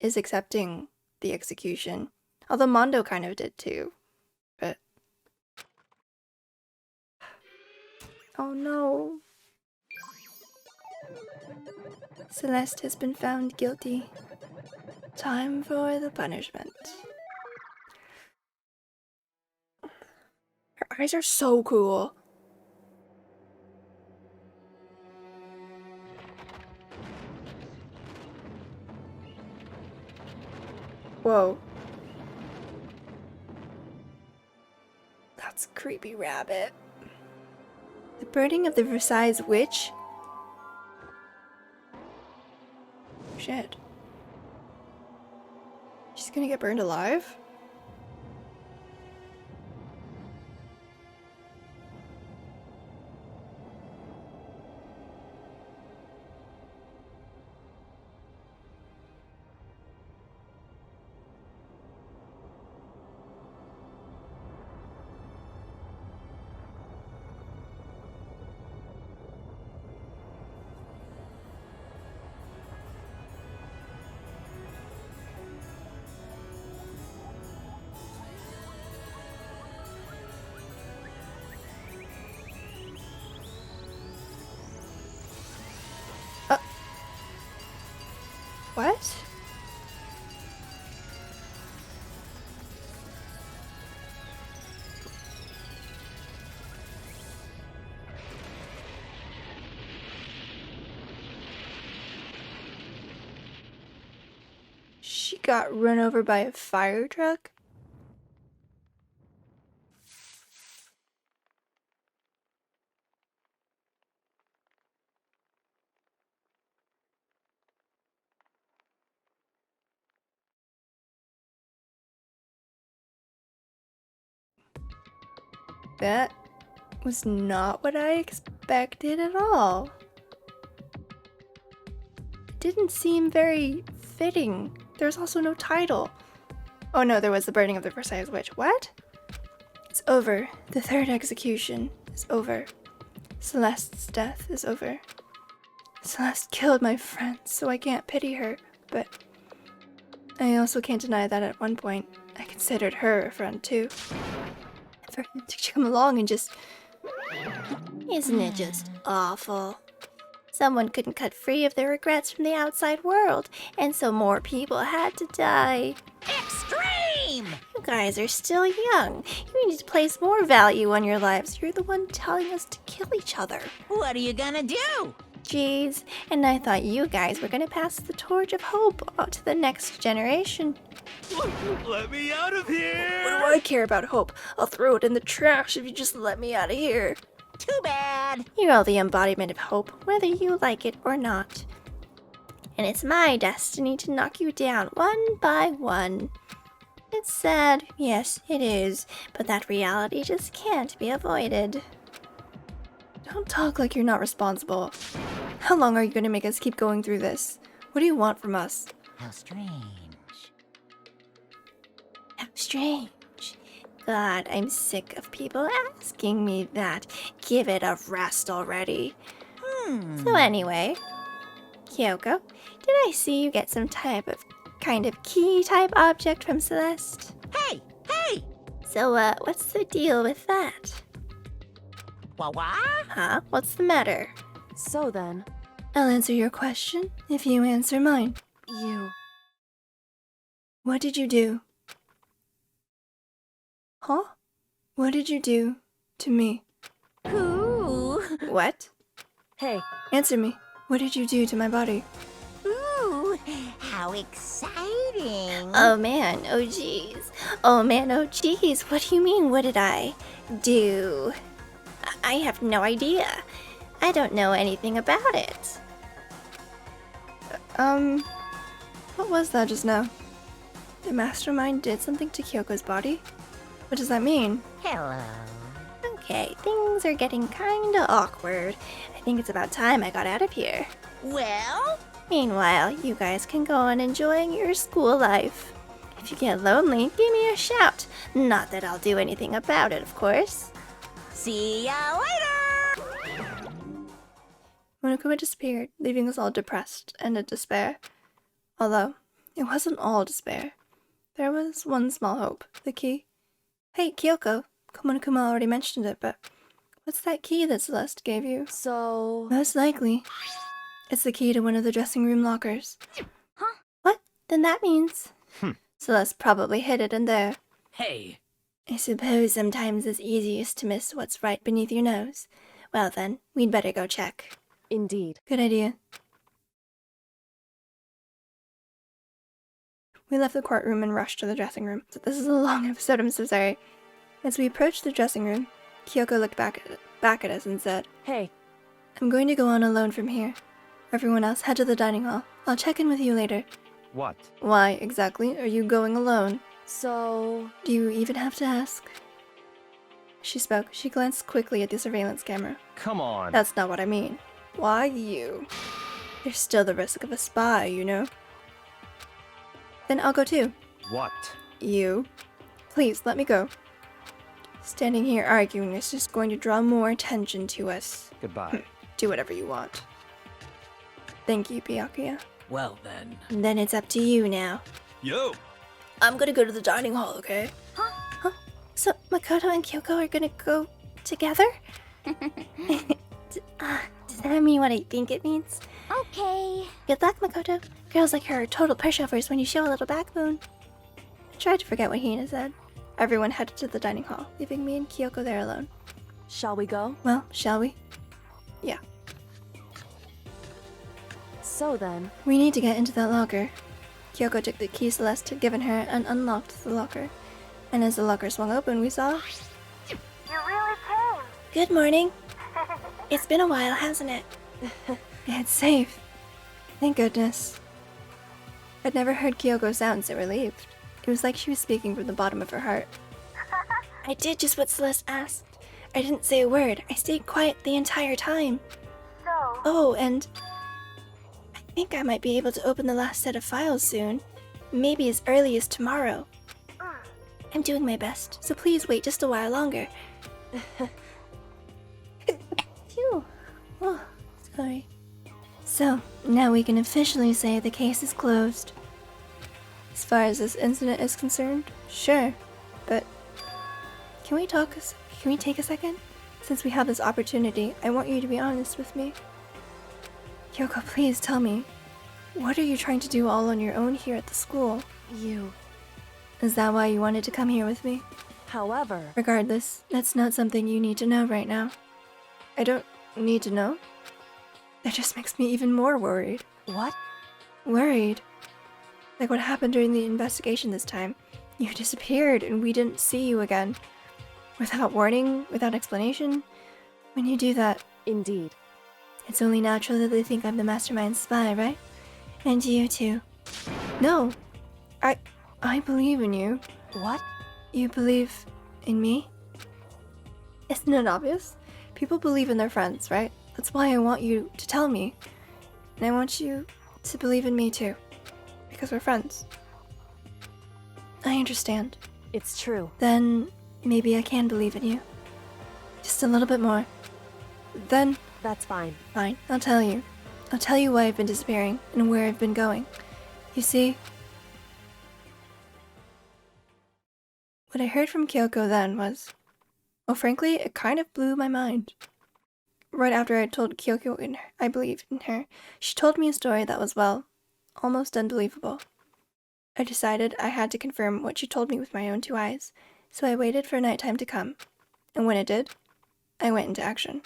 S1: is accepting the execution. Although Mondo kind of did too. But oh no. Celeste has been found guilty. Time for the punishment. Her eyes are so cool. Whoa. That's a creepy rabbit. The burning of the Versailles witch? Shit. She's gonna get burned alive? What? She got run over by a fire truck? That was not what I expected at all. It didn't seem very fitting. There's also no title. Oh no, there was the burning of the Versailles Witch. What? It's over. The third execution is over. Celeste's death is over. Celeste killed my friend, so I can't pity her, but I also can't deny that at one point I considered her a friend too. For him to come along and just... Isn't it just awful? Someone couldn't cut free of their regrets from the outside world, and so more people had to die.
S2: Extreme!
S10: You guys are still young. You need to place more value on your lives. You're the one telling us to kill each other.
S2: What are you gonna do?
S10: Jeez, and I thought you guys were gonna pass the torch of hope to the next generation.
S3: Let me out of here!
S1: What do I care about hope? I'll throw it in the trash if you just let me out of here.
S2: Too bad.
S10: You're all the embodiment of hope, whether you like it or not. And it's my destiny to knock you down one by one. It's sad, yes, it is, but that reality just can't be avoided.
S1: Don't talk like you're not responsible. How long are you going to make us keep going through this? What do you want from us?
S2: How strange.
S10: How strange. God, I'm sick of people asking me that. Give it a rest already. So anyway, Kyoko, did I see you get some kind of key type object from Celeste?
S2: Hey! Hey!
S10: So, what's the deal with that?
S2: What?
S10: Huh? What's the matter?
S6: So then,
S1: I'll answer your question if you answer mine.
S6: you...
S1: What did you do? Huh? What did you do to me?
S2: Ooh.
S1: What?
S6: Hey,
S1: Answer me. What did you do to my body?
S2: Ooh. How exciting.
S10: Oh man, oh geez. Oh man, oh geez. What do you mean, what did I do? I have no idea. I don't know anything about it.
S1: What was that just now? The mastermind did something to Kyoko's body? What does that mean?
S2: Hello.
S10: Okay, things are getting kinda awkward. I think it's about time I got out of here.
S2: Well?
S10: Meanwhile, you guys can go on enjoying your school life. If you get lonely, give me a shout. Not that I'll do anything about it, of course.
S2: See ya later!
S1: Monokuma disappeared, leaving us all depressed and in despair. Although, it wasn't all despair. There was one small hope. The key. Hey, Kyoko. Monokuma already mentioned it, but what's that key that Celeste gave you?
S6: so...
S1: Most likely, it's the key to one of the dressing room lockers.
S10: Huh? What? Then that means...
S1: Celeste probably hid it in there.
S7: Hey,
S1: I suppose sometimes it's easiest to miss what's right beneath your nose. Well then, we'd better go check.
S6: Indeed.
S1: Good idea. We left the courtroom and rushed to the dressing room. So this is a long episode, I'm so sorry. As we approached the dressing room, Kyoko looked back at us and said,
S6: Hey,
S1: I'm going to go on alone from here. Everyone else, head to the dining hall. I'll check in with you later.
S8: What?
S1: Why, exactly, are you going alone?
S6: so...
S1: Do you even have to ask? She spoke. She glanced quickly at the surveillance camera.
S8: Come on.
S1: That's not what I mean. Why you? There's still the risk of a spy, you know? Then I'll go too.
S8: What?
S1: You? Please, let me go. Standing here arguing is just going to draw more attention to us.
S8: Goodbye.
S1: Do whatever you want. Thank you, Byakuya.
S7: well then.
S10: Then it's up to you now.
S3: Yo!
S1: I'm gonna go to the dining hall, okay?
S10: Huh? So Makoto and Kyoko are gonna go together? Does that mean what I think it means?
S9: Okay.
S10: Good luck, Makoto. Girls like her are total pushovers when you show a little backbone. I tried to forget what Hina said.
S1: Everyone headed to the dining hall, leaving me and Kyoko there alone.
S6: Shall we go?
S1: Well, shall we? Yeah.
S6: So then,
S1: We need to get into that locker. Kyoko took the key Celeste had given her and unlocked the locker. And as the locker swung open, we saw...
S10: You really came. Good morning. It's been a while, hasn't it?
S1: It's safe. Thank goodness. I'd never heard Kyoko sound so relieved. It was like she was speaking from the bottom of her heart.
S10: I did just what Celeste asked. I didn't say a word. I stayed quiet the entire time.
S9: So,
S10: Oh, and I think I might be able to open the last set of files soon. Maybe as early as tomorrow. I'm doing my best, so please wait just a while longer.
S1: Phew. Oh, sorry. So, now we can officially say the case is closed. As far as this incident is concerned, sure. But can we take a second? Since we have this opportunity, I want you to be honest with me. Kyoko, please tell me. What are you trying to do all on your own here at the school? Is that why you wanted to come here with me?
S6: however,
S1: Regardless, that's not something you need to know right now. I don't need to know. That just makes me even more worried.
S6: what?
S1: Worried? Like what happened during the investigation this time. You disappeared and we didn't see you again. Without warning, without explanation. When you do that,
S6: Indeed.
S1: it's only natural that they think I'm the mastermind spy, right? And you too. No! I believe in you.
S6: What?
S1: You believe in me? Isn't it obvious? People believe in their friends, right? That's why I want you to tell me. And I want you to believe in me too. Because we're friends. I understand.
S6: It's true.
S1: Then maybe I can believe in you. Just a little bit more. Then,
S6: That's fine.
S1: fine, I'll tell you. I'll tell you why I've been disappearing and where I've been going. You see, what I heard from Kyoko then was, well, frankly, it kind of blew my mind. Right after I told Kyoko I believed in her, she told me a story that was, well, almost unbelievable. I decided I had to confirm what she told me with my own two eyes, so I waited for nighttime to come. And when it did, I went into action.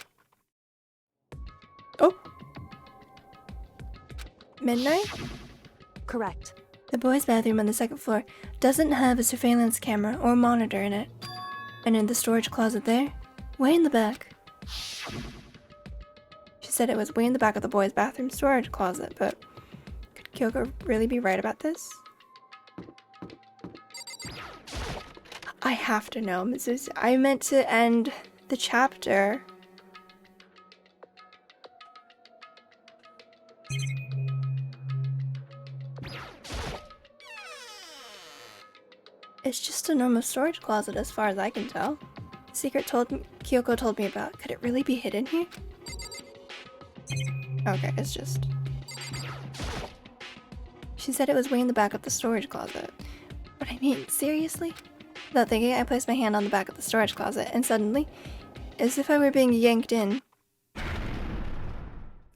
S1: Oh! Midnight?
S6: Correct.
S1: The boys' bathroom on the second floor doesn't have a surveillance camera or monitor in it. And in the storage closet there, way in the back. She said it was way in the back of the boys' bathroom storage closet, but could Kyoko really be right about this? I have to know, Mrs. I meant to end the chapter. It's just a normal storage closet as far as I can tell. Kyoko told me about. Could it really be hidden here? Okay, it's just... She said it was way in the back of the storage closet. But I mean, seriously? Without thinking, I placed my hand on the back of the storage closet, and suddenly, as if I were being yanked in,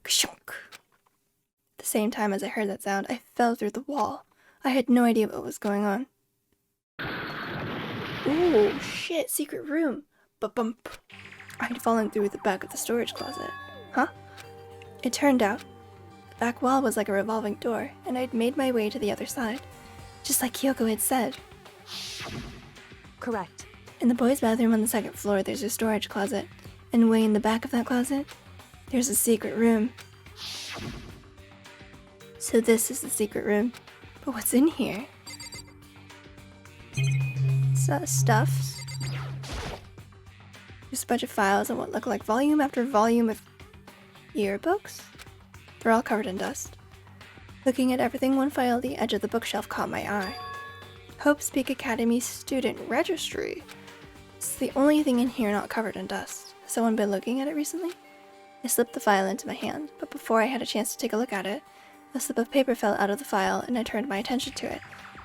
S1: kshunk. At the same time as I heard that sound, I fell through the wall. I had no idea what was going on. Ooh, shit, secret room. Ba-bump. I had fallen through the back of the storage closet. Huh? It turned out, the back wall was like a revolving door, and I'd made my way to the other side, just like Kyoko had said.
S6: Correct.
S1: In the boys' bathroom on the second floor, there's a storage closet, and way in the back of that closet, there's a secret room. So this is the secret room. But what's in here? Stuffs. There's a bunch of files and what look like volume after volume of yearbooks. They're all covered in dust. Looking at everything, one file at the edge of the bookshelf caught my eye. Hope Speak Academy Student Registry. It's the only thing in here not covered in dust. Has someone been looking at it recently? I slipped the file into my hand, but before I had a chance to take a look at it, a slip of paper fell out of the file and I turned my attention to it.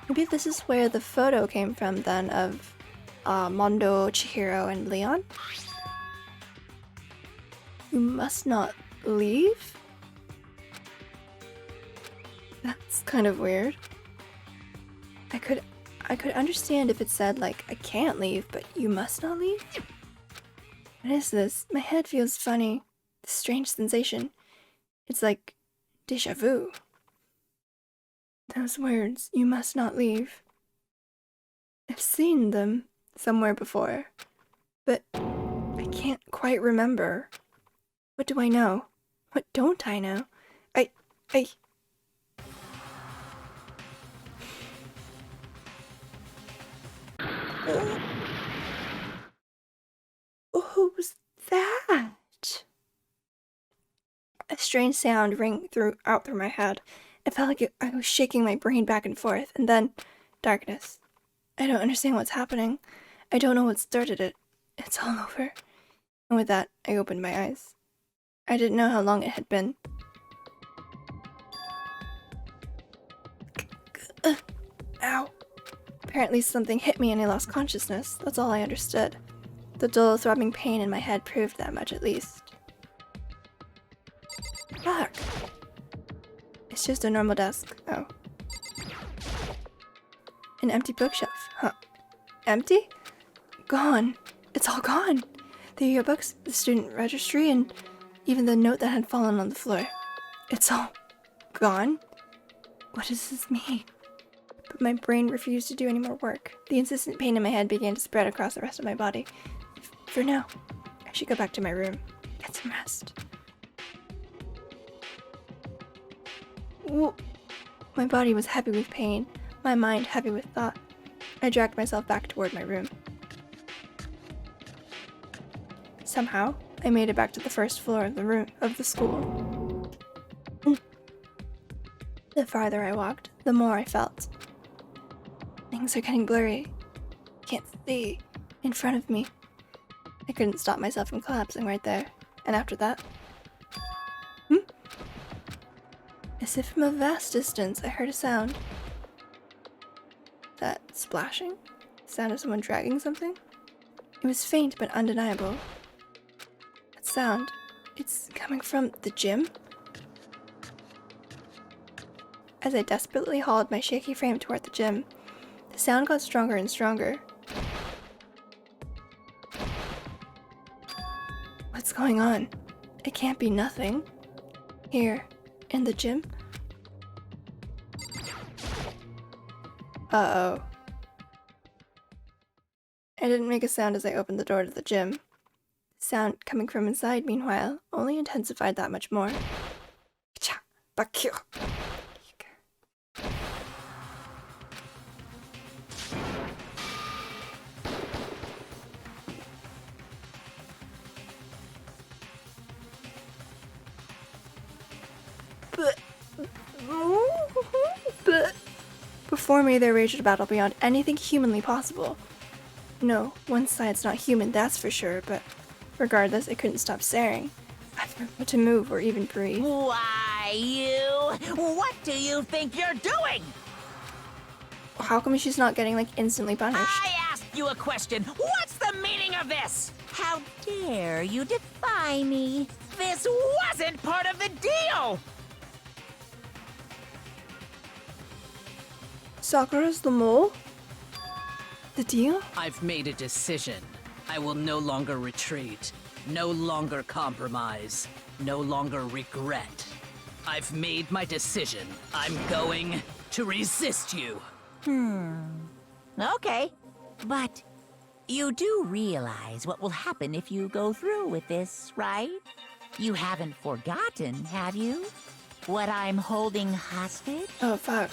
S1: Maybe this is where the photo came from then of Mondo, Chihiro, and Leon? You must not leave? It's kind of weird. I could understand if it said, like, I can't leave, but you must not leave? What is this? My head feels funny. This strange sensation. It's like déjà vu. Those words, you must not leave. I've seen them somewhere before, but I can't quite remember. What do I know? What don't I know? What was that? A strange sound rang out through my head. It felt like I was shaking my brain back and forth, and then darkness. I don't understand what's happening. I don't know what started it. It's all over. And with that, I opened my eyes. I didn't know how long it had been. Ow. Apparently something hit me and I lost consciousness. That's all I understood. The dull, throbbing pain in my head proved that much at least. Fuck. It's just a normal desk. Oh. An empty bookshelf. Huh. Empty? Gone. It's all gone. The yearbooks, the student registry, and even the note that had fallen on the floor. It's all gone? What does this mean? But my brain refused to do any more work. The insistent pain in my head began to spread across the rest of my body. For now, I should go back to my room. Get some rest. Whoa. My body was heavy with pain, my mind heavy with thought. I dragged myself back toward my room. Somehow, I made it back to the first floor of the school. The farther I walked, the more I felt. Things are getting blurry. Can't see in front of me. I couldn't stop myself from collapsing right there. And after that, as if from a vast distance, I heard a sound. That splashing? The sound of someone dragging something? It was faint but undeniable. That sound, it's coming from the gym? As I desperately hauled my shaky frame toward the gym, the sound got stronger and stronger. What's going on? It can't be nothing. Here, in the gym? Uh-oh. I didn't make a sound as I opened the door to the gym. The sound coming from inside, meanwhile, only intensified that much more. Before me there raged a battle beyond anything humanly possible. No, one side's not human, that's for sure, but regardless, I couldn't stop staring. I forgot to move or even breathe.
S2: Why, you? What do you think you're doing?
S1: How come she's not getting, like, instantly punished?
S2: I asked you a question. What's the meaning of this? How dare you defy me? This wasn't part of the deal!
S1: Sakura's the mole? The deal?
S7: I've made a decision. I will no longer retreat, no longer compromise, no longer regret. I've made my decision. I'm going to resist you.
S2: Okay, but you do realize what will happen if you go through with this, right? You haven't forgotten, have you? What I'm holding hostage?
S1: Oh, fuck.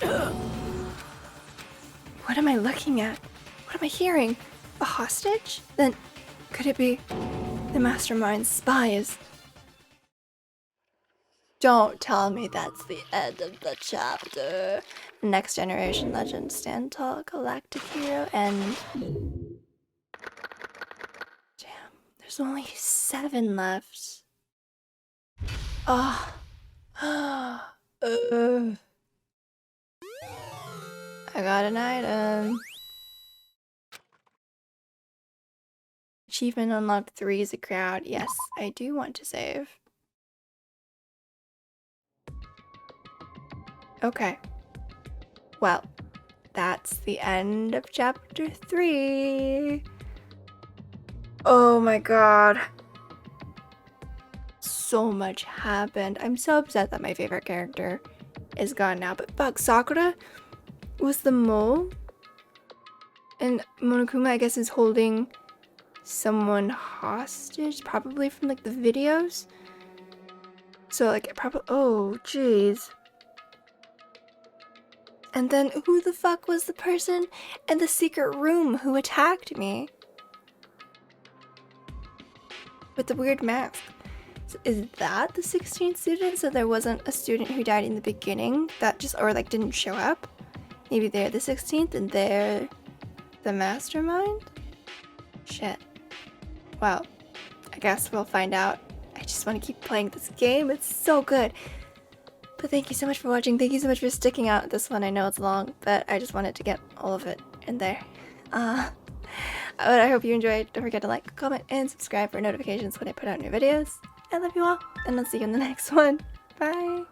S1: What am I looking at? What am I hearing? A hostage? Then, could it be the mastermind's spies? Don't tell me that's the end of the chapter. Next Generation Legend, Stand Tall, Galactic Hero, and... Damn, there's only 7 left. Oh. I got an item. Achievement unlocked 3 is a crowd. Yes, I do want to save. Okay. well, that's the end of chapter 3. Oh my god. So much happened. I'm so upset that my favorite character is gone now, but fuck, Sakura was the mole, and Monokuma, I guess, is holding someone hostage, probably from like the videos. So like, probably, oh jeez. And then who the fuck was the person in the secret room who attacked me? With the weird mask. So is that the 16th student? So there wasn't a student who died in the beginning that just, or like didn't show up? Maybe they're the 16th and they're the mastermind? Shit. Well, I guess we'll find out. I just want to keep playing this game. It's so good. But thank you so much for watching. Thank you so much for sticking out this one. I know it's long, but I just wanted to get all of it in there. But I hope you enjoyed. Don't forget to like, comment, and subscribe for notifications when I put out new videos. I love you all, and I'll see you in the next one. Bye!